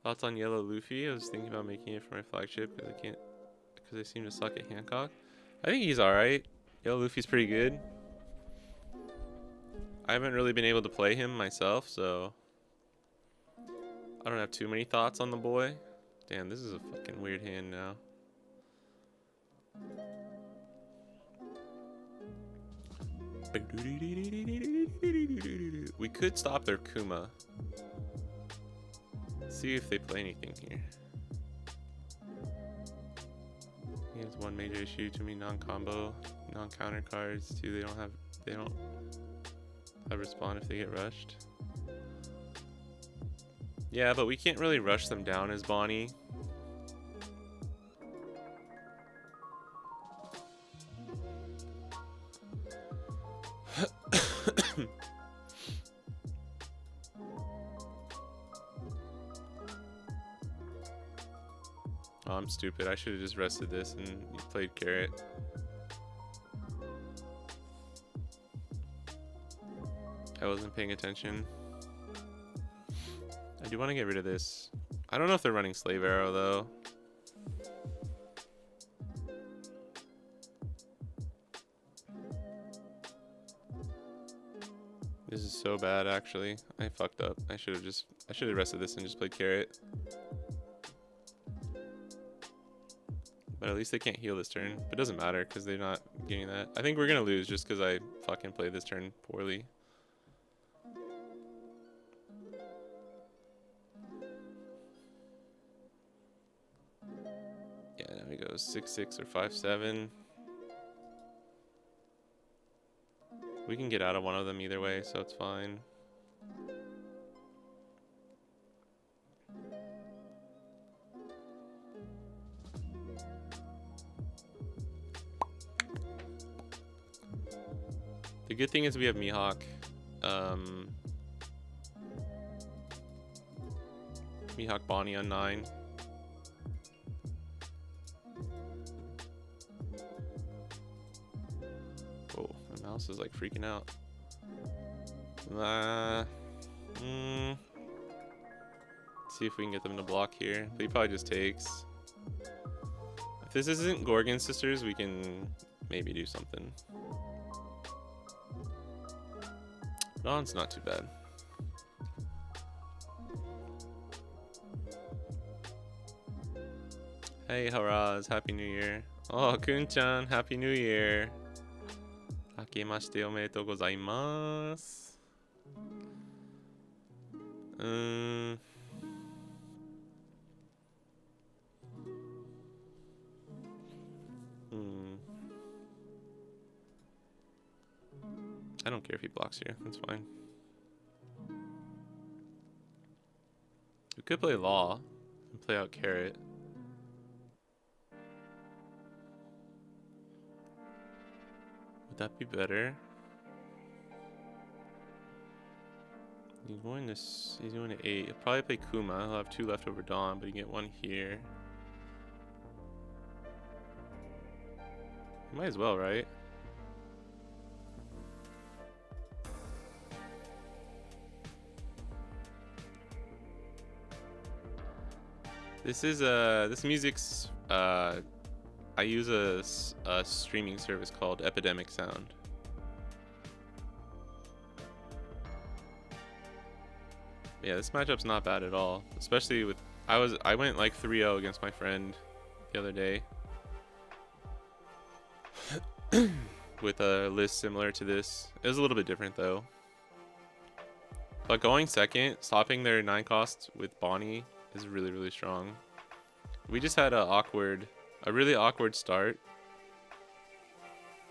Thoughts on Yellow Luffy? I was thinking about making it for my flagship because I seem to suck at Hancock. I think he's alright. Yellow Luffy's pretty good. I haven't really been able to play him myself, so I don't have too many thoughts on the boy. Damn, this is a fucking weird hand now. We could stop their Kuma. See if they play anything here. He has one major issue: too many non-combo, non-counter cards. Two, they don't have respond if they get rushed. Yeah, but we can't really rush them down as Bonnie. Oh, I'm stupid. I should have just rested this and played Carrot. I wasn't paying attention. I do want to get rid of this. I don't know if they're running Slave Arrow though. This is so bad actually. I fucked up. I should have rested this and just played Carrot. But at least they can't heal this turn. But it doesn't matter because they're not getting that. I think we're gonna lose just because I fucking played this turn poorly. Yeah, now we go 6-6 or 5-7. We can get out of one of them either way, so it's fine. The good thing is we have Mihawk. Mihawk Bonnie on 9. Oh, my mouse is like freaking out. See if we can get them to block here. But he probably just takes. If this isn't Gorgon Sisters, we can maybe do something. Dawn's not too bad. Hey Haraz, Happy New Year. Oh, Kun-chan, Happy New Year. Akemashite omedetou gozaimasu. I don't care if he blocks here. That's fine. We could play Law and play out Carrot. Would that be better? He's going to 8. He'll probably play Kuma. He'll have 2 left over Dawn, but he can get 1 here. He might as well, right? This is this music's I use a streaming service called Epidemic Sound. Yeah, this matchup's not bad at all, especially with I went like 3-0 against my friend the other day with a list similar to this. It was a little bit different though. But going second, stopping their 9 cost with Bonnie is really, really strong. We just had a really awkward start.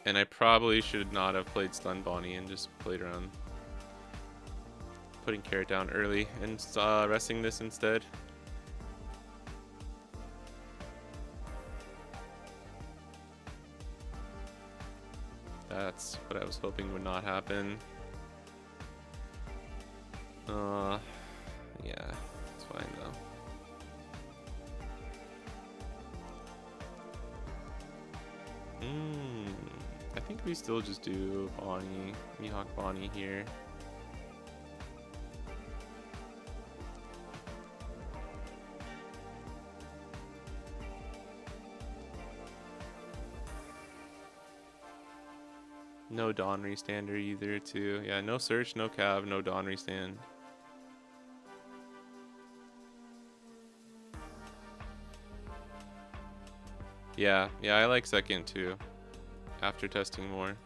And I probably should not have played Stun Bonnie and just played around putting Carrot down early and resting this instead. That's what I was hoping would not happen. Yeah, it's fine though. I think we still just do Bonnie, Mihawk Bonnie here. No Dawn restander either too. Yeah, no search, no cav, no Dawn restand. Yeah, I like second too, after testing more.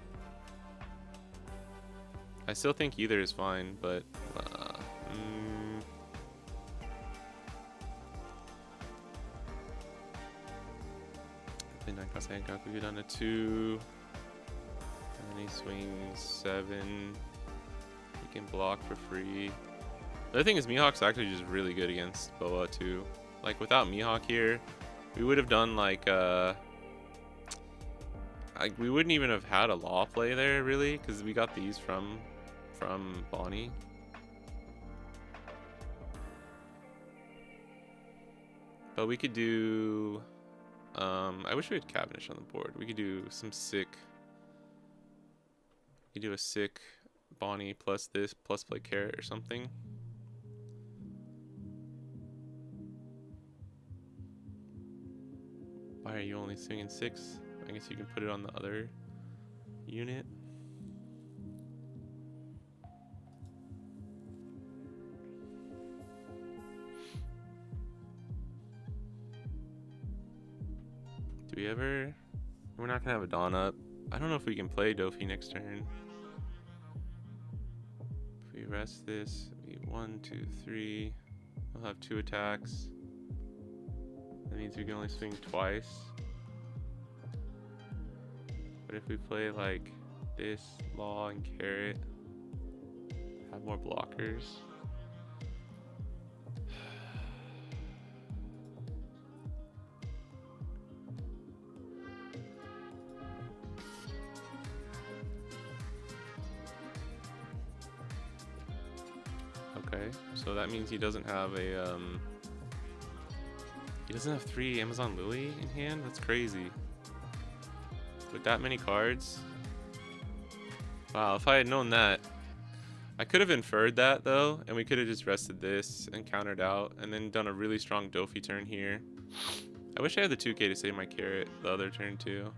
I still think either is fine, but play 9 cost Hankaku down to 2. And he swings 7. He can block for free. The other thing is Mihawk's actually just really good against Boa too. Like without Mihawk here, we would have done like we wouldn't even have had a Law play there really, because we got these from Bonnie. But we could do I wish we had Cavendish on the board. We could do some sick. We could do a sick Bonnie plus this plus play Carrot or something. Why are you only swinging 6? I guess you can put it on the other unit. Do we ever? We're not gonna have a Dawn up. I don't know if we can play Dofi next turn. If we rest this, we 1, 2, 3. We'll have 2 attacks. That means we can only swing twice. But if we play like this, Law, and Carrot. Have more blockers. Okay, so that means he doesn't have a he doesn't have 3 Amazon Lily in hand? That's crazy. With that many cards? Wow, if I had known that. I could have inferred that though, and we could have just rested this and countered out and then done a really strong Dofi turn here. I wish I had the 2k to save my Carrot the other turn too.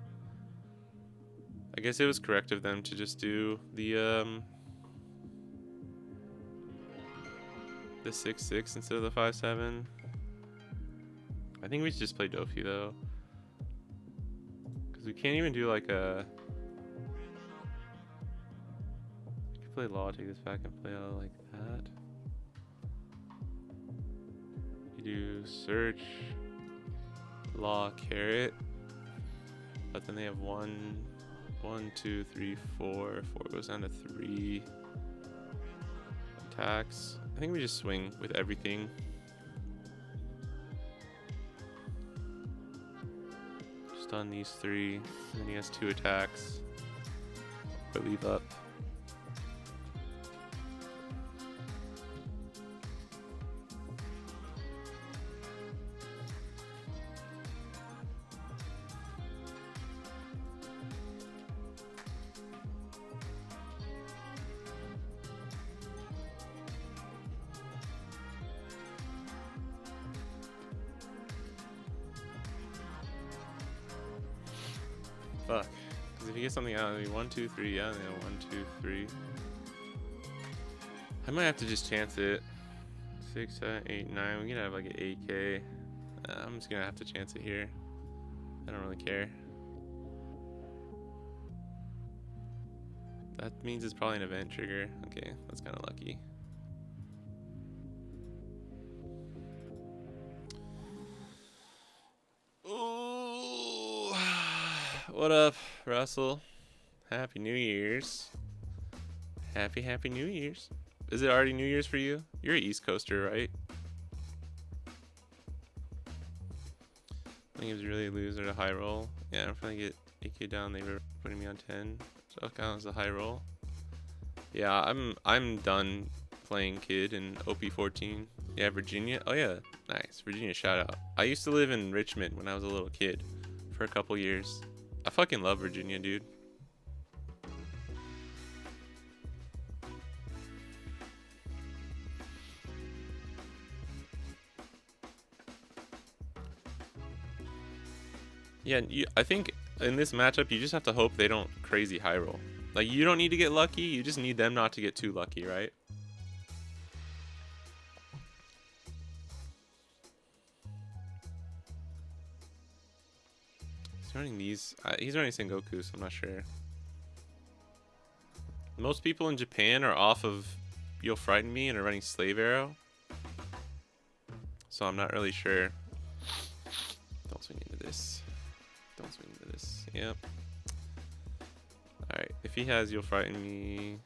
I guess it was correct of them to just do the 6-6 instead of the 5-7. I think we should just play Dofi though, because we can't even do like a. You could play Law, take this back, and play out like that. You do Search, Law, Carrot, but then they have 1, 2, 3, 4. 4 goes down to 3. Attacks. I think we just swing with everything. Just on these 3, and then he has 2 attacks. But leave up. Fuck. Because if you get something out of me, 1, 2, 3, yeah, 1, 2, 3. I might have to just chance it. 6, 7, 8, 9. We can have like an 8k. I'm just gonna have to chance it here. I don't really care. That means it's probably an event trigger. Okay, that's kind of lucky. Ooh. What up, Russell? Happy New Year's. Happy New Year's. Is it already New Year's for you? You're an East Coaster, right? I think it was really a loser to high roll. Yeah, if I get 8k down, they were putting me on 10. So I'll count as a high roll. Yeah, I'm done playing Kid in OP14. Yeah, Virginia. Oh yeah, nice. Virginia, shout out. I used to live in Richmond when I was a little kid for a couple years. I fucking love Virginia, dude. Yeah, I think in this matchup, you just have to hope they don't crazy high roll. Like, you don't need to get lucky. You just need them not to get too lucky, right? He's running these. He's running Sengoku, so I'm not sure. Most people in Japan are off of You'll Frighten Me and are running Slave Arrow. So I'm not really sure. Don't swing into this. Don't swing into this. Yep. Alright, if he has You'll Frighten Me.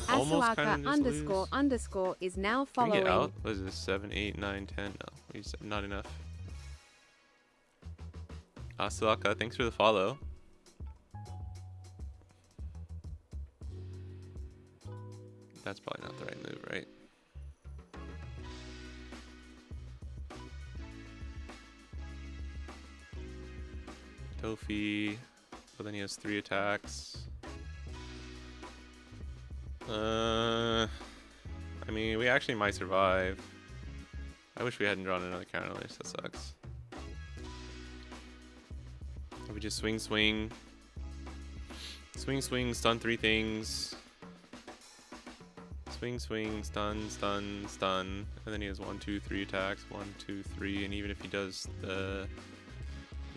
Almost kind of __ is now following. Can we get out? What is this? 7, 8, 9, 10? No, we said not enough. Asulaka, thanks for the follow. That's probably not the right move, right? Tofi, but then he has 3 attacks. I mean, we actually might survive. I wish we hadn't drawn another counterlist. That sucks. If we just swing, swing, stun 3 things. Swing, swing, stun, stun, stun, and then he has 1, 2, 3 attacks. 1, 2, 3, and even if he does the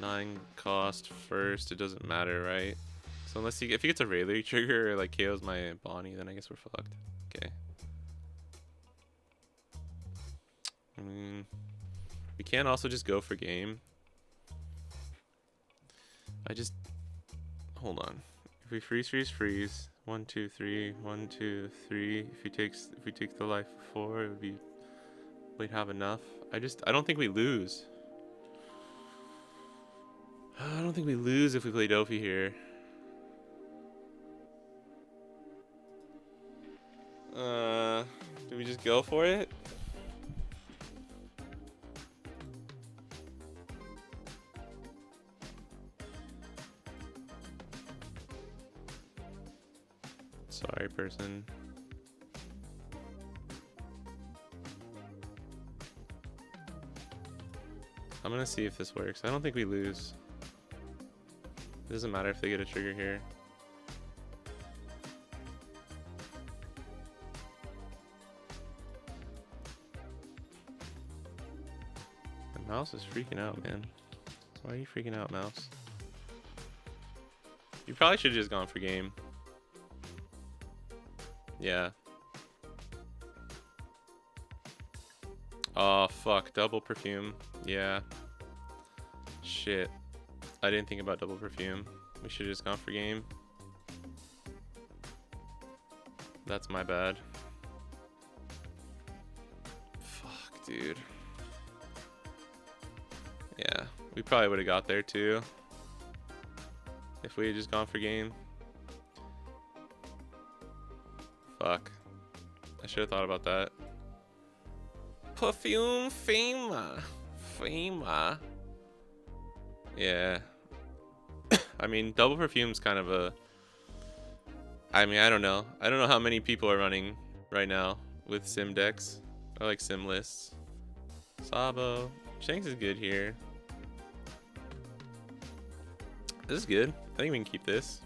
9 cost first, it doesn't matter, right? So unless if he gets a Rayleigh trigger or like KOs my Bonnie, then I guess we're fucked. Okay. I mean, we can also just go for game. Hold on. If we freeze. 1, 2, 3. 1, 2, 3. If we take the life of 4, it would be. We'd have enough. I don't think we lose. I don't think we lose if we play Dofi here. Do we just go for it? Sorry, person. I'm gonna see if this works. I don't think we lose. It doesn't matter if they get a trigger here. The mouse is freaking out, man. Why are you freaking out, mouse? You probably should have just gone for game. Yeah. Oh, fuck. Double perfume. Yeah. Shit. I didn't think about double perfume. We should have just gone for game. That's my bad. Fuck, dude. Yeah. We probably would have got there, too. If we had just gone for game. Fuck. I should have thought about that. Perfume Fema. Fema. Yeah. I mean, double perfume's kind of a... I mean, I don't know. I don't know how many people are running right now with sim decks. Or like sim lists. Sabo. Shanks is good here. This is good. I think we can keep this.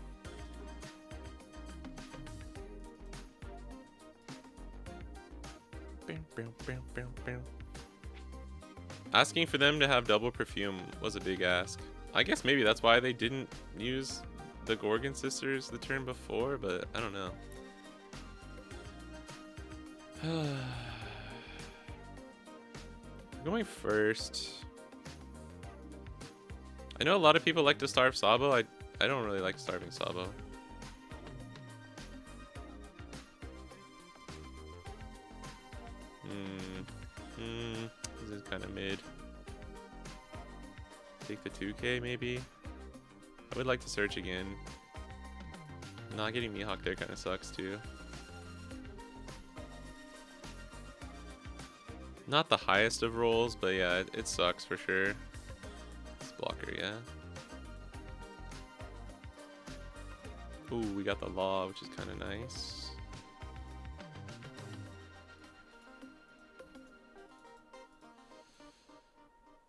Asking for them to have double perfume was a big ask. I guess maybe that's why they didn't use the Gorgon sisters the turn before, but I don't know. Going first. I know a lot of people like to starve Sabo. I don't really like starving Sabo. This is kind of mid. Take the 2k maybe. I would like to search again. Not getting Mihawk there kind of sucks too. Not the highest of rolls, but yeah, it sucks for sure. This blocker, yeah. Ooh, we got the law, which is kind of nice.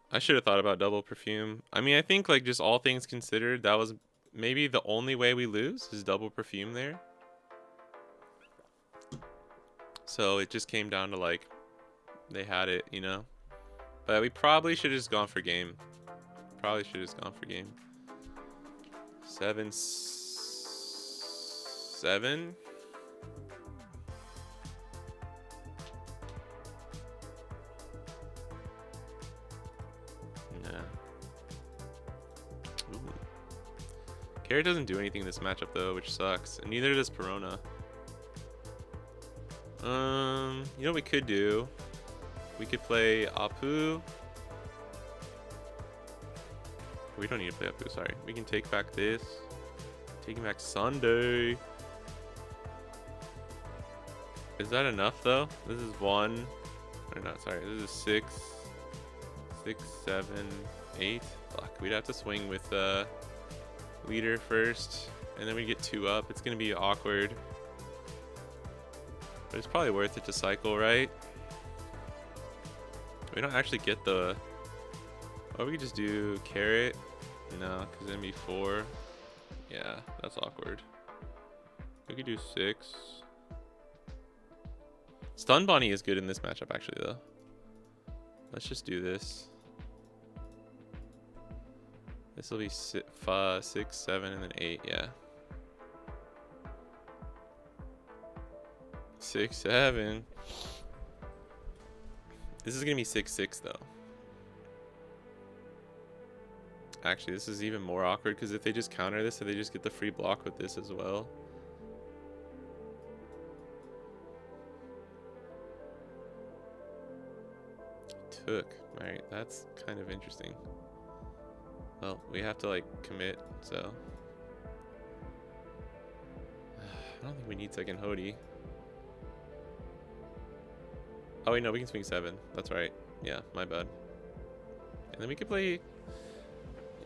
I should have thought about double perfume. I mean, I think like just all things considered, that was maybe the only way we lose is double perfume there. So it just came down to like, they had it, you know? But we probably should have just gone for game. Probably should have just gone for game. 7, 7. Carrot doesn't do anything in this matchup though, which sucks. And neither does Perona. You know what we could do? We could play Apu. We don't need to play Apu, sorry. We can take back this. Taking back Sunday. Is that enough though? This is 1. Or not, sorry. This is 6. 6, 7, 8. Fuck, we'd have to swing with leader first, and then we get 2 up. It's gonna be awkward, but it's probably worth it to cycle, right? We don't actually get the... Or we could just do carrot. No, because then be 4. Yeah, that's awkward. We could do 6. Stun Bonnie is good in this matchup actually though. Let's just do this. This will be 6, 7, and then 8, yeah. 6, 7. This is gonna be 6, 6 though. Actually, this is even more awkward because if they just counter this, so they just get the free block with this as well. Took. Alright, that's kind of interesting. Well, we have to like commit, so. I don't think we need second Hody. Oh wait, no, we can swing 7. That's right. Yeah, my bad. And then we could play.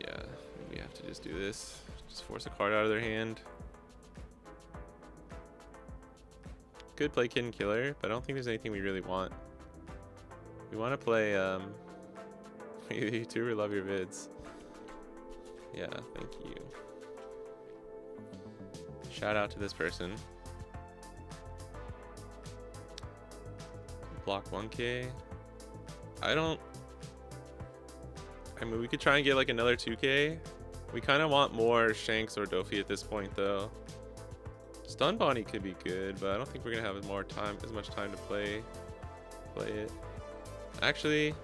Yeah, we have to just do this. Just force a card out of their hand. Could play Kid and Killer, but I don't think there's anything we really want. We want to play YouTuber love your vids. Yeah, thank you. Shout out to this person. Block 1k. I mean, we could try and get like another 2k. We kind of want more Shanks or Dofi at this point though. Stun Bonnie could be good, but I don't think we're gonna have as much time to play it. Actually,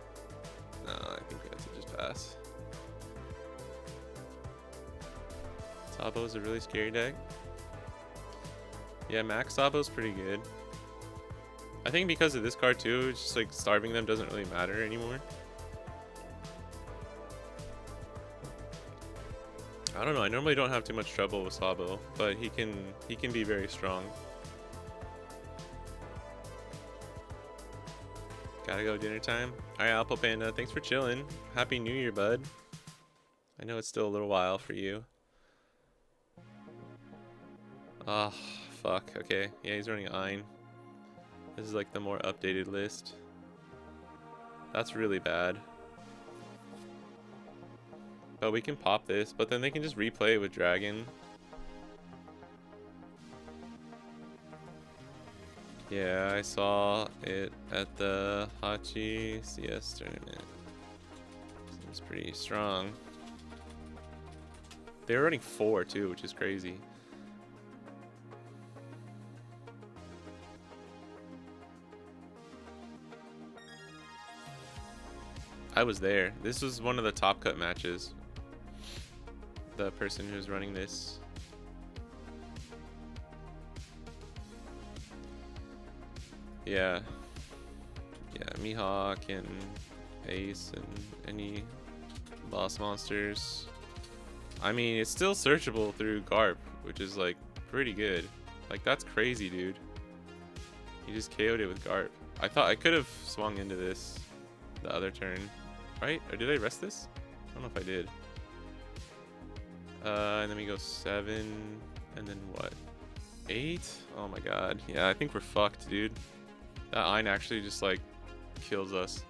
no, I think we have to just pass. Sabo is a really scary deck. Yeah, Max Sabo's pretty good. I think because of this card too, it's just like starving them doesn't really matter anymore. I don't know, I normally don't have too much trouble with Sabo, but he can be very strong. Gotta go dinner time. Alright, Alpo Panda, thanks for chilling. Happy New Year, bud. I know it's still a little while for you. Ah, fuck. Okay, yeah, he's running Ein. This is like the more updated list. That's really bad. But we can pop this, but then they can just replay it with Dragon. Yeah, I saw it at the Hachi CS tournament. Seems pretty strong. They were running 4 too, which is crazy. I was there. This was one of the top cut matches. The person who's running this. Yeah. Yeah, Mihawk and Ace and any boss monsters. I mean, it's still searchable through Garp, which is like pretty good. Like, that's crazy, dude. He just KO'd it with Garp. I thought I could have swung into this the other turn. Right? Or did I rest this? I don't know if I did. And then we go 7. And then what? 8? Oh my god. Yeah, I think we're fucked, dude. That Ein actually just like kills us.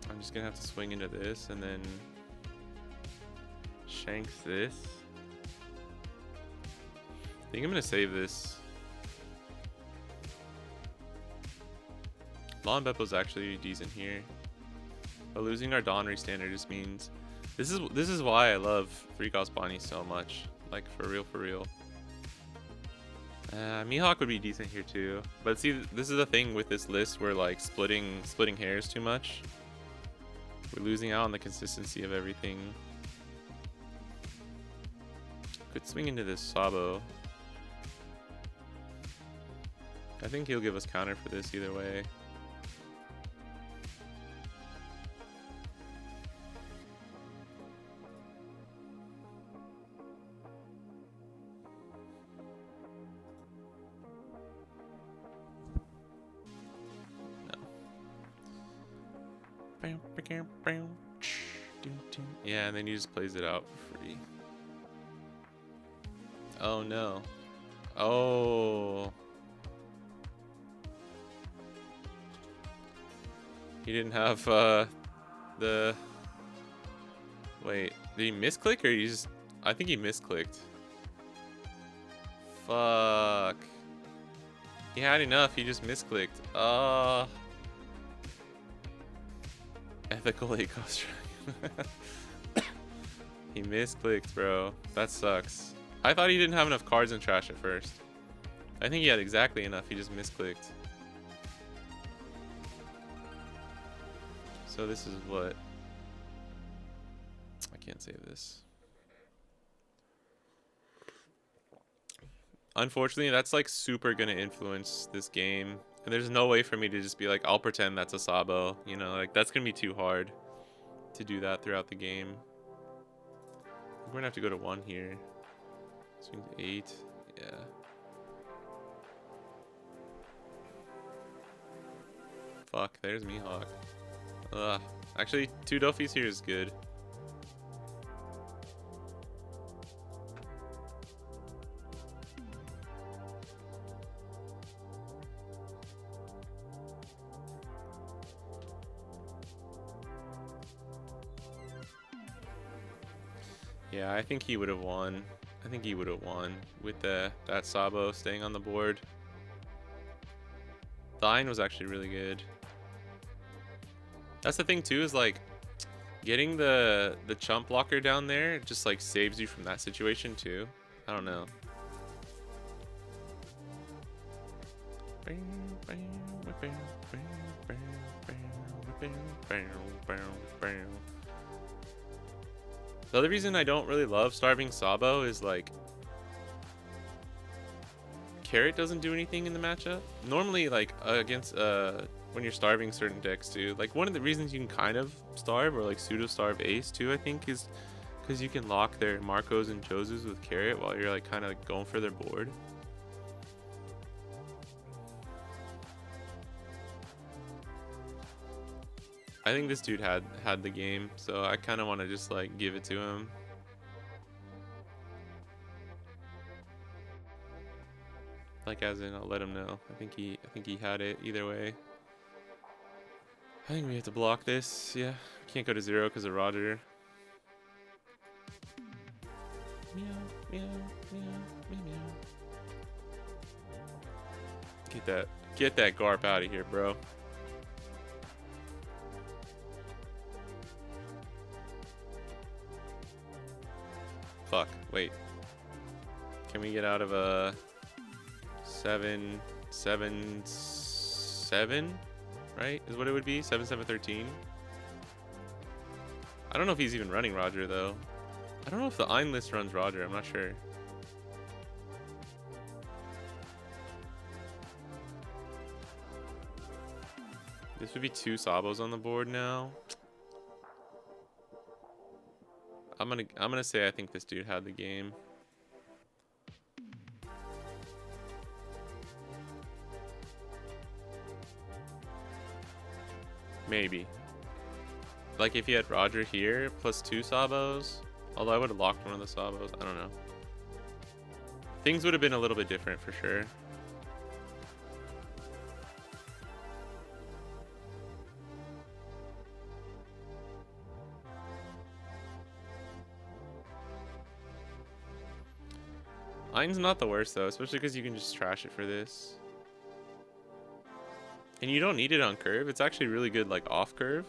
I'm just gonna have to swing into this and then Shanks this. I think I'm gonna save this. Law and Beppo's actually decent here. But losing our Dawn Restander just means this is why I love 3-cost Bonnie so much. Like, for real, for real. Mihawk would be decent here too. But see, this is the thing with this list, we're like splitting hairs too much. We're losing out on the consistency of everything. Could swing into this Sabo. I think he'll give us counter for this either way. Yeah, and then he just plays it out for free. Oh no. Oh. He didn't have the... Wait, did he misclick or he just... I think he misclicked. Fuck. He had enough, he just misclicked. Ethical 8-cost dragon. He misclicked, bro. That sucks. I thought he didn't have enough cards in trash at first. I think he had exactly enough, he just misclicked. So this is what... I can't save this. Unfortunately, that's like super gonna influence this game. And there's no way for me to just be like, I'll pretend that's a Sabo. You know, like that's gonna be too hard to do that throughout the game. We're gonna have to go to 1 here. Swing to 8. Yeah. Fuck, there's Mihawk. Ugh. Actually, 2 Doffies here is good. Yeah, I think he would have won. I think he would have won with that Sabo staying on the board. Thine was actually really good. That's the thing too, is like getting the chump blocker down there just like saves you from that situation too. I don't know. The other reason I don't really love starving Sabo is like Carrot doesn't do anything in the matchup. Normally, like against when you're starving certain decks too. Like one of the reasons you can kind of starve or like pseudo starve Ace too, I think, is because you can lock their Marcos and Josus with Carrot while you're like kind of like going for their board. I think this dude had the game, so I kind of want to just like give it to him. Like as in, I'll let him know. I think he had it either way. I think we have to block this. Yeah, can't go to 0 because of Roger. Meow, meow, meow, meow, meow. Get that Garp out of here, bro. Fuck, wait. Can we get out of a 7, 7, 7? Right? Is what it would be? 7, 7, 13? I don't know if he's even running Roger, though. I don't know if the Ein list runs Roger. I'm not sure. This would be 2 Sabos on the board now. I'm gonna say I think this dude had the game. Maybe. Like if he had Roger here plus 2 Sabos, although I would have locked one of the Sabos. I don't know. Things would have been a little bit different for sure. Ein's not the worst though, especially because you can just trash it for this. And you don't need it on curve. It's actually really good like off curve.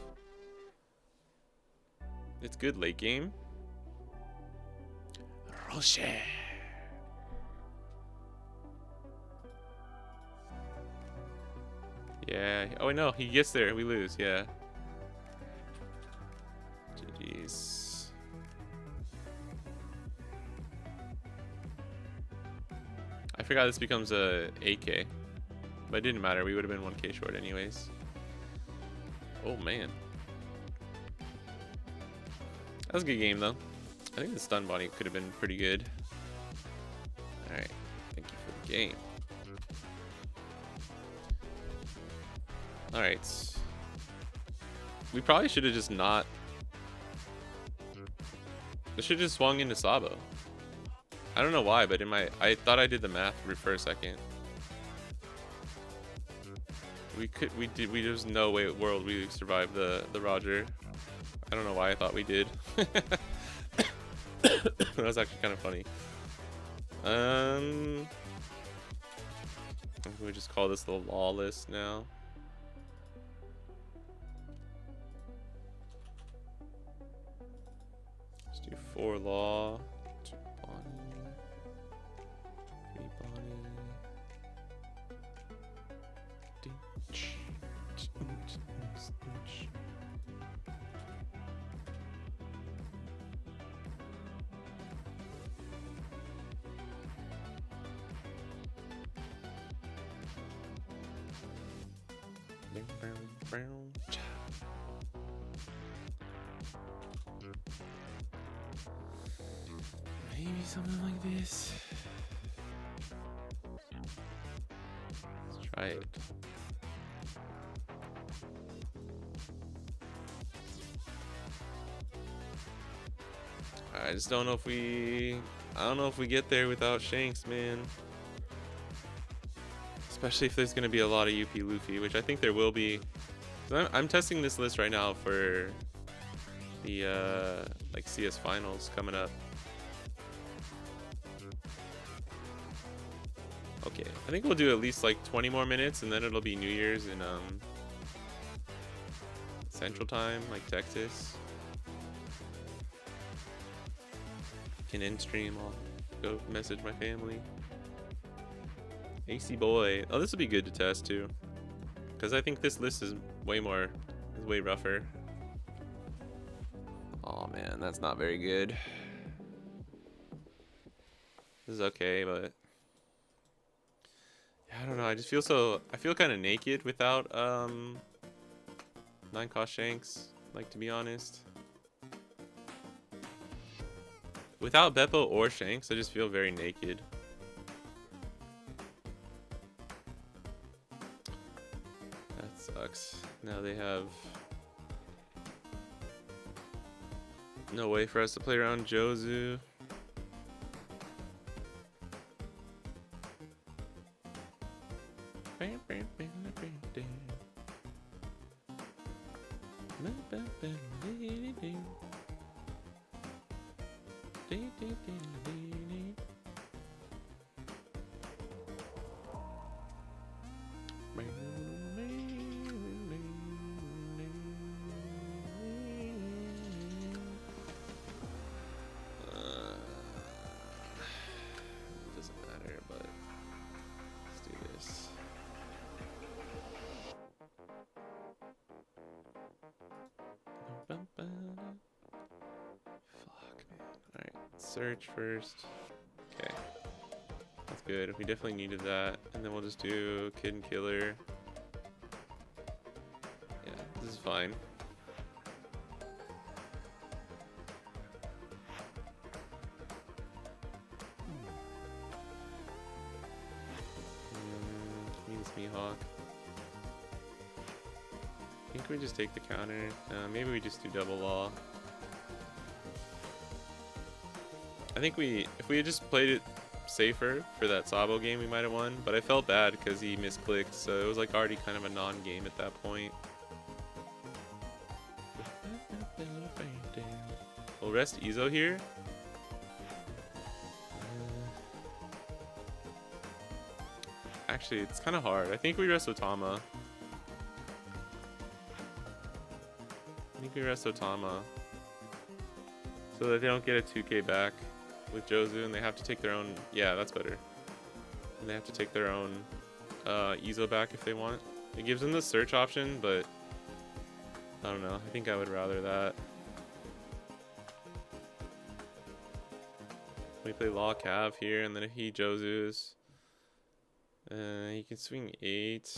It's good late game. Rocher. Yeah. Oh no, he gets there. We lose. Yeah. GG's. I forgot this becomes a 8K. But it didn't matter. We would have been 1K short anyways. Oh man. That was a good game though. I think the stun body could have been pretty good. Alright. Thank you for the game. Alright. We probably should have just not... I should have just swung into Sabo. I don't know why, but I thought I did the math for a second. There's no way in the world we survived the Roger. I don't know why I thought we did. That was actually kind of funny. We just call this the law list now. Let's do 4 law, 2 Bonnie, 3 Bonnie. Maybe something like this. Let's try it. I just don't know if I don't know if we get there without Shanks, man. Especially if there's going to be a lot of UP Luffy, which I think there will be. I'm testing this list right now for the like CS finals coming up. Okay, I think we'll do at least like 20 more minutes, and then it'll be New Year's in Central Time, like Texas. Can end stream. I'll go message my family. AC boy. Oh, this will be good to test too, because I think this list is way rougher. Oh man, that's not very good. This is okay, but yeah, I don't know. I feel kind of naked without 9-cost Shanks. Like, to be honest, without Beppo or Shanks, I just feel very naked. That sucks. Now they have no way for us to play around Jozu. Doesn't matter, but let's do this. Fuck, man. Alright, search first. Okay. That's good. We definitely needed that. And then we'll just do Kid and Killer. Yeah, this is fine. Means Mihawk. I think we just take the counter. Maybe we just do double law. I think if we had just played it safer for that Sabo game, we might have won. But I felt bad because he misclicked, so it was like already kind of a non-game at that point. We'll rest Izo here. Actually, it's kind of hard. I think we rest Otama. So that they don't get a 2k back with Jozu, and they have to take their own. Yeah, that's better. And they have to take their own Izo back if they want. It gives them the search option, but I don't know. I think I would rather that. We play Law Cav here, and then if he Jozu's, he can swing 8.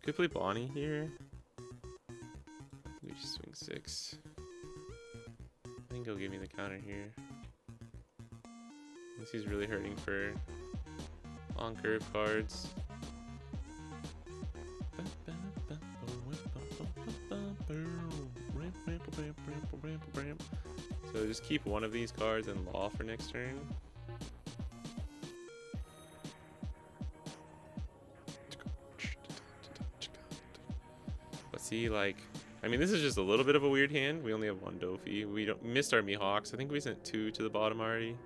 Could play Bonnie here. We just swing 6. I think he'll give me the counter here. Unless he's really hurting for on curve cards. So just keep one of these cards and law for next turn. But see, like, I mean, this is just a little bit of a weird hand. We only have 1 Dofi. We missed our Mihawks. I think we sent 2 to the bottom already.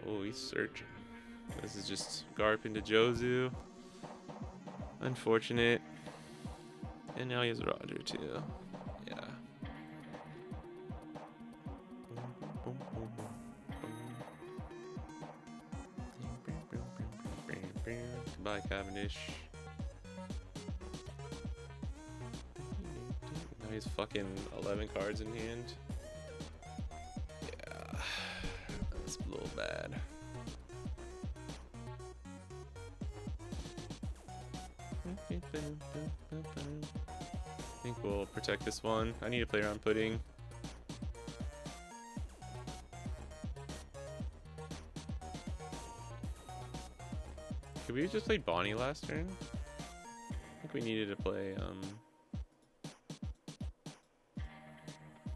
Oh, he's searching. This is just Garp into Jozu. Unfortunate. And now he has Roger too. Yeah. Goodbye, Cavendish. Now he's fucking 11 cards in hand. Yeah. It's a little bad. I think we'll protect this one. I need to play around pudding. Could we have just played Bonnie last turn? I think we needed to play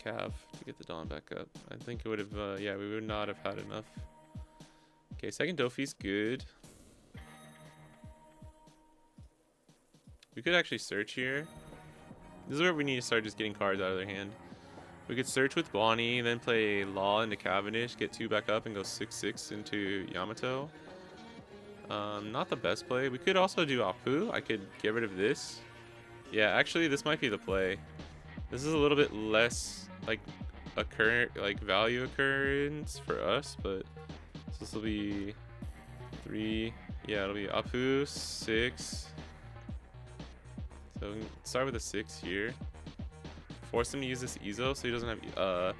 Cav to get the Dawn back up. I think it would have, yeah, we would not have had enough. Okay, second Dofi's good. We could actually search here. This is where we need to start just getting cards out of their hand. We could search with Bonnie, then play Law into Cavendish, get 2 back up, and go 6/6 into Yamato. Not the best play. We could also do Apu. I could get rid of this. Yeah, actually, this might be the play. This is a little bit less like value occurrence for us, but so this will be 3. Yeah, it'll be Apu 6. So we can start with a 6 here. Force him to use this Izo so he doesn't have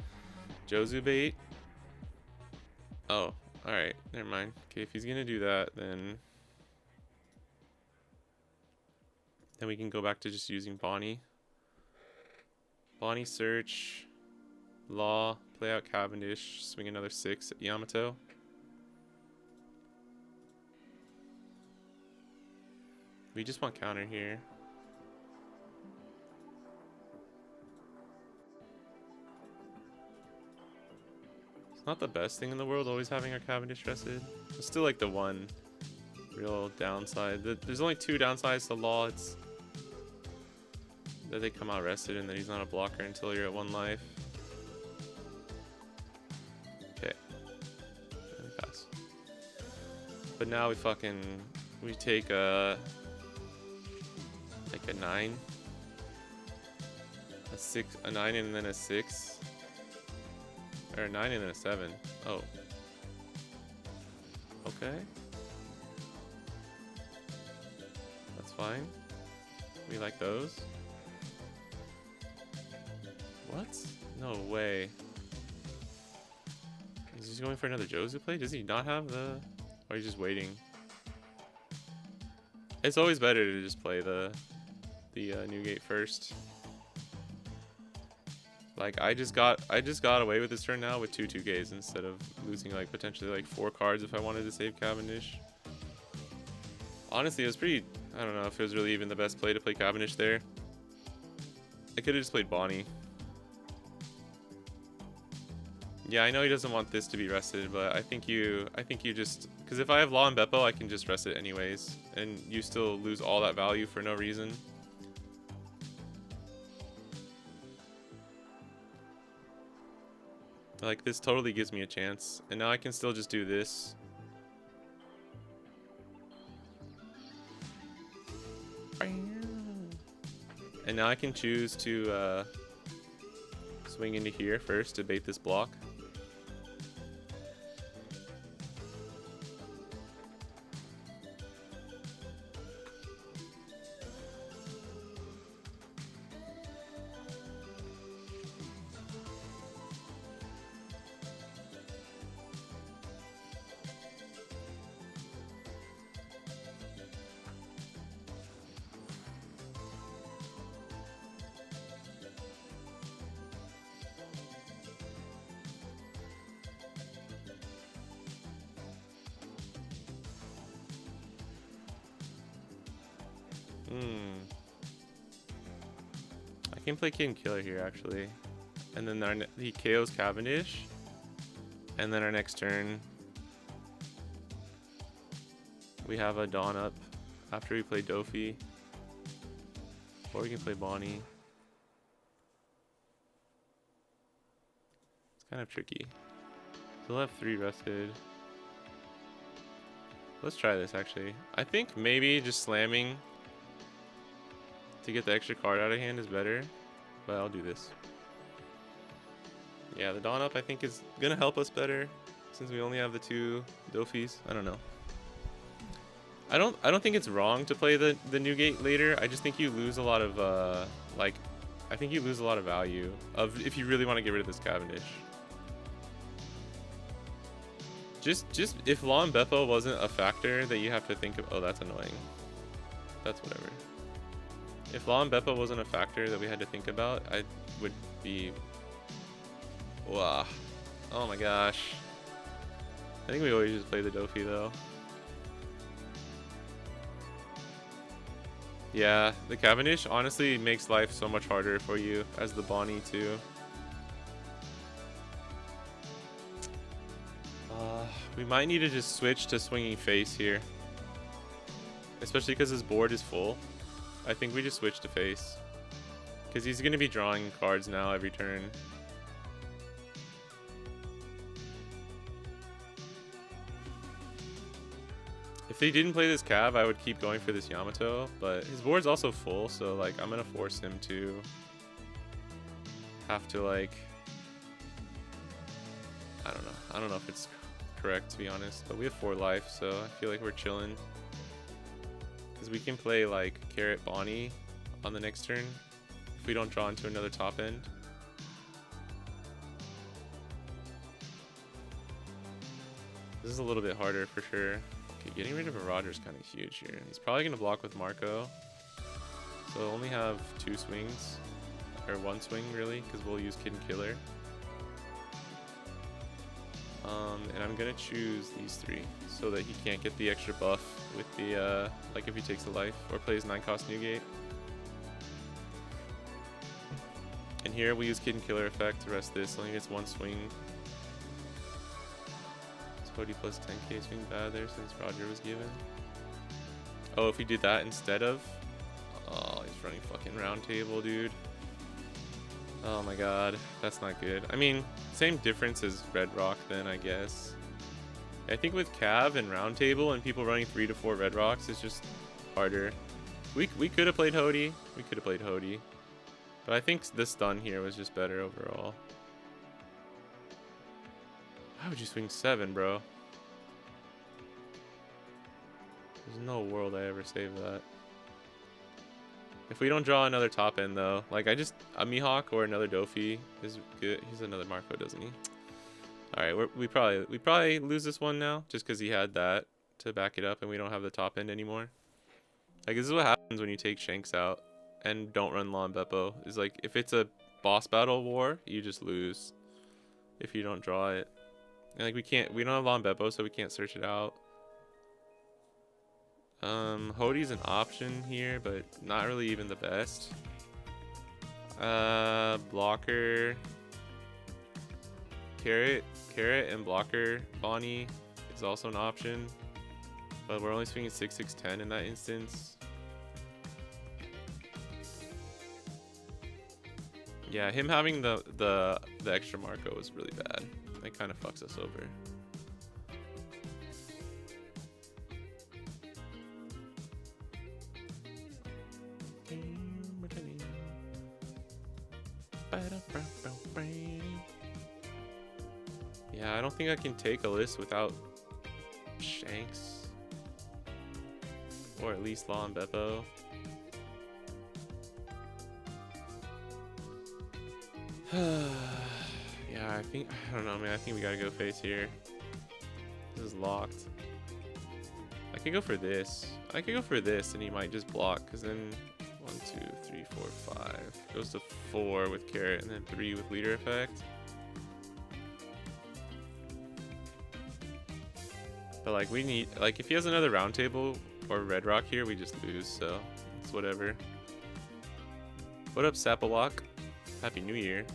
Jozu bait. Oh, alright, never mind. Okay, if he's gonna do that, then we can go back to just using Bonnie. Bonnie search, Law, play out Cavendish, swing another 6 at Yamato. We just want counter here. It's not the best thing in the world always having our Cavendish rested. It's still like the one real downside. There's only 2 downsides to Law. It's that they come out rested and that he's not a blocker until you're at 1 life. Okay. And we pass. But now we take like a 9. A 6, a 9 and then a 6. Or a 9 and then a 7. Oh. Okay. That's fine. We like those. What? No way. Is he going for another Jozu play? Does he not have the... Or he's just waiting? It's always better to just play the Newgate first. Like I just got away with this turn now with 2 2Ks instead of losing like potentially like 4 cards if I wanted to save Cavendish. Honestly, it was pretty... I don't know if it was really even the best play to play Cavendish there. I could have just played Bonnie. Yeah, I know he doesn't want this to be rested, but I think you just... Because if I have Law and Beppo, I can just rest it anyways. And you still lose all that value for no reason. Like, this totally gives me a chance. And now I can still just do this. And now I can choose to swing into here first to bait this block. I can play King Killer here actually, and then he KOs Cavendish, and then our next turn we have a Dawn up after we play Dofi, or we can play Bonnie. It's kind of tricky. We'll have 3 rested. Let's try this actually. I think maybe just slamming to get the extra card out of hand is better, but I'll do this. Yeah, the Dawn up I think is gonna help us better since we only have the 2 Dofis. I don't know. I don't think it's wrong to play the Newgate later. I just think you lose a lot of I think you lose a lot of value of if you really want to get rid of this Cavendish. Just if Law and Beppo wasn't a factor that you have to think of. Oh, that's annoying. That's whatever. If Law and Beppo wasn't a factor that we had to think about, I would be... Wow. Oh my gosh. I think we always just play the Dofi though. Yeah, the Cavendish honestly makes life so much harder for you as the Bonnie too. We might need to just switch to swinging face here. Especially because his board is full. I think we just switch to face. Because he's going to be drawing cards now every turn. If they didn't play this Cav, I would keep going for this Yamato. But his board's also full, so like I'm going to force him to have to like... I don't know if it's correct to be honest, but we have 4 life, so I feel like we're chilling. Because we can play like Carrot Bonnie on the next turn if we don't draw into another top end. This is a little bit harder for sure. Okay, getting rid of a Roger is kind of huge here. He's probably going to block with Marco. So we'll only have 2 swings. Or 1 swing really, because we'll use Kid and Killer. And I'm gonna choose these 3 so that he can't get the extra buff with the like if he takes the life or plays 9-cost Newgate. And here we use Kid and Killer effect to rest this. Only gets 1 swing. Cody plus 10k swing bad there since Roger was given. Oh, if we did that instead of... Oh, he's running fucking round table, dude. Oh my god, that's not good. I mean, same difference as Red Rock then, I guess. I think with Cav and Round Table and people running 3 to 4 Red Rocks, it's just harder. We could have played Hody. We could have played Hody. But I think the stun here was just better overall. Why would you swing 7, bro? There's no world I ever save that. If we don't draw another top end though, like a Mihawk or another Dofi is good. He's another Marco, doesn't he? All right, we probably lose this one now just because he had that to back it up, and we don't have the top end anymore. Like this is what happens when you take Shanks out and don't run Law and Beppo. Is like if it's a boss battle war, you just lose if you don't draw it. And like we don't have Law and Beppo, so we can't search it out. Hody's an option here, but not really even the best. Blocker, Carrot and Blocker Bonnie is also an option, but we're only swinging 6, 6, 10 in that instance. Yeah, him having the extra Marco is really bad. That kind of fucks us over. Yeah, I don't think I can take a list without Shanks. Or at least Law and Beppo. Yeah, I don't know, man. I think we gotta go face here. This is locked. I could go for this. And he might just block, because then 1, 2, 3, 4, 5. Goes to 4 with Carrot, and then 3 with Leader Effect. But like we need, like if he has another Round Table or Red Rock here, we just lose, so it's whatever. What up, Sapalock? Happy New Year.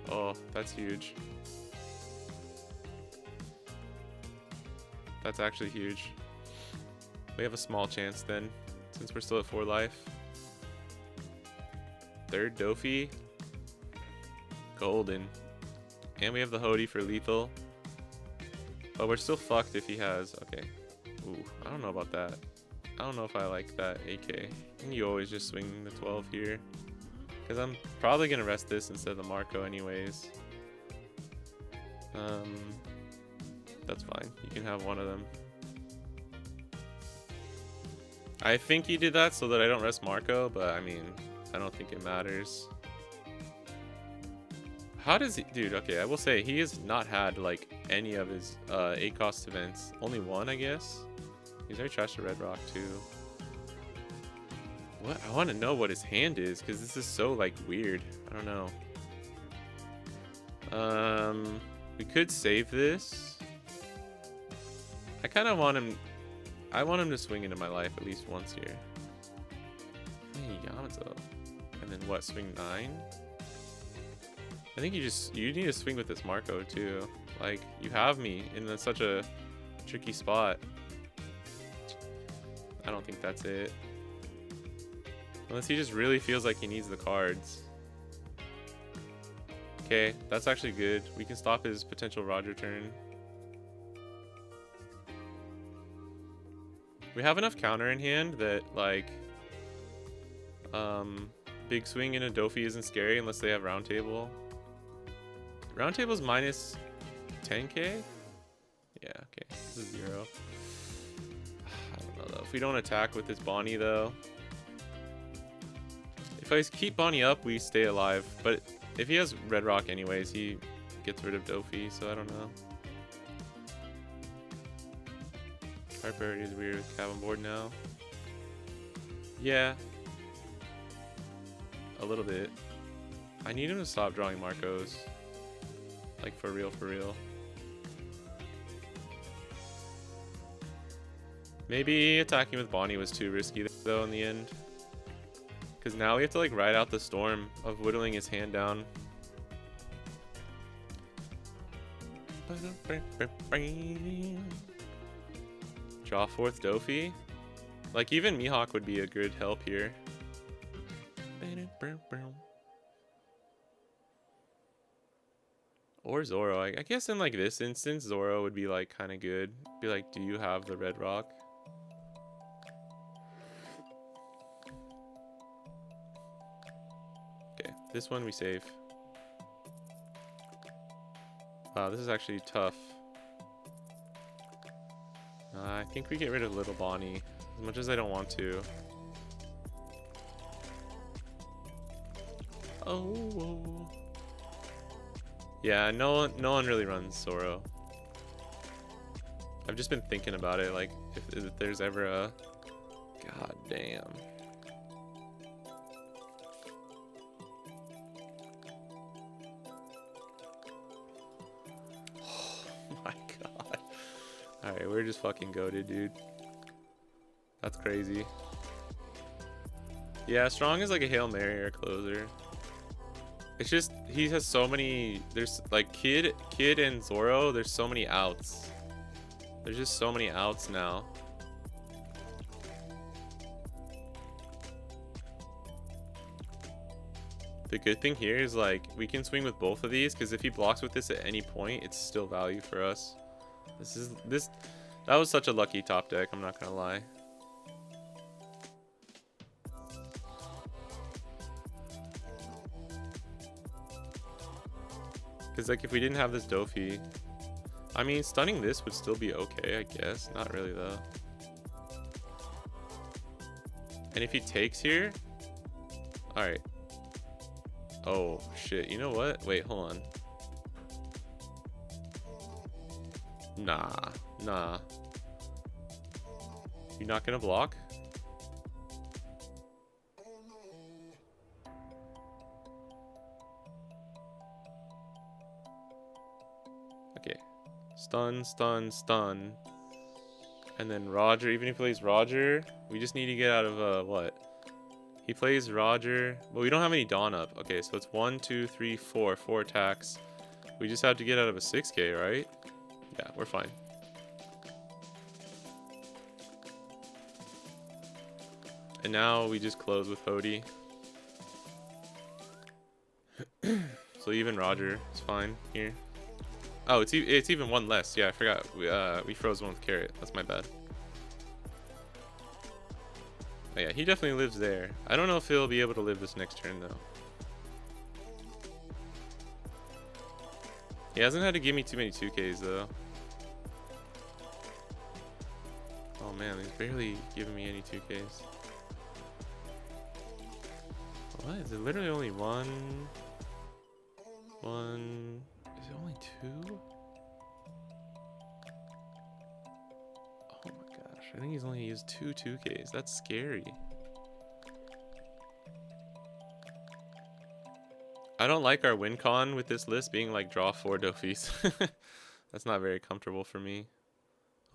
Oh, that's huge. That's actually huge. We have a small chance then, since we're still at 4 life. 3rd Dofi. Golden. And we have the Hody for lethal. But we're still fucked if he has... Okay. Ooh, I don't know about that. I don't know if I like that AK. And you always just swing the 12 here. Because I'm probably going to rest this instead of the Marco anyways. That's fine. You can have one of them. I think he did that so that I don't rest Marco, but I mean, I don't think it matters. How does he, dude? Okay, I will say he has not had like any of his 8-cost events. Only one, I guess. He's very trash to Red Rock too. What? I want to know what his hand is because this is so like weird. I don't know. We could save this. I kind of want him. I want him to swing into my life at least once here. Hey, Yamato. And then what? Swing 9. I think you need to swing with this Marco too. Like you have me in such a tricky spot. I don't think that's it. Unless he just really feels like he needs the cards. Okay, that's actually good. We can stop his potential Roger turn. We have enough counter in hand that like big swing in a Dofi isn't scary unless they have round table. Round table's minus 10k? Yeah, okay. This is 0. I don't know though. If we don't attack with this Bonnie though. If I keep Bonnie up, we stay alive. But if he has Red Rock anyways, he gets rid of Dofi, so I don't know. Card parity is weird with Cav on board now. Yeah. A little bit. I need him to stop drawing Marcos. Like for real, for real. Maybe attacking with Bonnie was too risky though in the end. Because now we have to like ride out the storm of whittling his hand down. Draw 4th Dofi. Like even Mihawk would be a good help here. Or Zoro. I guess in like this instance, Zoro would be like kind of good. Be like, do you have the Red Rock? Okay, this one we save. Wow, this is actually tough. I think we get rid of Little Bonnie, as much as I don't want to. Oh. Yeah, no one really runs Zoro. I've just been thinking about it, like if there's ever a. God damn. Oh my god. Alright, we're just fucking goated, dude. That's crazy. Yeah, Strong is like a Hail Mary or closer. It's just, he has so many, there's like Kid and Zoro, there's so many outs. There's just so many outs now. The good thing here is like, we can swing with both of these, because if he blocks with this at any point, it's still value for us. That was such a lucky top deck, I'm not gonna lie. Because like if we didn't have this Dofi, I mean stunning this would still be okay, I guess. Not really though. And if he takes here, all right. Oh shit! You know what? Wait, hold on. Nah. You're not gonna block? Okay. Stun. And then Roger, even if he plays Roger, we just need to get out of, what? He plays Roger. Well, we don't have any Dawn up. Okay, so it's 1, 2, 3, 4. 4 attacks. We just have to get out of a 6k, right? Yeah, we're fine. And now we just close with Hody. So even Roger is fine here. Oh, it's even one less. Yeah, I forgot. We froze one with Carrot. That's my bad. Oh, yeah, he definitely lives there. I don't know if he'll be able to live this next turn though. He hasn't had to give me too many 2Ks though. Oh man, he's barely giving me any 2Ks. What? Is it literally only one? One. Is it only two? Oh my gosh. I think he's only used two 2Ks. That's scary. I don't like our win con with this list being like draw 4 Dofis. That's not very comfortable for me.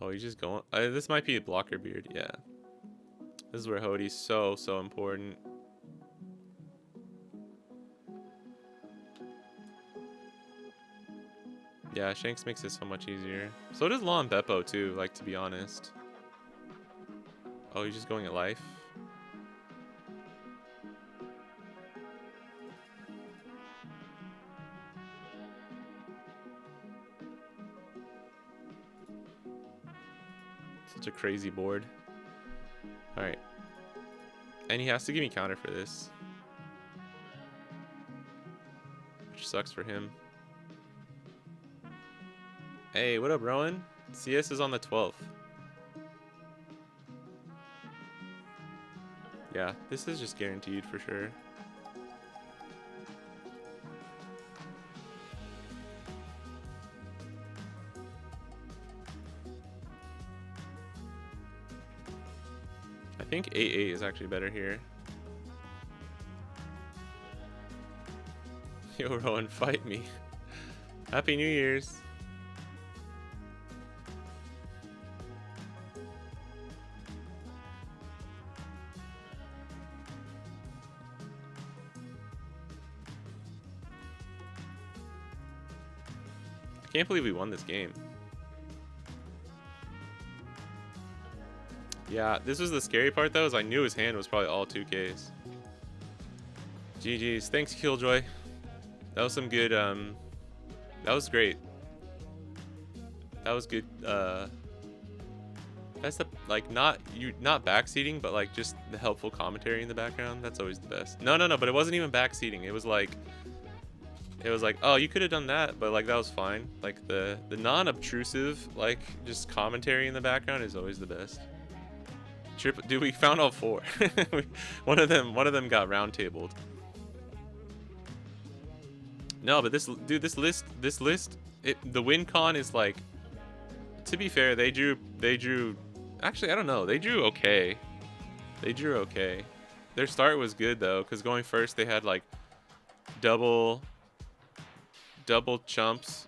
Oh, he's just going. This might be a blocker beard. Yeah. This is where Hodie's so important. Yeah, Shanks makes it so much easier. So does Law and Beppo too, like, to be honest. Oh, he's just going at life. Such a crazy board. Alright. And he has to give me counter for this. Which sucks for him. Hey, what up, Rowan? CS is on the 12th. Yeah, this is just guaranteed for sure. I think 8-8 is actually better here. Yo, Rowan, fight me. Happy New Year's. I can't believe we won this game. Yeah, this was the scary part though, is I knew his hand was probably all 2Ks. GG's. Thanks, Killjoy. That was some good, that was great. That was good, that's the, like, not backseating, but like just the helpful commentary in the background. That's always the best. No, but it wasn't even backseating. It was like, oh, you could have done that, but like that was fine. Like the non-obtrusive, like, just commentary in the background is always the best. Dude, we found all 4. one of them got round tabled. No, but this list, the win con is like, to be fair, they drew, actually, I don't know, they drew okay. Their start was good though, because going first they had like double chumps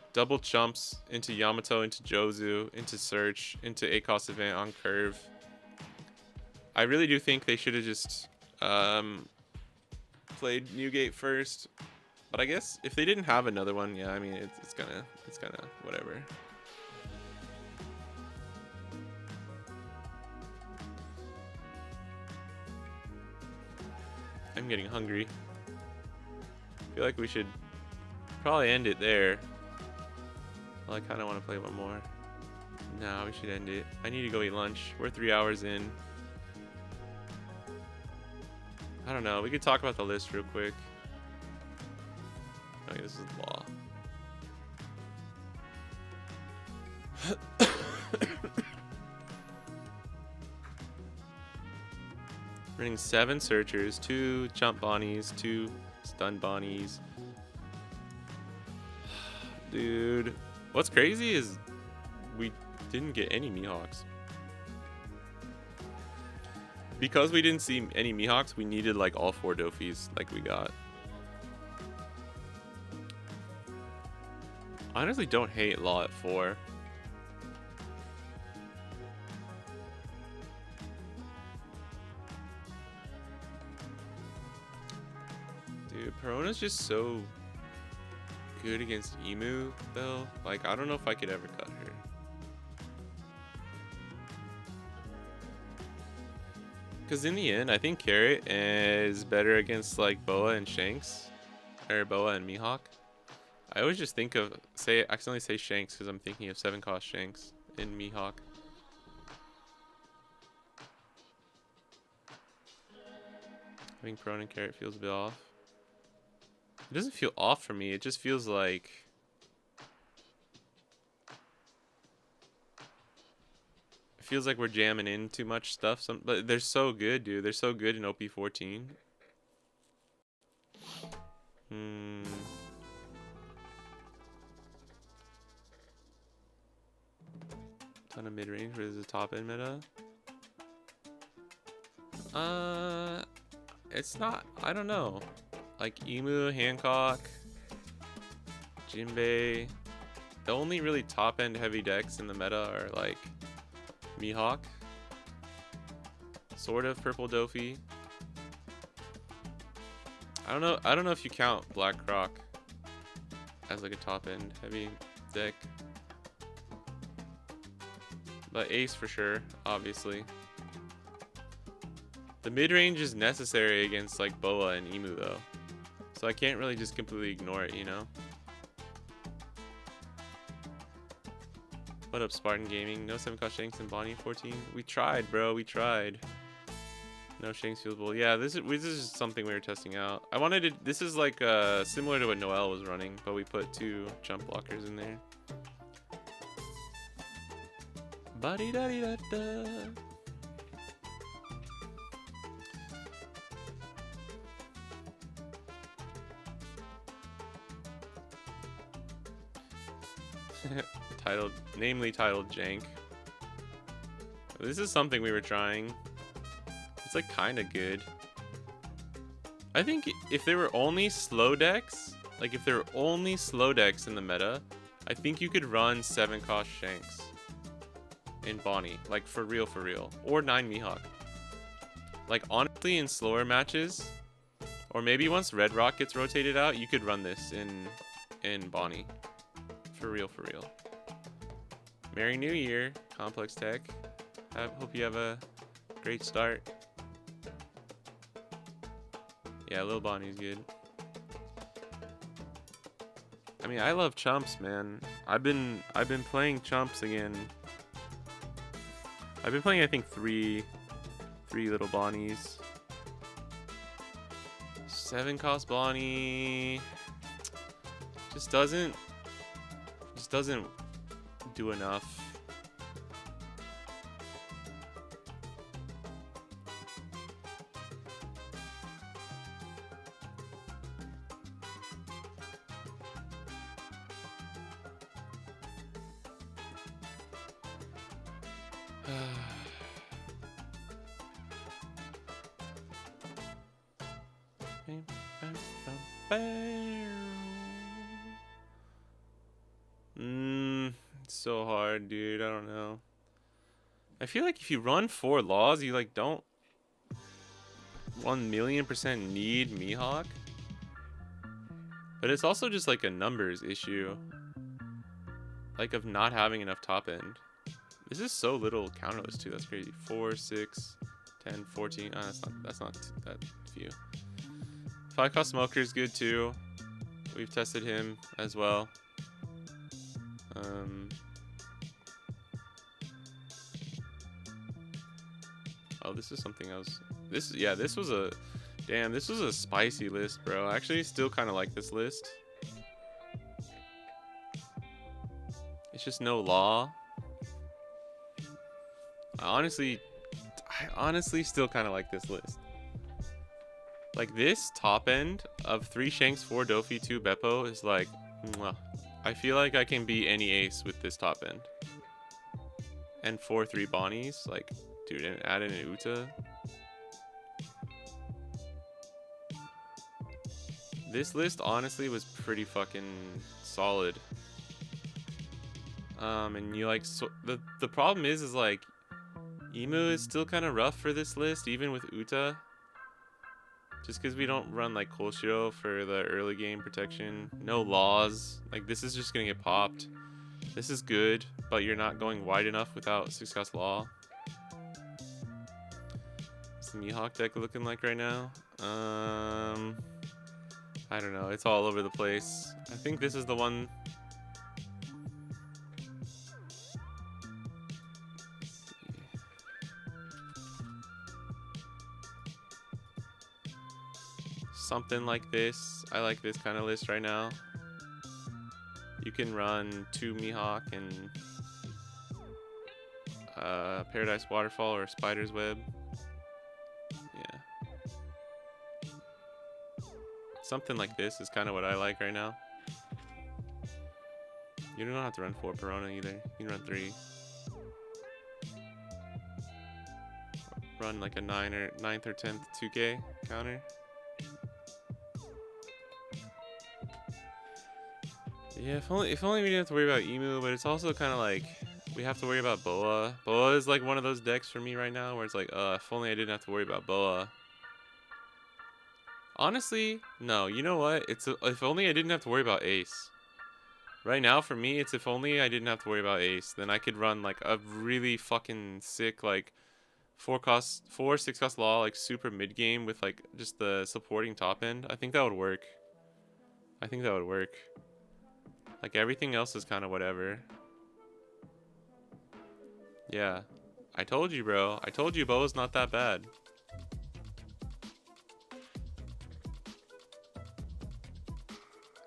into Yamato, into Jozu, into Search, into ACOS event on curve. I really do think they should have just played Newgate first. But I guess if they didn't have another one, yeah, I mean, it's kind of whatever. I'm getting hungry. I feel like we should probably end it there. Well, I kind of want to play one more. No, we should end it. I need to go eat lunch. We're 3 hours in. I don't know. We could talk about the list real quick. Okay, this is law. Running 7 searchers, 2 jump bonnies, 2 stun bonnies. Dude, what's crazy is we didn't get any Mihawks. Because we didn't see any Mihawks, we needed like all 4 Dofis like we got. I honestly don't hate Law at 4. Dude, Perona's just so good against Emu, though. Like, I don't know if I could ever cut her. Because in the end, I think Carrot is better against, like, Boa and Shanks. Or Boa and Mihawk. I always just think of, accidentally say Shanks because I'm thinking of 7-cost Shanks in Mihawk. I think Prone and Carrot feels a bit off. It doesn't feel off for me, it just feels like... It feels like we're jamming in too much stuff, but they're so good, dude. They're so good in OP14. Ton of mid-range versus the top end meta. It's not, I don't know. Like Emu, Hancock, Jinbei. The only really top end heavy decks in the meta are like Mihawk, sort of Purple Dofi. I don't know if you count Black Croc as like a top end heavy deck. But Ace for sure, obviously. The mid-range is necessary against like Boa and Emu though. So I can't really just completely ignore it, you know? What up, Spartan Gaming? No 7-cost Shanks and Bonnie 14. We tried, bro. We tried. No Shanks feasible. Yeah, this is something we were testing out. I wanted to. This is like similar to what Noel was running, but we put 2 jump blockers in there. Buddy da da da. Namely titled Jank. This is something we were trying. It's like kind of good. I think if there were only slow decks, like if there were only slow decks in the meta, I think you could run 7-cost Shanks in Bonnie, like for real, or 9 Mihawk. Like honestly, in slower matches, or maybe once Red Rock gets rotated out, you could run this in Bonnie, for real. Merry New Year, Complex Tech. I hope you have a great start. Yeah, Lil Bonnie's good. I mean, I love chumps, man. I've been playing chumps again. I've been playing, I think, three little Bonnies. 7-cost Bonnie just doesn't do enough. So hard, dude. I don't know. I feel like if you run 4 laws, you like don't 1,000,000% need Mihawk. But it's also just like a numbers issue. Like of not having enough top end. This is so little counterless too. That's crazy. 4, 6, 10, 14. Oh, that's not that few. 5-cost Smoker is good too. We've tested him as well. Oh, this is something else. This was a damn. This was a spicy list, bro. I actually still kind of like this list. It's just no law. I honestly still kind of like this list. Like this top end of 3 Shanks, 4 Dofi, 2 Beppo is like, mwah. I feel like I can beat any ace with this top end. And 4-3 Bonnies, like, dude, and add in an Uta. This list honestly was pretty fucking solid. And you like, so the problem is like, Emu is still kind of rough for this list, even with Uta. Just because we don't run like Koshiro for the early game protection. No laws. Like this is just gonna get popped. This is good, but you're not going wide enough without 6-cost law. What's the Mihawk deck looking like right now? I don't know. It's all over the place. I think this is the one. Something like this. I like this kind of list right now. You can run 2 Mihawk and Paradise Waterfall or Spider's Web. Yeah. Something like this is kind of what I like right now. You don't have to run 4 Perona either. You can run 3. run like a 9th or 10th 2K counter. Yeah, if only we didn't have to worry about Emu, but it's also kind of like we have to worry about Boa. Boa is like one of those decks for me right now where it's like, if only I didn't have to worry about Boa. Honestly, no, you know what? If only I didn't have to worry about Ace. Right now, for me, it's if only I didn't have to worry about Ace. Then I could run like a really fucking sick like 6 cost law like super mid game with like just the supporting top end. I think that would work. I think that would work. Like everything else is kind of whatever. Yeah. I told you, bro. I told you Boa's not that bad.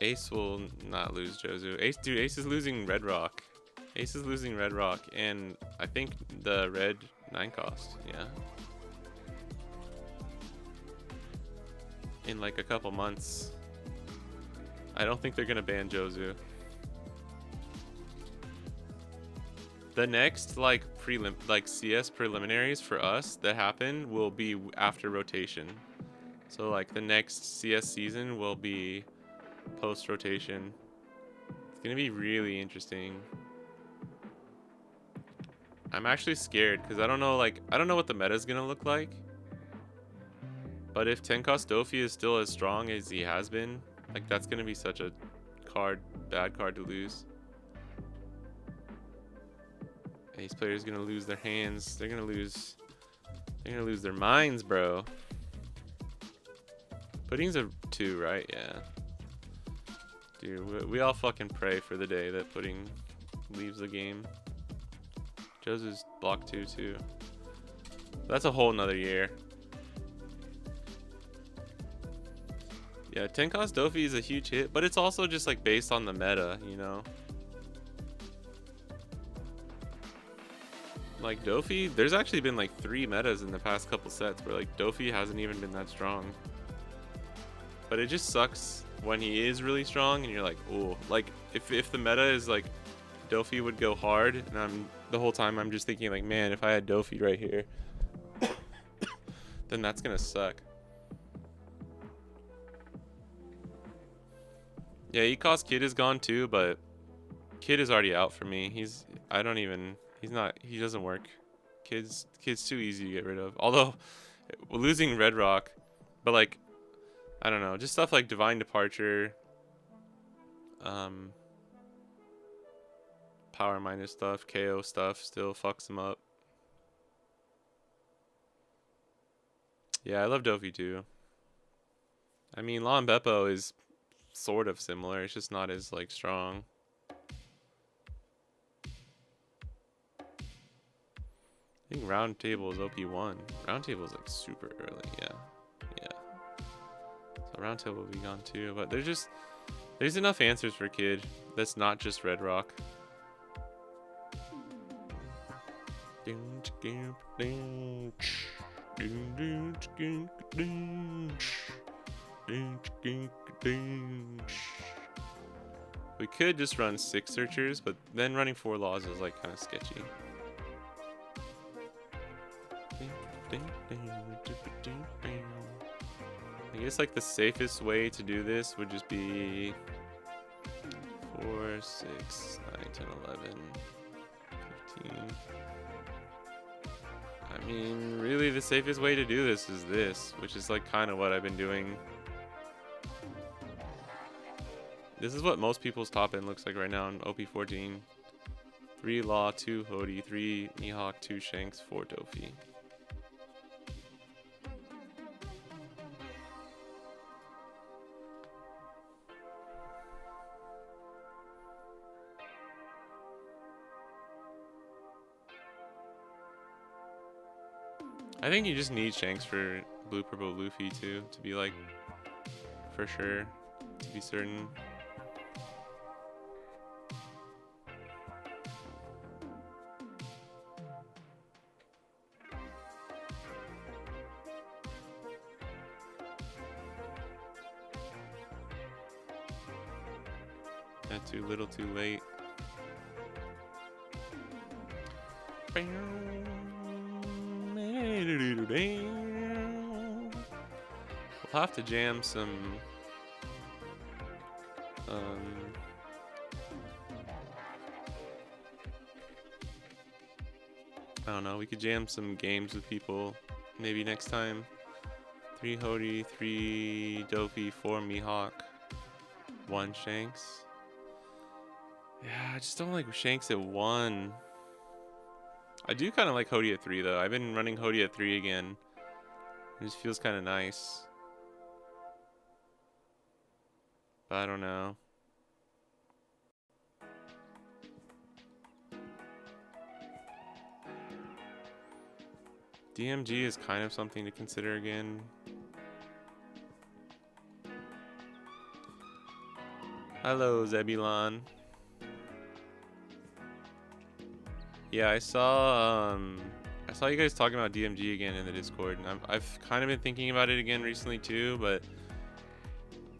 Ace will not lose Jozu. Ace is losing Red Rock. Ace is losing Red Rock and I think the red 9 cost. Yeah. In like a couple months. I don't think they're gonna ban Jozu. The next like CS preliminaries for us that happen will be after rotation. So like the next CS season will be post rotation. It's gonna be really interesting. I'm actually scared because I don't know what the meta is gonna look like. But if 10 cost Dofi is still as strong as he has been, like that's gonna be such a bad card to lose. Ace players gonna lose their hands. They're gonna lose their minds, bro. Pudding's a 2, right? Yeah. Dude, we all fucking pray for the day that Pudding leaves the game. Jozu's block 2 too. That's a whole nother year. Yeah, 10 cost Dofi is a huge hit, but it's also just like based on the meta, you know? Like Dofi, there's actually been like 3 metas in the past couple sets where like Dofi hasn't even been that strong. But it just sucks when he is really strong and you're like, oh, like if the meta is like Dofi would go hard and the whole time I'm just thinking like, man, if I had Dofi right here, then that's gonna suck. Yeah, E-Cost Kid is gone too, but Kid is already out for me. He doesn't work. Kid's too easy to get rid of. Although, losing Red Rock, but like, I don't know, just stuff like Divine Departure, Power Minus stuff, KO stuff still fucks him up. Yeah, I love Dofi too. I mean, Law and Beppo is sort of similar. It's just not as like strong. I think Round Table is OP1. Round Table is like super early. Yeah. So Round Table will be gone too. But there's enough answers for Kid. That's not just Red Rock. We could just run 6 searchers, but then running 4 laws is like kind of sketchy. I guess like the safest way to do this would just be 4, 6, 9, 10, 11, 15. I mean, really the safest way to do this is this, which is like kind of what I've been doing. This is what most people's top end looks like right now in OP14. 3 Law, 2 Hody, 3 Mihawk, 2 Shanks, 4 Dofi. I think you just need Shanks for Blue Purple Luffy too, to be like, for sure, to be certain. Not too little, too late. We'll have to jam some I don't know, we could jam some games with people maybe next time. 3 Hody, 3 Dofi, 4 Mihawk, 1 Shanks. Yeah, I just don't like Shanks at 1. I do kind of like Hody at 3 though. I've been running Hody at 3 again. It just feels kind of nice. But I don't know. DMG is kind of something to consider again. Hello, Zebulon. Yeah, I saw you guys talking about DMG again in the Discord, and I've kind of been thinking about it again recently too. But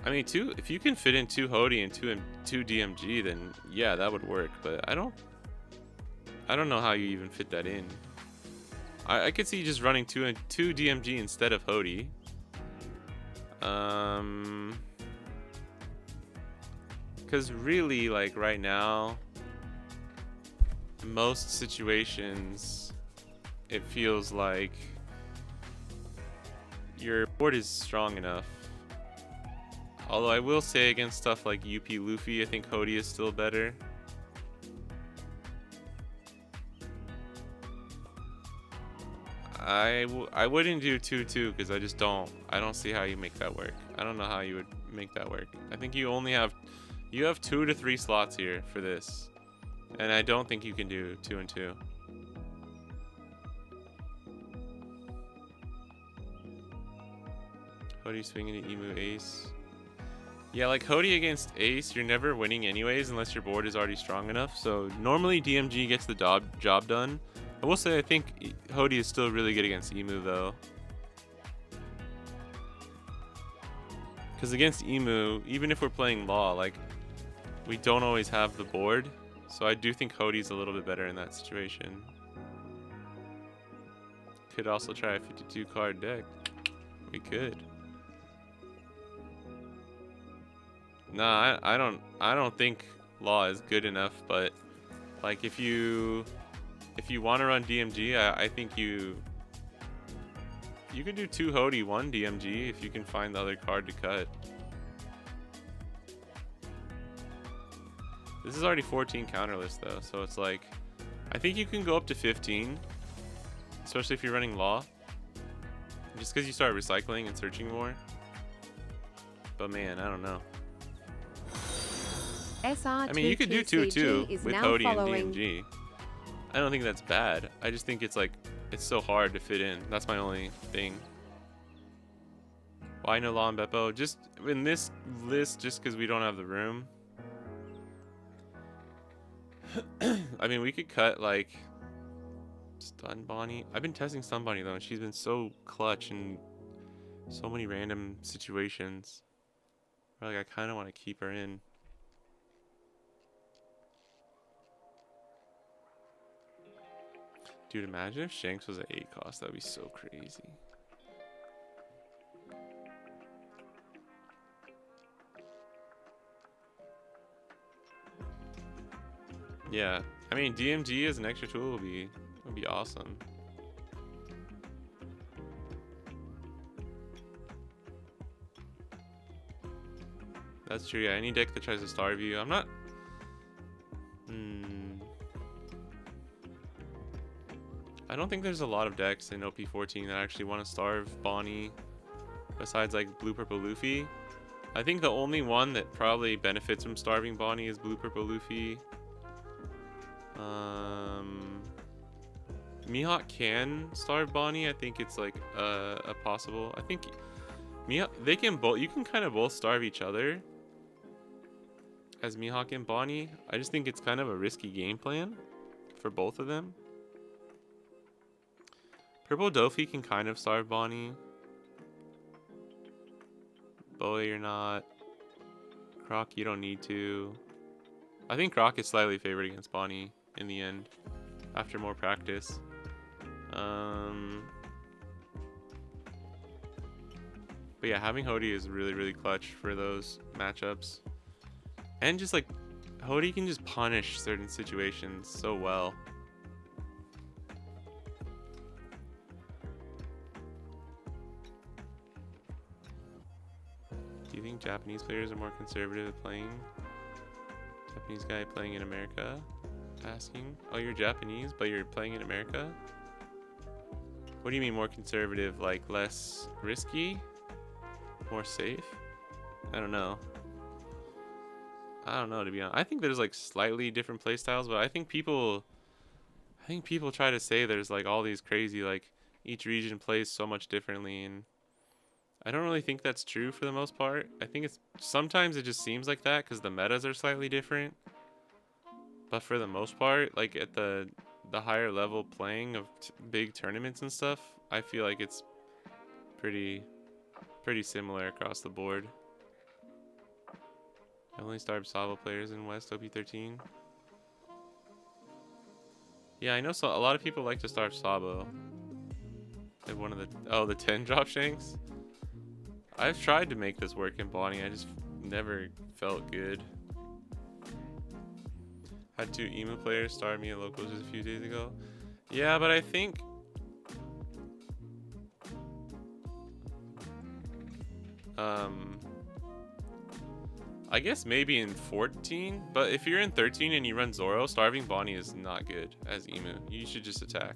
I mean, if you can fit in 2 Hody and 2 DMG, then yeah, that would work. But I don't know how you even fit that in. I could see just running 2 DMG instead of Hody. Because really, like right now, in most situations, it feels like your board is strong enough. Although I will say against stuff like UP Luffy, I think Hody is still better. I wouldn't do 2-2 because I don't see how you make that work. I don't know how you would make that work. I think you have 2 to 3 slots here for this, and I don't think you can do 2 and 2. Hody swinging to Emu Ace. Yeah, like Hody against Ace, you're never winning anyways unless your board is already strong enough. So normally DMG gets the job done. I will say I think Hody is still really good against Emu though. Because against Emu, even if we're playing Law, like we don't always have the board. So I do think Hody's a little bit better in that situation. Could also try a 52 card deck. We could. Nah, I don't think Law is good enough, but like if you want to run DMG, I think you can do 2 Hody, 1 DMG if you can find the other card to cut. This is already 14 counterless though, so it's like I think you can go up to 15, especially if you're running Law, just because you start recycling and searching more. But man, I don't know. I mean, you could do 2-2 with Hody and DMG. I don't think that's bad. I just think it's like it's so hard to fit in. That's my only thing. Why no Law and Beppo? Just in this list, just because we don't have the room. I mean, we could cut like Stun Bonnie. I've been testing Stun Bonnie though, and she's been so clutch in so many random situations. Where, like, I kind of want to keep her in. Dude, imagine if Shanks was at 8 cost. That'd be so crazy. Yeah, I mean DMG as an extra tool would be awesome. That's true. Yeah, any deck that tries to starve you, I'm not. I don't think there's a lot of decks in OP14 that actually want to starve Bonnie, besides like Blue Purple Luffy. I think the only one that probably benefits from starving Bonnie is Blue Purple Luffy. Mihawk can starve Bonnie. I think it's like a possible. I think Mihawk, they can both. You can kind of both starve each other as Mihawk and Bonnie. I just think it's kind of a risky game plan for both of them. Purple Dofi can kind of starve Bonnie. Boa, you're not. Croc, you don't need to. I think Croc is slightly favored against Bonnie in the end, after more practice. But yeah, having Hody is really, really clutch for those matchups. And just like, Hody can just punish certain situations so well. Do you think Japanese players are more conservative at playing? Japanese guy playing in America? Asking. Oh, you're Japanese, but you're playing in America? What do you mean more conservative? Like less risky? More safe? I don't know. I don't know, to be honest. I think there's like slightly different play styles, but I think people try to say there's like all these crazy, like each region plays so much differently, and I don't really think that's true for the most part. I think it's sometimes it just seems like that because the metas are slightly different. But for the most part, like at the higher level playing of big tournaments and stuff, I feel like it's pretty similar across the board. I only starved Sabo players in West OP13. Yeah, I know a lot of people like to starve Sabo. Like one of the 10 drop shanks. I've tried to make this work in Bonnie, I just never felt good. Had 2 emu players starve me at locals just a few days ago. Yeah, but I think I guess maybe in 14, but if you're in 13 and you run Zoro, starving Bonnie is not good as emu. You should just attack.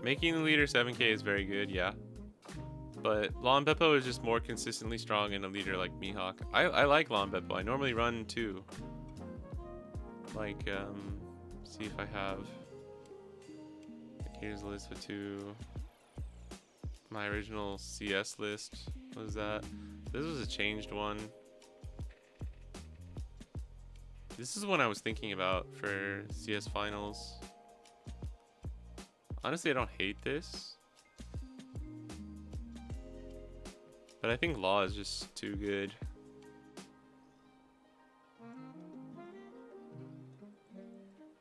Making the leader 7k is very good, yeah. But Lon Beppo is just more consistently strong in a leader like Mihawk. I like Lon Beppo. I normally run 2. Like, see if I have. Here's a list of 2. My original CS list was that. This was a changed one. This is one I was thinking about for CS finals. Honestly, I don't hate this. But I think Law is just too good.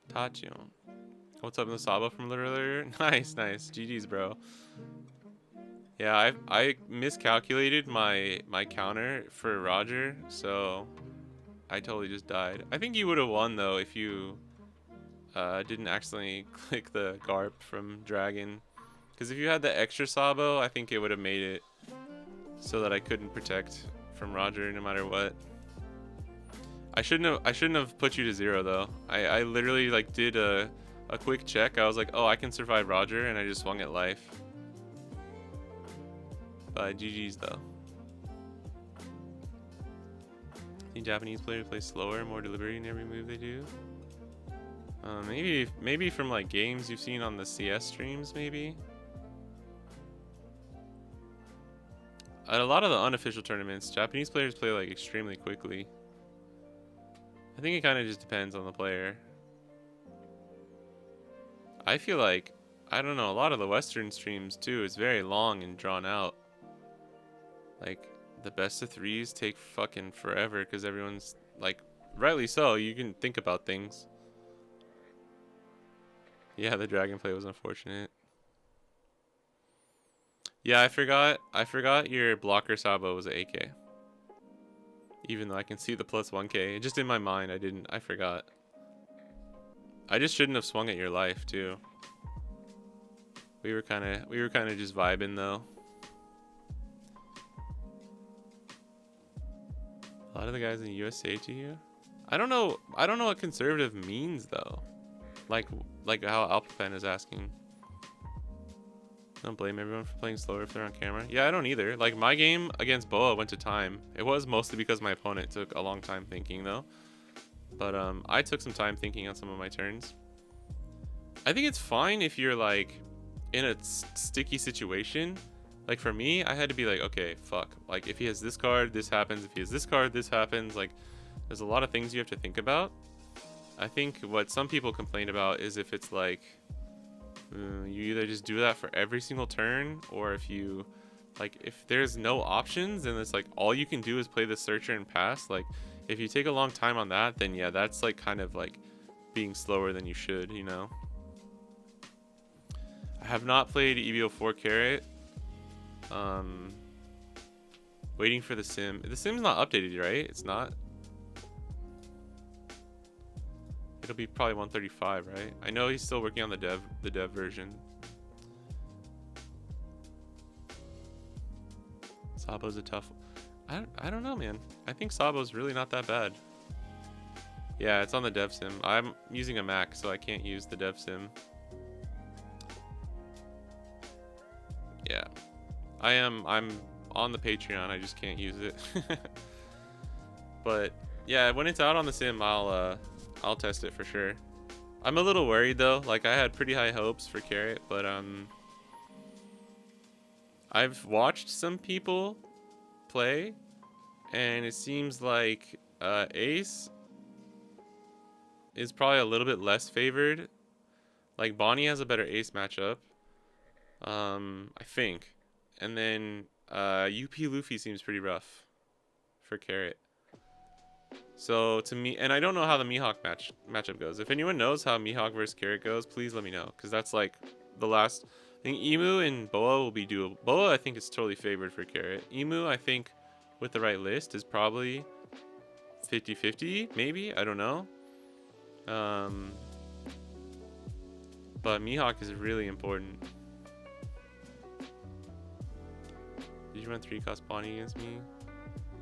Tachion. What's up, Nosaba from earlier? Nice, nice. GG's, bro. Yeah, I miscalculated my counter for Roger, so I totally just died. I think you would have won though if you didn't accidentally click the Garp from Dragon. Because if you had the extra Sabo, I think it would have made it so that I couldn't protect from Roger no matter what. I shouldn't have put you to 0 though. I literally like did a quick check. I was like, oh, I can survive Roger, and I just swung at life. GG's though. I think Japanese players play slower, more deliberate in every move they do. Maybe from like games you've seen on the CS streams, maybe. At a lot of the unofficial tournaments, Japanese players play like extremely quickly. I think it kind of just depends on the player. I feel like, I don't know, a lot of the Western streams too is very long and drawn out. Like, the best of 3s take fucking forever because everyone's, like, rightly so, you can think about things. Yeah, the dragon play was unfortunate. Yeah, I forgot your blocker Sabo was an AK. Even though I can see the plus 1k. Just in my mind, I forgot. I just shouldn't have swung at your life too. We were kinda just vibing though. A lot of the guys in the US say to you. I don't know what conservative means though. Like how Alpapen is asking. Don't blame everyone for playing slower if they're on camera. Yeah, I don't either. Like my game against Boa went to time. It was mostly because my opponent took a long time thinking though. But I took some time thinking on some of my turns. I think it's fine if you're like in a sticky situation. Like for me, I had to be like, okay, fuck. Like if he has this card, this happens. If he has this card, this happens. Like there's a lot of things you have to think about. I think what some people complain about is if it's like you either just do that for every single turn, or if you like if there's no options then it's like all you can do is play the searcher and pass. Like if you take a long time on that, then yeah, that's like kind of like being slower than you should, you know. I have not played EVO 4 Carrot. Waiting for the sim. The sim's not updated, right? It's not. It'll be probably 135, right? I know he's still working on the dev version. Sabo's a tough. I don't know, man. I think Sabo's really not that bad. Yeah, it's on the dev sim. I'm using a Mac, so I can't use the dev sim. Yeah, I'm on the Patreon. I just can't use it. But yeah, when it's out on the sim, I'll test it for sure. I'm a little worried though. Like I had pretty high hopes for Carrot, but I've watched some people play, and it seems like Ace is probably a little bit less favored. Like Bonnie has a better Ace matchup, I think, and then UP Luffy seems pretty rough for Carrot. So to me, and I don't know how the Mihawk matchup goes. If anyone knows how Mihawk versus Carrot goes, please let me know, because that's like the last. I think Emu and Boa will be doable. Boa, I think, is totally favored for Carrot. Emu, I think, with the right list, is probably 50-50, maybe. I don't know. But Mihawk is really important. Did you run 3-cost Bonnie against me?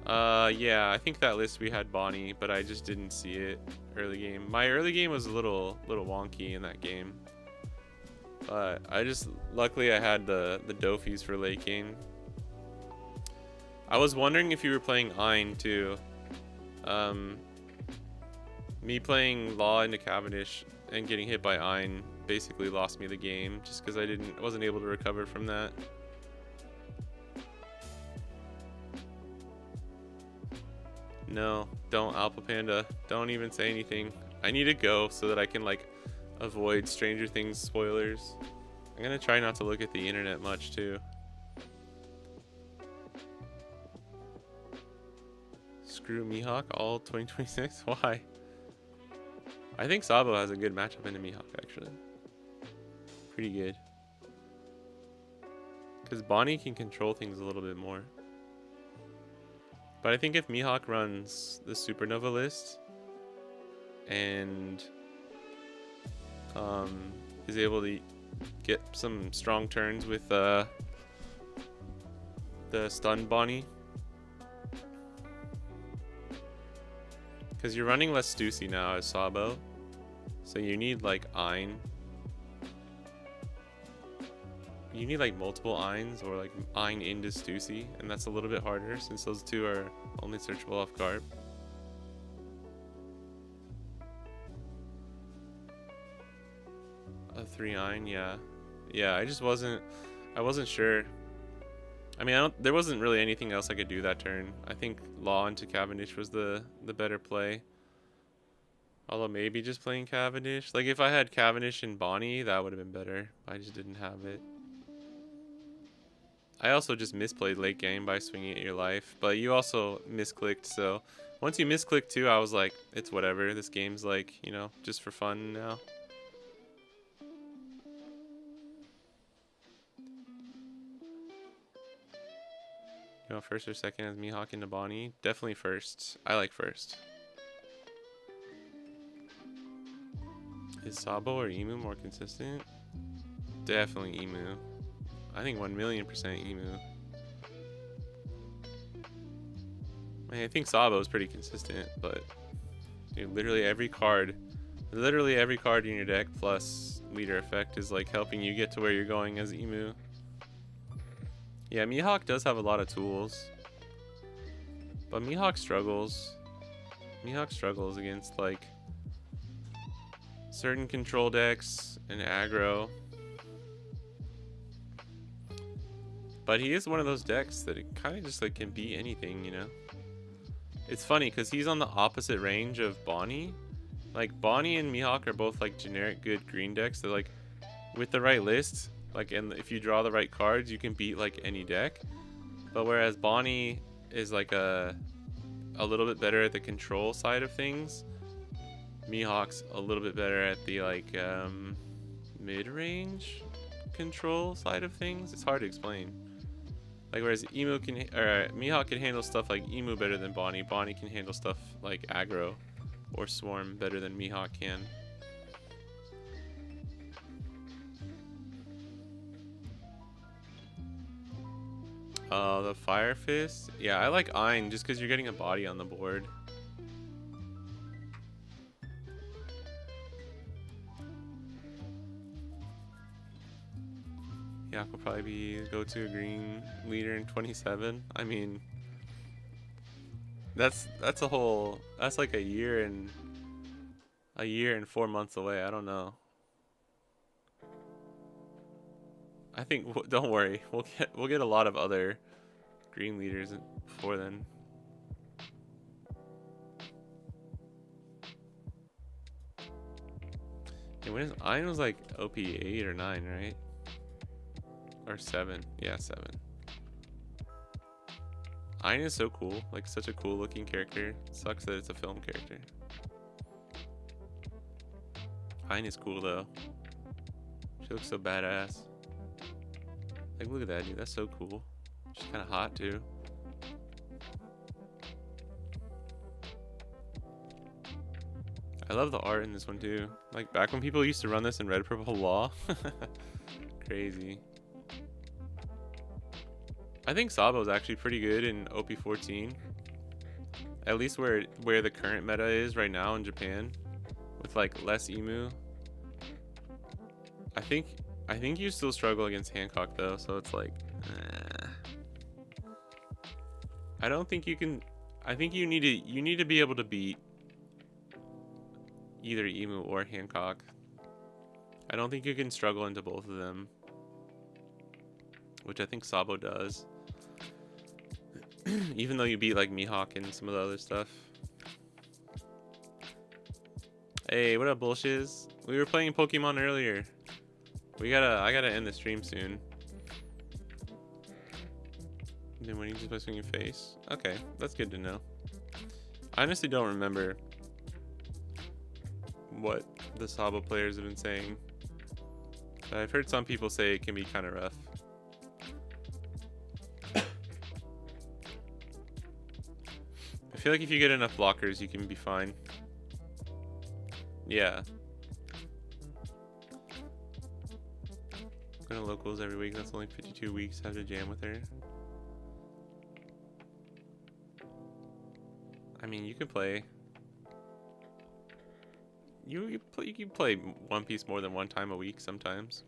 Yeah, I think that list we had Bonnie, but I just didn't see it early game. My early game was a little wonky in that game. But luckily I had the Dofies for late game. I was wondering if you were playing Ein too. Me playing Law into Cavendish and getting hit by Ein basically lost me the game just because I wasn't able to recover from that. No, don't, Alpha Panda. Don't even say anything. I need to go so that I can like avoid Stranger Things spoilers. I'm gonna try not to look at the internet much too. Screw Mihawk all 2026? Why? I think Sabo has a good matchup into Mihawk actually. Pretty good. Because Bonnie can control things a little bit more. But I think if Mihawk runs the Supernova list and is able to get some strong turns with the stun Bonnie, because you're running less Stussy now as Sabo, so you need like Ein. You need like multiple Eins or like Ein into Stussy, and that's a little bit harder since those two are only searchable off guard. A 3 Ein, yeah. Yeah, I wasn't sure. I mean, there wasn't really anything else I could do that turn. I think Law into Cavendish was the better play. Although maybe just playing Cavendish. Like if I had Cavendish and Bonnie, that would have been better. I just didn't have it. I also just misplayed late game by swinging at your life, but you also misclicked, so once you misclicked too, I was like, it's whatever. This game's like, you know, just for fun now. You want first or second as Mihawk into Bonnie? Definitely first. I like first. Is Sabo or Emu more consistent? Definitely Emu. I think 1,000,000% Emu. I mean, I think Sabo is pretty consistent, but dude, literally every card in your deck plus leader effect is like helping you get to where you're going as Emu. Yeah, Mihawk does have a lot of tools, but Mihawk struggles. Mihawk struggles against like certain control decks and aggro. But he is one of those decks that it kind of just like can beat anything, you know? It's funny because he's on the opposite range of Bonnie. Like Bonnie and Mihawk are both like generic good green decks that like with the right list, like, and if you draw the right cards, you can beat like any deck. But whereas Bonnie is like a little bit better at the control side of things, Mihawk's a little bit better at the like mid-range control side of things. It's hard to explain. Like whereas Mihawk can handle stuff like Emu better than Bonnie. Bonnie can handle stuff like aggro or swarm better than Mihawk can. The Fire Fist. Yeah, I like Ein just because you're getting a body on the board. Yeah, will probably be go-to green leader in 27. I mean, that's like a year and 4 months away. I don't know. I think don't worry, we'll get a lot of other green leaders before then. And when is Ein was like OP 8 or 9, right? Or 7. Yeah, 7. Ein is so cool. Like, such a cool looking character. Sucks that it's a film character. Ein is cool, though. She looks so badass. Like, look at that, dude. That's so cool. She's kind of hot, too. I love the art in this one, too. Like, back when people used to run this in Red Purple Law. Crazy. I think Sabo is actually pretty good in OP14. At least where the current meta is right now in Japan, with like less Emu. I think you still struggle against Hancock though, so it's like, I don't think you can. I think you need to be able to beat either Emu or Hancock. I don't think you can struggle into both of them, which I think Sabo does. Even though you beat like Mihawk and some of the other stuff. Hey, what up, bullshiz? We were playing Pokemon earlier. I gotta end the stream soon. Then when you just by swinging face? Okay, that's good to know. I honestly don't remember what the Sabo players have been saying. But I've heard some people say it can be kind of rough. I feel like if you get enough blockers, you can be fine. Yeah. Going to locals every week. That's only 52 weeks. Have to jam with her. I mean, you can play. You can play One Piece more than one time a week sometimes.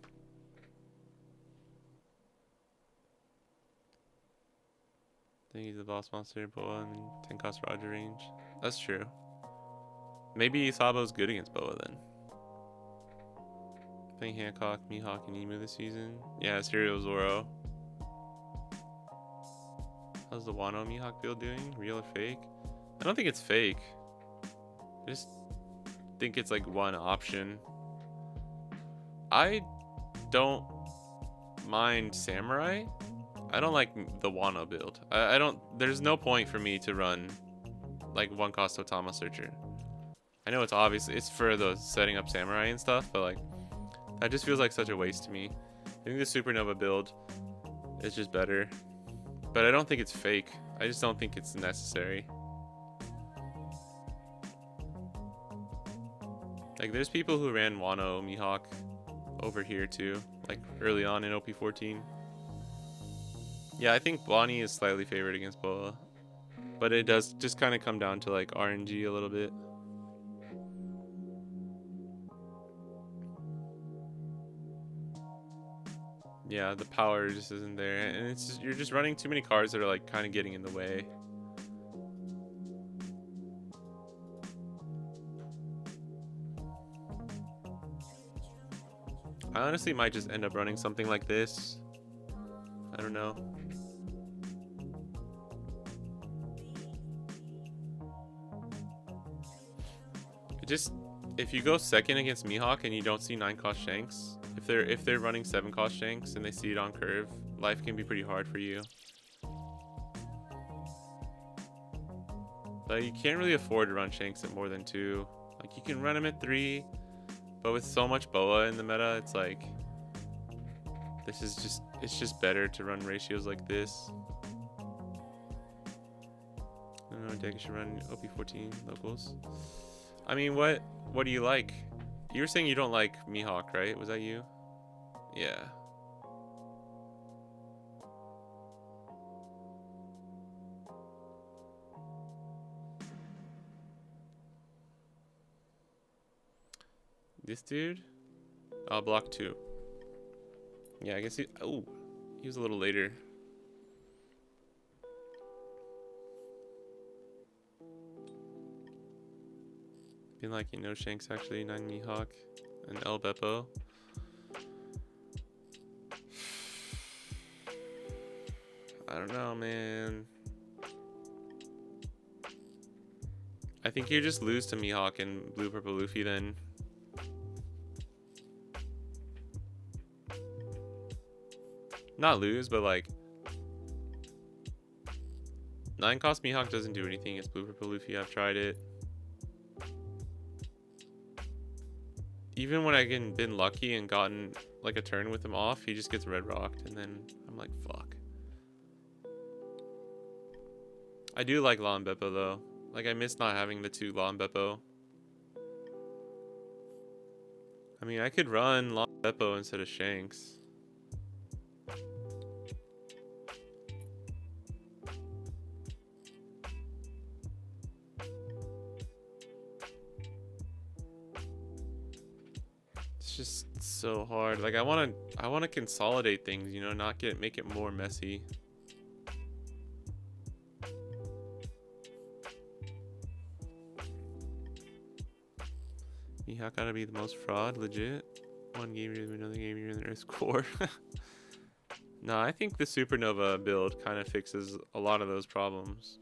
I think he's the boss monster, Boa, and 10 cost Roger range. That's true. Maybe Sabo's good against Boa then. Playing Hancock, Mihawk, and Emu this season. Yeah, Serial Zoro. How's the Wano Mihawk build doing? Real or fake? I don't think it's fake. I just think it's like one option. I don't mind Samurai. I don't like the Wano build. I don't. There's no point for me to run like one cost Otama Searcher. I know it's for the setting up Samurai and stuff, but like that just feels like such a waste to me. I think the Supernova build is just better, but I don't think it's fake. I just don't think it's necessary. Like there's people who ran Wano Mihawk over here too, like early on in OP14. Yeah, I think Bonnie is slightly favored against Boa, but it does just kind of come down to like RNG a little bit. Yeah, the power just isn't there, and you're just running too many cards that are like kind of getting in the way. I honestly might just end up running something like this. I don't know. If you go second against Mihawk and you don't see 9 cost Shanks, if they're running 7 cost Shanks and they see it on curve, life can be pretty hard for you. But you can't really afford to run Shanks at more than 2. Like you can run them at 3, but with so much Boa in the meta, it's like This is just, it's just better to run ratios like this. I don't know, Deck should run OP14 locals. I mean, what do you like? You were saying you don't like Mihawk, right? Was that you? Yeah. This dude? I'll block 2. Yeah, I guess he... Oh, he was a little later. Been liking No Shanks actually, 9 Mihawk, and El Beppo. I don't know, man. I think you just lose to Mihawk and Blue Purple Luffy then. Not lose, but like 9 cost Mihawk doesn't do anything. It's Blue Purple Luffy. I've tried it. Even when I've been lucky and gotten like a turn with him off, he just gets red rocked, and then I'm like, fuck. I do like Law and Beppo though. Like, I miss not having the 2 Law and Beppo. I mean, I could run Law and Beppo instead of Shanks. It's just so hard. Like, I want to consolidate things, you know, not make it more messy. Mihawk gotta be the most fraud, legit. One game you're in another game you're in the Earth's core. No, I think the Supernova build kind of fixes a lot of those problems.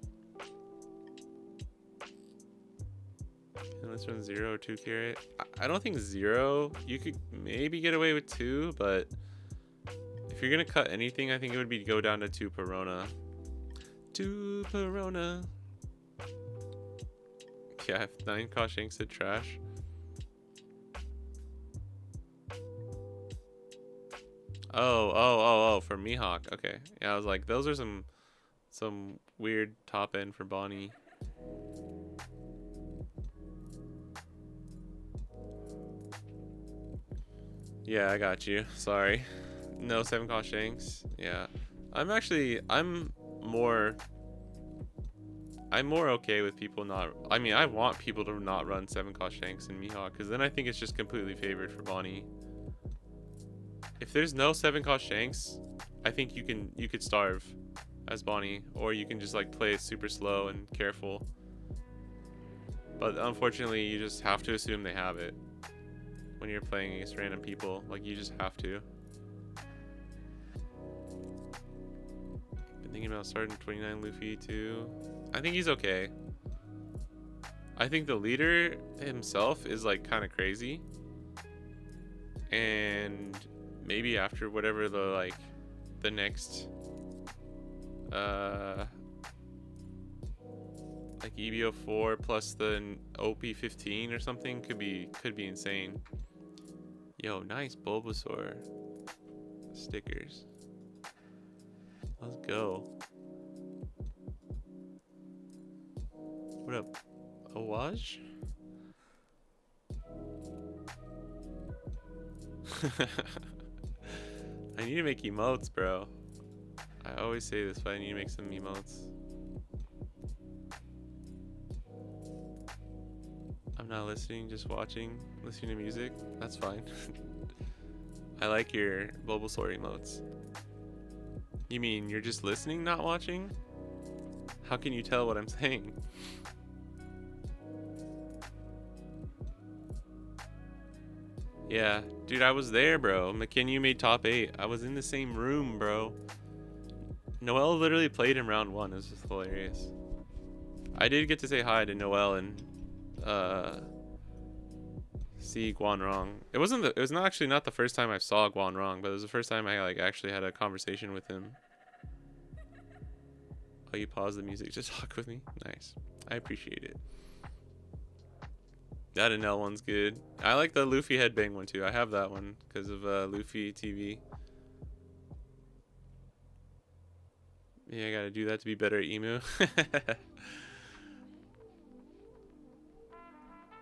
And let's run 0 or 2 carry. I don't think 0. You could maybe get away with 2, but if you're gonna cut anything, I think it would be to go down to 2 Perona. 2 Perona. Yeah, if 9 cost Shanks said trash. Oh, for Mihawk. Okay. Yeah, I was like, those are some weird top end for Bonnie. Yeah, I got you. Sorry. No 7 cost Shanks. Yeah. I'm more okay with people not... I mean, I want people to not run 7 cost Shanks in Mihawk, because then I think it's just completely favored for Bonnie. If there's no 7 cost Shanks, I think you could starve as Bonnie, or you can just like play it super slow and careful. But unfortunately, you just have to assume they have it when you're playing against random people. Like, you just have to. Been thinking about starting 29 Luffy too. I think he's okay. I think the leader himself is like kind of crazy, and maybe after whatever the next like EBO 4 plus the OP 15 or something could be insane. Yo, nice Bulbasaur stickers. Let's go. What up, Awaj? I need to make emotes, bro. I always say this, but I need to make some emotes. I'm not listening, just watching, listening to music. That's fine. I like your Bulbasaur emotes. You mean you're just listening, not watching? How can you tell what I'm saying? Yeah, dude, I was there, bro. McKinney made top 8. I was in the same room, bro. Noel literally played in round 1. It was just hilarious. I did get to say hi to Noel and see Guanrong. It was not actually not the first time I saw Guanrong, but it was the first time I like actually had a conversation with him. Oh, you paused the music to talk with me? Nice. I appreciate it. That Anel one's good. I like the Luffy headbang one too. I have that one because of Luffy TV. Yeah, I gotta do that to be better at emu.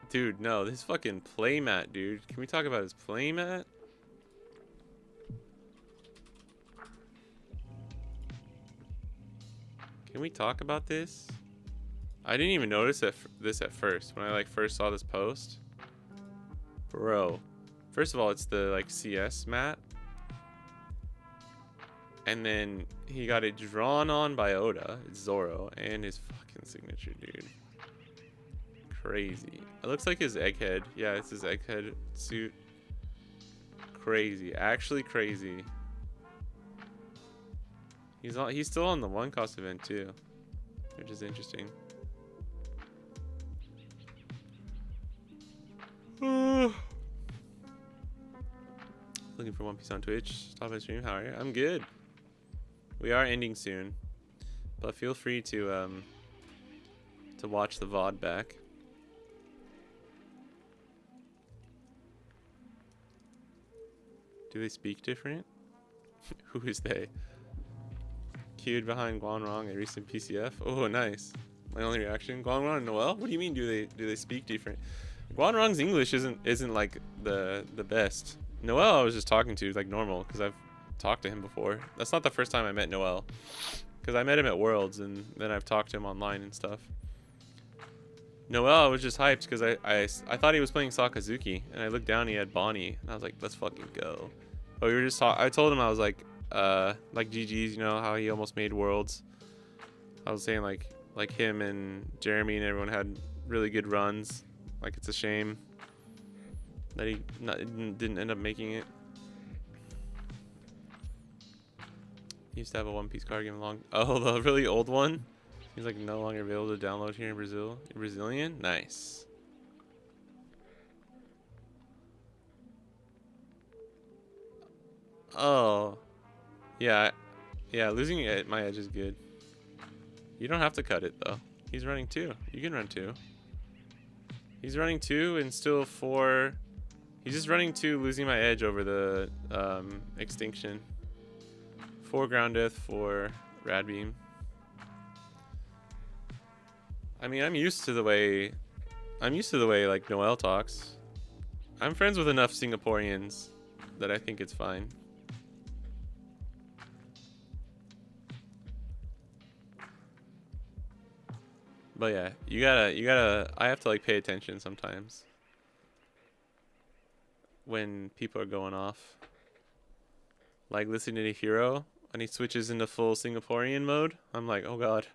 Dude, no, this fucking playmat, dude. Can we talk about his playmat? Can we talk about this? I didn't even notice this at first when I like first saw this post. Bro, first of all, it's the like CS mat, and then he got it drawn on by Oda. It's Zoro, and his fucking signature, dude. Crazy. It looks like his egghead. Yeah, it's his egghead suit. Crazy, actually crazy. He's still on the one cost event too, which is interesting. Looking for One Piece on Twitch. Stop by stream. How are you? I'm good. We are ending soon, but feel free to watch the VOD back. Do they speak different? Who is they? Queued behind Guanrong at recent PCF. Oh, nice. My only reaction: Guanrong and Noel. What do you mean? Do they speak different? Guanrong's English isn't like the best. Noel I was just talking to like normal because I've talked to him before. That's not the first time I met Noel, because I met him at Worlds and then I've talked to him online and stuff. Noel, I was just hyped because I thought he was playing Sakazuki, and I looked down, he had Bonnie, and I was like, let's fucking go. But we were just I told him, I was like GG's, you know how he almost made Worlds. I was saying like him and Jeremy and everyone had really good runs. Like, it's a shame that he didn't end up making it. He used to have a One Piece card game long. Oh, the really old one? He's like no longer available to download here in Brazil. Brazilian? Nice. Oh. Yeah. Yeah, losing my edge is good. You don't have to cut it, though. He's running 2. You can run 2. He's running 2 and still 4. He's just running 2, losing my edge over the extinction. 4 ground death, 4 rad beam. I mean, I'm used to the way like Noel talks. I'm friends with enough Singaporeans that I think it's fine. But yeah, you gotta, I have to like pay attention sometimes when people are going off. Like listening to Hero, and he switches into full Singaporean mode. I'm like, oh god.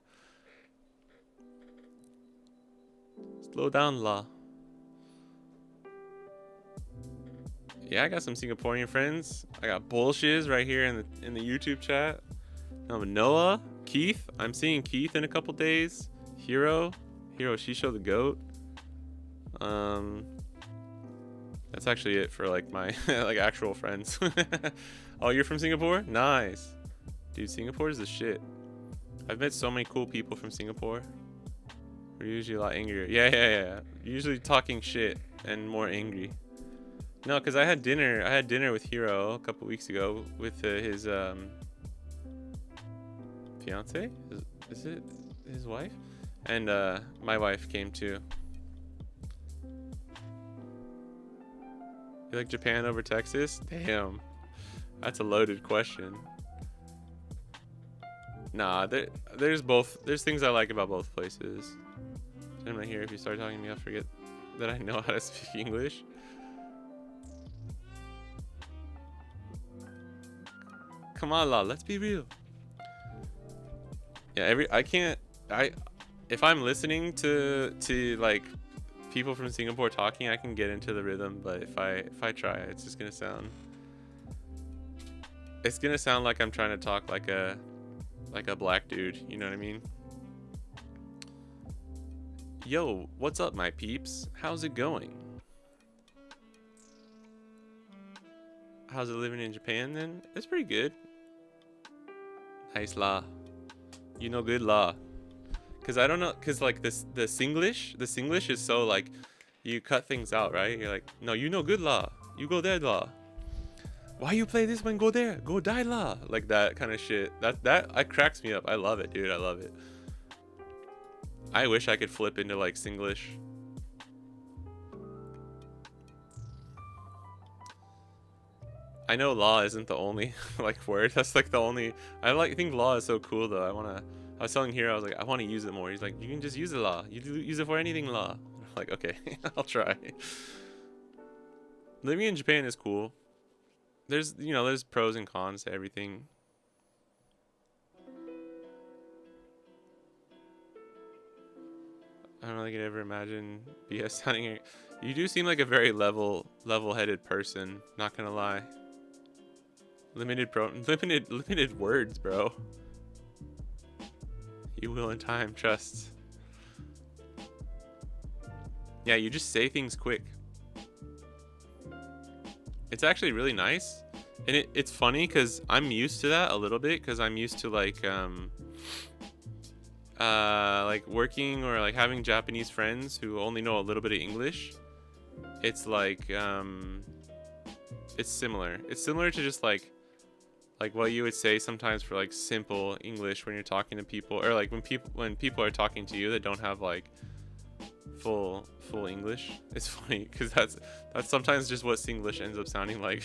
Slow down, la. Yeah, I got some Singaporean friends. I got Bullshiz right here in the YouTube chat. Noah, Keith. I'm seeing Keith in a couple days. Hero, Shisho the goat. That's actually it for like my like actual friends. Oh, you're from Singapore? Nice, dude. Singapore is the shit. I've met so many cool people from Singapore. We're usually a lot angrier. Yeah. Usually talking shit and more angry. No, because I had dinner with Hero a couple weeks ago with his fiance. Is it his wife? And my wife came too. You like Japan over Texas? Damn, that's a loaded question. Nah, there's things I like about both places. I'm not here. If you start talking to me, I'll forget that I know how to speak English. Come on, La, let's be real. Yeah, if I'm listening to like people from Singapore talking, I can get into the rhythm, but if I try, it's just gonna sound like I'm trying to talk like a black dude, you know what I mean? Yo, what's up, my peeps? How's it going? How's it living in Japan then? It's pretty good. Nice, La. You know good, La. Cause I don't know, cause like the Singlish is so like, you cut things out, right? You're like, no, you know good, La. You go there, La. Why you play this one? Go there. Go die la. Like that kind of shit. That cracks me up. I love it, dude. I love it. I wish I could flip into like Singlish. I know law isn't the only like word. That's like the only. I think law is so cool though. I was telling Hero, I was like, I want to use it more. He's like, you can just use it law. You use it for anything law. I'm like, okay, I'll try. Living in Japan is cool. There's pros and cons to everything. I don't really could ever imagine BS sounding. You do seem like a very level-headed person. Not gonna lie. Limited words, bro. You will in time, trust. Yeah, you just say things quick. It's actually really nice, and it's funny because I'm used to that a little bit because I'm used to like working or like having Japanese friends who only know a little bit of English. It's like it's similar. It's similar to just like what you would say sometimes for like simple English when you're talking to people, or like when people are talking to you that don't have like full English. It's funny because that's sometimes just what Singlish ends up sounding like.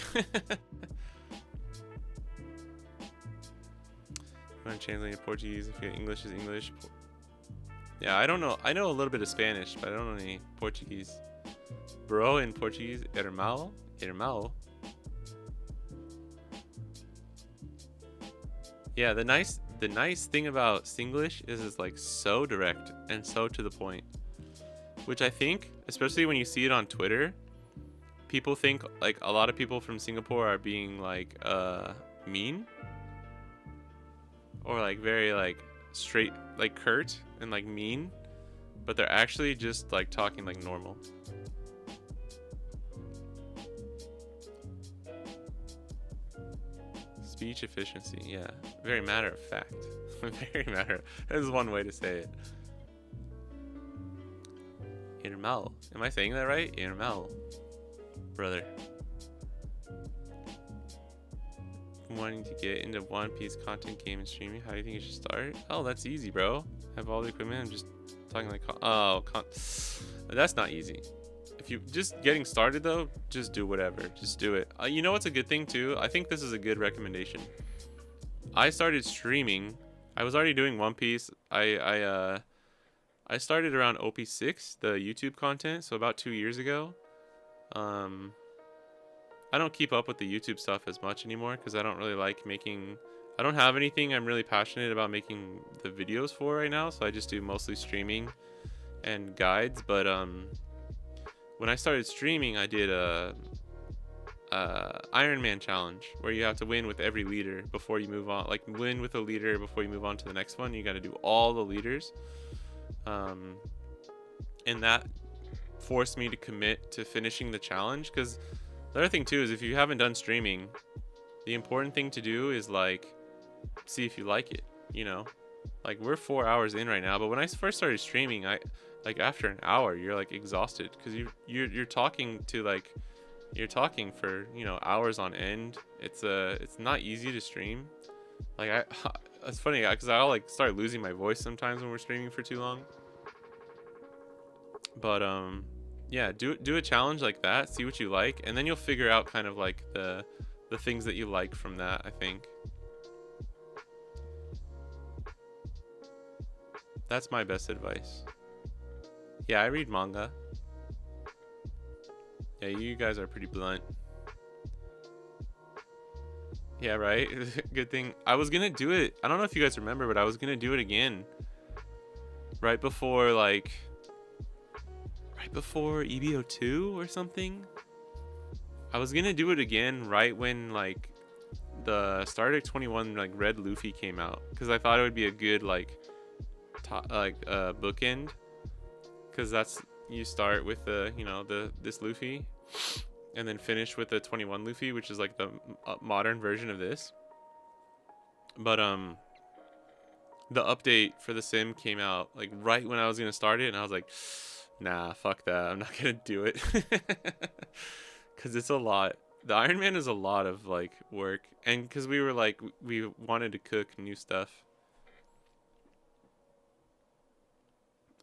I'm translating to Portuguese. If your English is English. Yeah, I don't know. I know a little bit of Spanish, but I don't know any Portuguese. Bro in Portuguese, irmão. Yeah, the nice thing about Singlish is it's like so direct and so to the point. Which I think, especially when you see it on Twitter, people think like a lot of people from Singapore are being like mean or like very like straight, like curt and like mean, but they're actually just like talking like normal. Speech efficiency, yeah, very matter of fact. Very matter. That is one way to say it. Irmão. Am I saying that right? Irmão. Brother. Wanting to get into One Piece content, game, and streaming, how do you think you should start? Oh, that's easy, bro. I have all the equipment. I'm just talking like, that's not easy. If you just getting started though, just do whatever. Just do it. You know what's a good thing too? I think this is a good recommendation. I started streaming. I was already doing One Piece. I started around OP6, the YouTube content, so about 2 years ago. I don't keep up with the YouTube stuff as much anymore because I don't really like making... I don't have anything I'm really passionate about making the videos for right now, so I just do mostly streaming and guides. But when I started streaming, I did a Iron Man challenge where you have to win with every leader before you move on. Like, win with a leader before you move on to the next one. You got to do all the leaders. And that forced me to commit to finishing the challenge, because the other thing too is if you haven't done streaming, the important thing to do is like see if you like it, you know. Like, we're 4 hours in right now, but when I first started streaming, I like after an hour you're like exhausted because you're talking to like you're talking for, you know, hours on end. It's not easy to stream. Like, it's funny because I'll like start losing my voice sometimes when we're streaming for too long. But yeah, do a challenge like that, see what you like, and then you'll figure out kind of like the things that you like from that, I think. That's my best advice. Yeah, I read manga. Yeah, you guys are pretty blunt. Yeah, right? Good thing. I was gonna do it. I don't know if you guys remember, but I was gonna do it again. Right before EBO 2 or something. I was gonna do it again right when like the Star Trek 21 like Red Luffy came out, because I thought it would be a good like bookend, because that's, you start with the, you know, this Luffy and then finish with the 21 Luffy, which is like the modern version of this. But the update for the sim came out like right when I was gonna start it, and I was like, nah, fuck that, I'm not gonna do it. Because it's a lot. The Iron Man is a lot of like work, and because we were like we wanted to cook new stuff.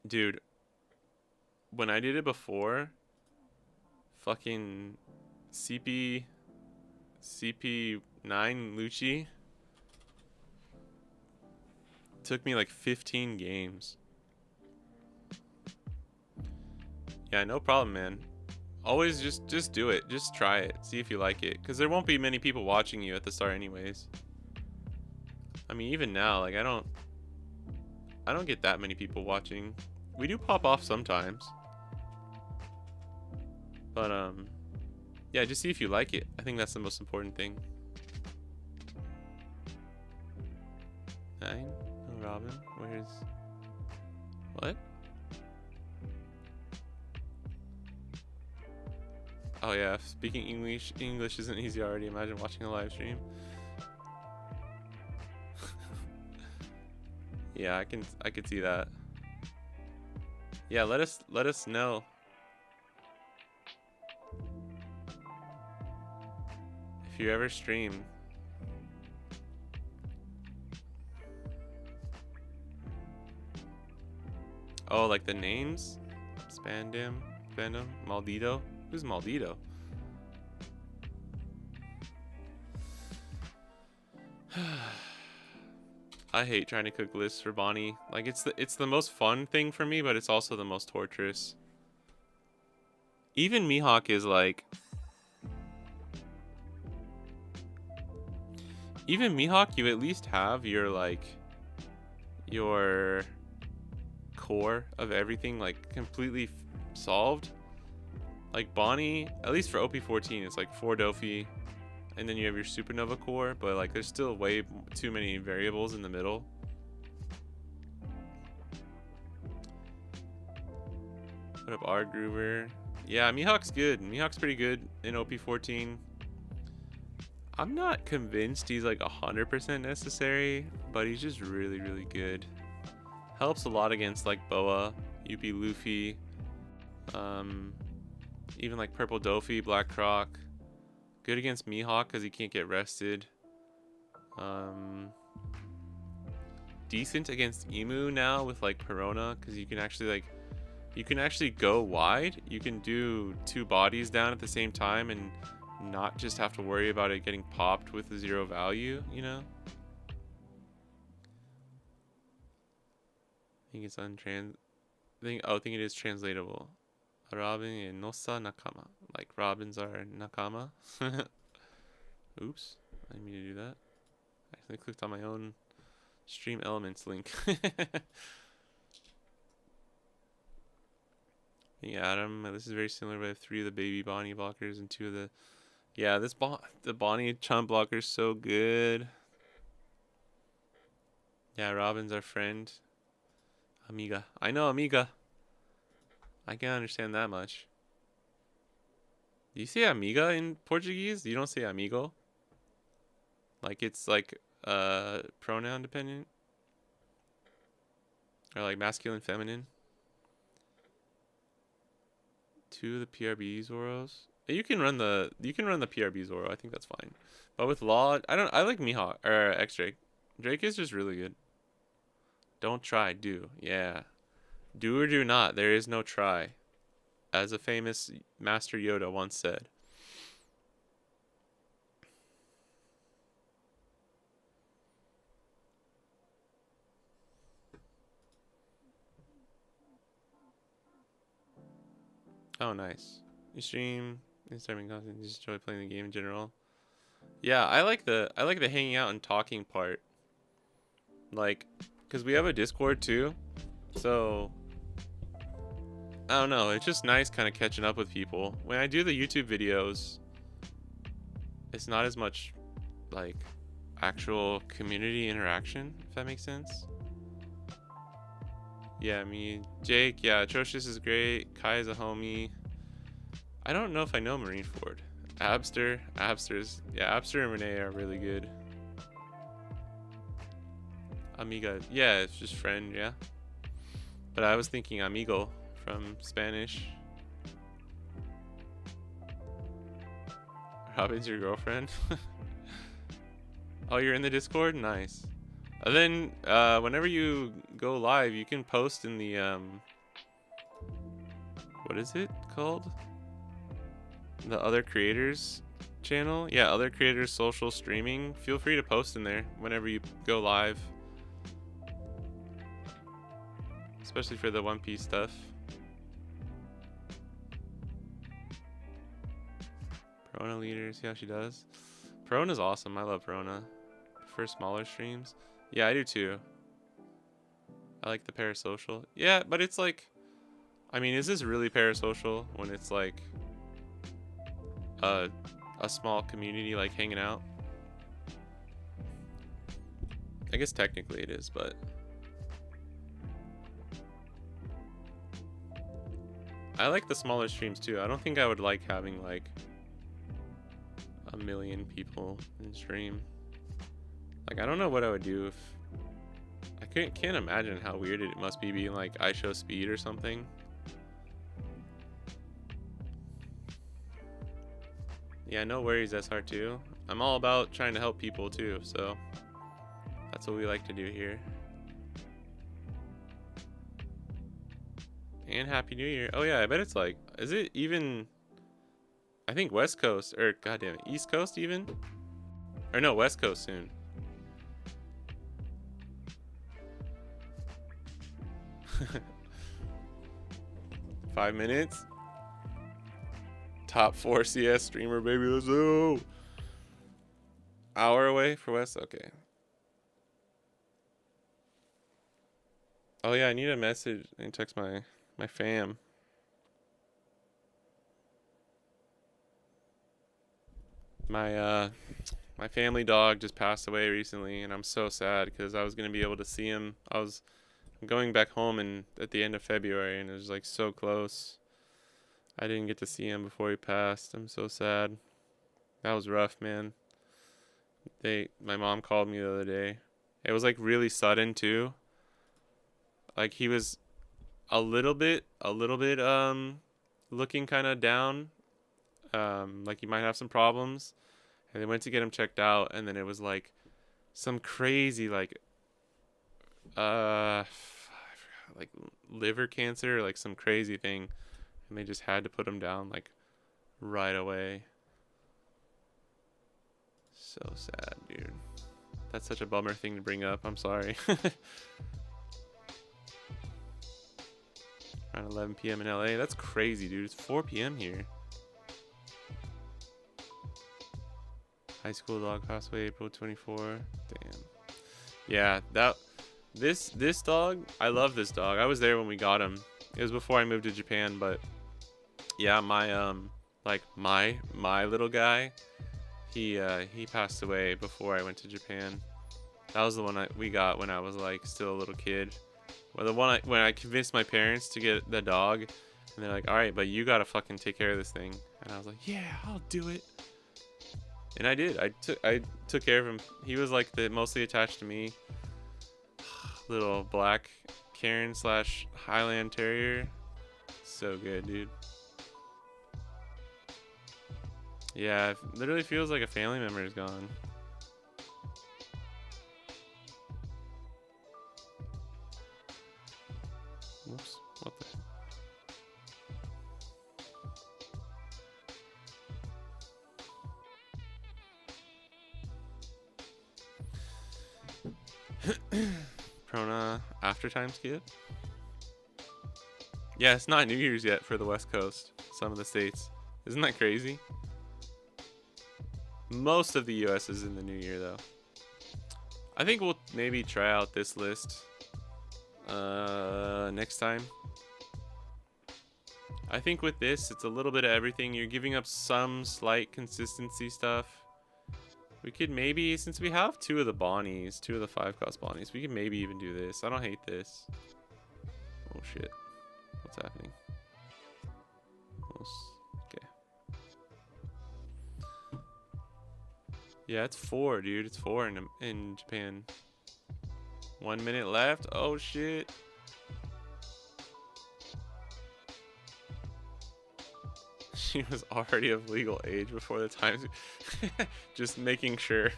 Dude, when I did it before, fucking CP9 Lucci took me like 15 games. Yeah, no problem, man. Always just do it. Just try it. See if you like it. Because there won't be many people watching you at the start anyways. I mean, even now, like I don't get that many people watching. We do pop off sometimes. But yeah, just see if you like it. I think that's the most important thing. 9? No Robin. Where's what? Oh yeah, speaking English isn't easy already. Imagine watching a live stream. Yeah, I could see that. Yeah, let us know. If you ever stream. Oh, like the names? Spandam, Maldito. Who's Maldito? I hate trying to cook lists for Bonnie. Like it's the most fun thing for me, but it's also the most torturous. Even Mihawk is like even Mihawk, you at least have your like your core of everything like completely solved. Like Bonnie, at least for OP14, it's like 4 Dofi, and then you have your supernova core, but like there's still way too many variables in the middle. What up, R Groover? Yeah, Mihawk's good. Mihawk's pretty good in OP14. I'm not convinced he's like 100% necessary, but he's just really, really good. Helps a lot against like Boa, UP Luffy, even like Purple Dofi, Black Croc. Good against Mihawk because he can't get rested. Decent against Emu now with like Perona because you can actually go wide. You can do 2 bodies down at the same time and not just have to worry about it getting popped with a 0 value, you know? I think it's I think it is translatable. Robin and Nosa Nakama. Like Robins are Nakama. Oops. I didn't mean to do that. I actually clicked on my own stream elements link. Yeah, Adam, this is very similar, but I have 3 of the baby Bonnie blockers and 2 of the... Yeah, the Bonnie chum blocker is so good. Yeah, Robin's our friend. Amiga. I know, amiga. I can understand that much. Do you say amiga in Portuguese? You don't say amigo? Like it's like pronoun dependent? Or like masculine, feminine? 2 of the PRB Zoros. You can run the PRB Zoro. I think that's fine. But with Law, I like Mihawk or X Drake. Drake is just really good. Don't try, do. Yeah. Do or do not. There is no try. As a famous Master Yoda once said. Oh, nice. You stream, Instagram content, just enjoy playing the game in general. Yeah, I like the hanging out and talking part. Like, cause we have a Discord too, so I don't know. It's just nice kind of catching up with people. When I do the YouTube videos, it's not as much like actual community interaction, if that makes sense. Yeah, me, Jake, yeah, Atrocious is great. Kai is a homie. I don't know if I know Marineford. Abster and Renee are really good. Amiga, yeah, it's just friend, yeah. But I was thinking amigo from Spanish. Robin's your girlfriend? Oh, you're in the Discord? Nice. And then, whenever you go live, you can post in the, what is it called? The other creators channel? Yeah, other creators social streaming. Feel free to post in there whenever you go live. Especially for the One Piece stuff. Perona leader, see how she does? Perona's awesome. I love Perona. For smaller streams. Yeah, I do too. I like the parasocial. Yeah, but it's like, I mean, is this really parasocial when it's like a small community like hanging out? I guess technically it is, but I like the smaller streams too. I don't think I would like having like 1 million people in stream. Like, I don't know what I would do if I can't imagine how weird it must be being like I show speed or something. Yeah, no worries, SR2. I'm all about trying to help people too, so that's what we like to do here. And Happy New Year. Oh yeah, I bet it's like, is it even, I think West Coast, or goddamn it, East Coast even? Or no, West Coast soon. Five minutes. Top 4 CS streamer, baby. Let's go. Hour away for West. Okay. Oh yeah, I need a message and text my fam. My family dog just passed away recently, and I'm so sad because I was gonna be able to see him. I'm going back home at the end of February, and it was like so close. I didn't get to see him before he passed. I'm so sad. That was rough, man. My mom called me the other day. It was like really sudden too. Like he was a little bit looking kind of down. Like he might have some problems. And they went to get him checked out, and then it was like some crazy like I forgot, like liver cancer, like some crazy thing, and they just had to put him down like right away. So sad, dude. That's such a bummer thing to bring up. I'm sorry. Around 11 p.m. in LA. That's crazy, dude. It's 4 p.m. here. High school dog passed away April 24. Damn. Yeah, this dog, I love this dog. I was there when we got him. It was before I moved to Japan, but yeah, my my little guy, he passed away before I went to Japan. That was the one we got when I was like still a little kid. Well, the one when I convinced my parents to get the dog, and they're like, "All right, but you gotta fucking take care of this thing." And I was like, "Yeah, I'll do it." And I did. I took care of him. He was like mostly attached to me. Little black Cairn / Highland Terrier. So good, dude. Yeah, it literally feels like a family member is gone. Whoops. What the? Prona after time skip? Yeah, it's not New Year's yet for the West Coast. Some of the states. Isn't that crazy? Most of the US is in the new year though. I think we'll maybe try out this list next time. I think with this, it's a little bit of everything. You're giving up some slight consistency stuff. We could maybe, since we have 2 of the Bonnies, 2 of the 5-cost Bonnies, we could maybe even do this. I don't hate this. Oh shit. What's happening? Okay. Yeah, it's 4, dude. It's 4 in Japan. 1 minute left. Oh shit. She was already of legal age before the time. Just making sure.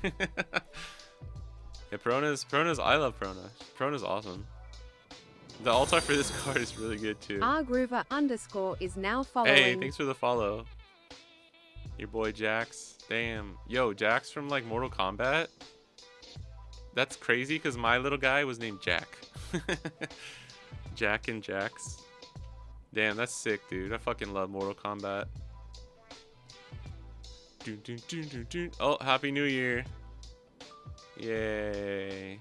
Yeah, Perona's. I love Perona. Perona's awesome. The alt art for this card is really good too. Groover _ is now following. Hey, thanks for the follow. Your boy Jax. Damn. Yo, Jax from like Mortal Kombat. That's crazy because my little guy was named Jack. Jack and Jax. Damn, that's sick, dude. I fucking love Mortal Kombat. Oh, Happy New Year. Yay.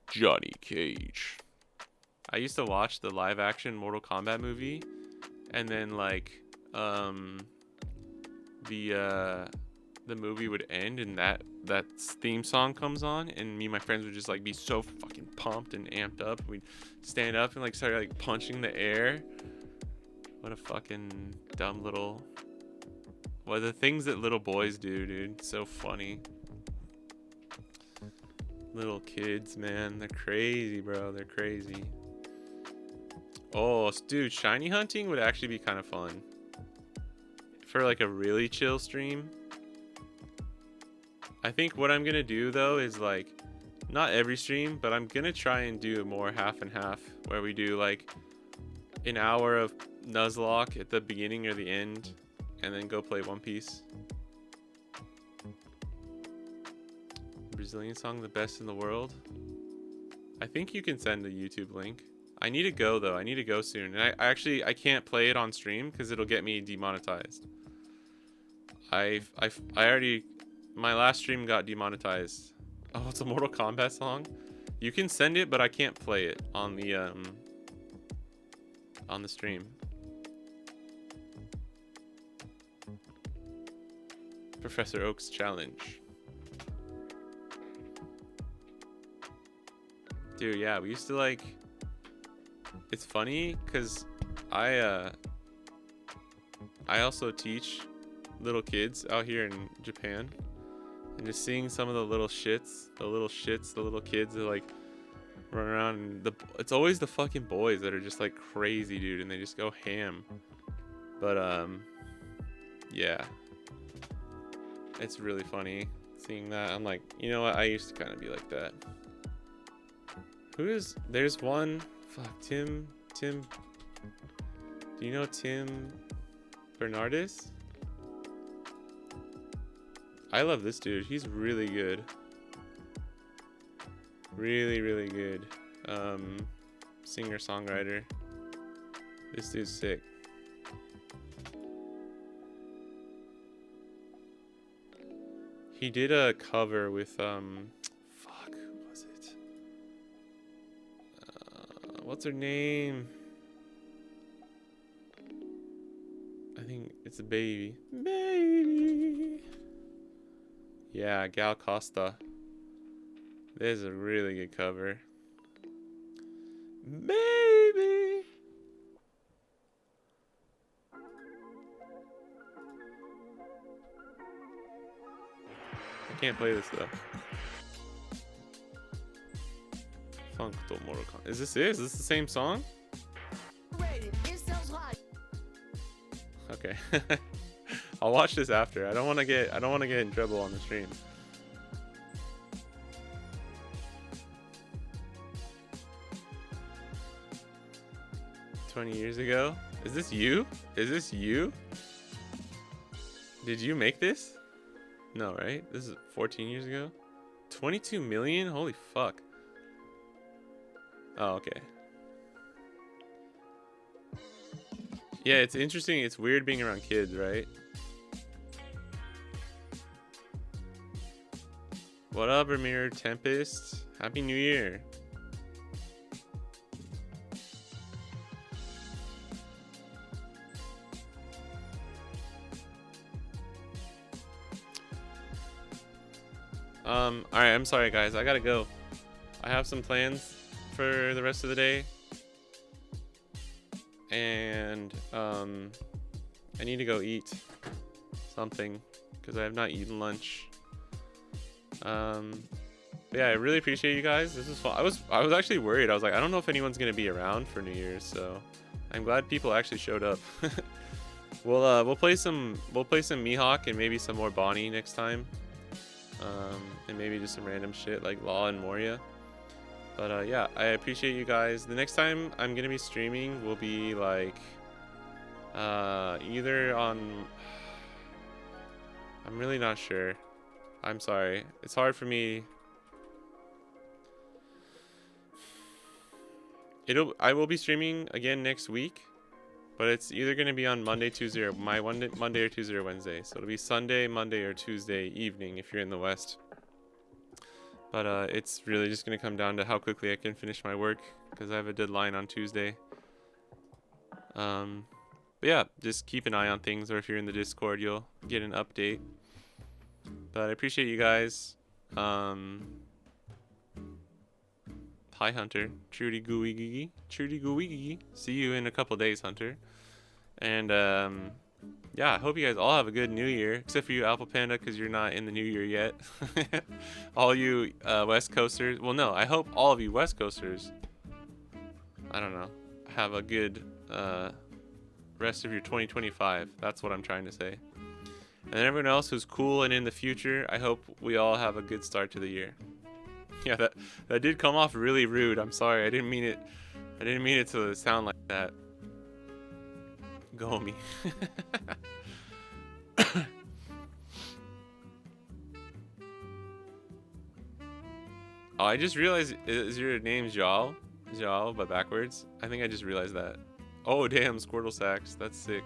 Johnny Cage. I used to watch the live action Mortal Kombat movie, and then like the movie would end and that theme song comes on, and me and my friends would just like be so fucking pumped and amped up. We'd stand up and like start like punching the air. What a fucking dumb little... Well, the things that little boys do, dude. So funny. Little kids, man. They're crazy, bro. They're crazy. Oh, dude, shiny hunting would actually be kind of fun. For like a really chill stream. I think what I'm going to do, though, is like... Not every stream, but I'm going to try and do more half and half. Where we do like an hour of Nuzlocke at the beginning or the end, and then go play One Piece. Brazilian song, the best in the world. I think you can send a YouTube link. I need to go though. I need to go soon, and I can't play it on stream because it'll get me demonetized. I already, my last stream got demonetized. Oh, it's a Mortal Kombat song. You can send it, but I can't play it on the stream. Professor Oak's challenge. Dude, yeah, we used to like... It's funny because I also teach little kids out here in Japan, and just seeing some of the little kids that like run around, and it's always the fucking boys that are just like crazy, dude, and they just go ham. But yeah, it's really funny seeing that. I'm like, you know what, I used to kind of be like that. There's one, Tim, do you know Tim Bernardis? I love this dude. He's really good. Really, really good. Singer-songwriter. This dude's sick. He did a cover with, fuck, who was it? What's her name? I think it's a baby. Baby! Yeah, Gal Costa. This is a really good cover. Baby! I can't play this though. Functo Mortal Kombat. Is this it? Is this the same song? Okay. I'll watch this after. I don't want to get in trouble on the stream. "20 years ago." Is this you? Is this you? Did you make this? No, right? This is 14 years ago. 22 million? Holy fuck. Oh, okay. Yeah, it's interesting. It's weird being around kids, right? What up, Ramir Tempest? Happy New Year. Alright, I'm sorry guys, I gotta go. I have some plans for the rest of the day. And I need to go eat something because I have not eaten lunch. But yeah, I really appreciate you guys. This was fun. I was actually worried. I was like, I don't know if anyone's gonna be around for New Year's, so I'm glad people actually showed up. We'll play some Mihawk and maybe some more Bonnie next time. And maybe just some random shit like Law and Moria. But yeah, I appreciate you guys. The next time I'm gonna be streaming will be like either on, I'm really not sure. I'm sorry. It's hard for me. I will be streaming again next week, but it's either going to be on Monday, Tuesday, or Monday or Tuesday or Wednesday. So it'll be Sunday, Monday, or Tuesday evening if you're in the West. But it's really just going to come down to how quickly I can finish my work, because I have a deadline on Tuesday. But yeah, just keep an eye on things, or if you're in the Discord, you'll get an update. But I appreciate you guys. Hi, Hunter. Trudy gooey gee. Trudy gooey gee. See you in a couple days, Hunter. And yeah, I hope you guys all have a good New Year, except for you, Alpha Panda, because you're not in the New Year yet. All you West Coasters. Well, no, I hope all of you West Coasters, I don't know, have a good rest of your 2025. That's what I'm trying to say. And everyone else who's cool and in the future, I hope we all have a good start to the year. Yeah, that did come off really rude. I'm sorry. I didn't mean it to sound like that. Go me. Oh, I just realized, is your name Zhao? Zhao, but backwards? I think I just realized that. Oh, damn, Squirtle Sacks. That's sick.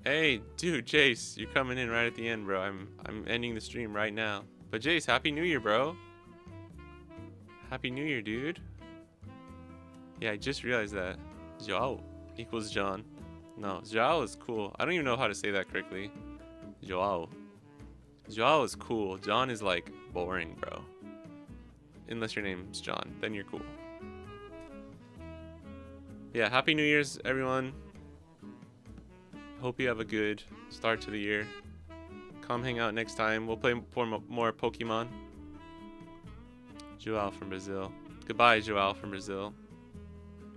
Hey, dude, Jace, you're coming in right at the end, bro. I'm ending the stream right now. But Jace, Happy New Year, bro. Happy New Year, dude. Yeah, I just realized that. Zhao equals John. No, Zhao is cool. I don't even know how to say that correctly. Zhao. Zhao is cool. John is like boring, bro. Unless your name's John, then you're cool. Yeah, Happy New Year's, everyone. Hope you have a good start to the year. Come hang out next time. We'll play more Pokemon. Joao from Brazil. Goodbye, Joao from Brazil.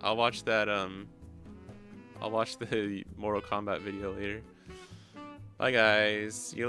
I'll watch that, I'll watch the Mortal Kombat video later. Bye, guys. See you later.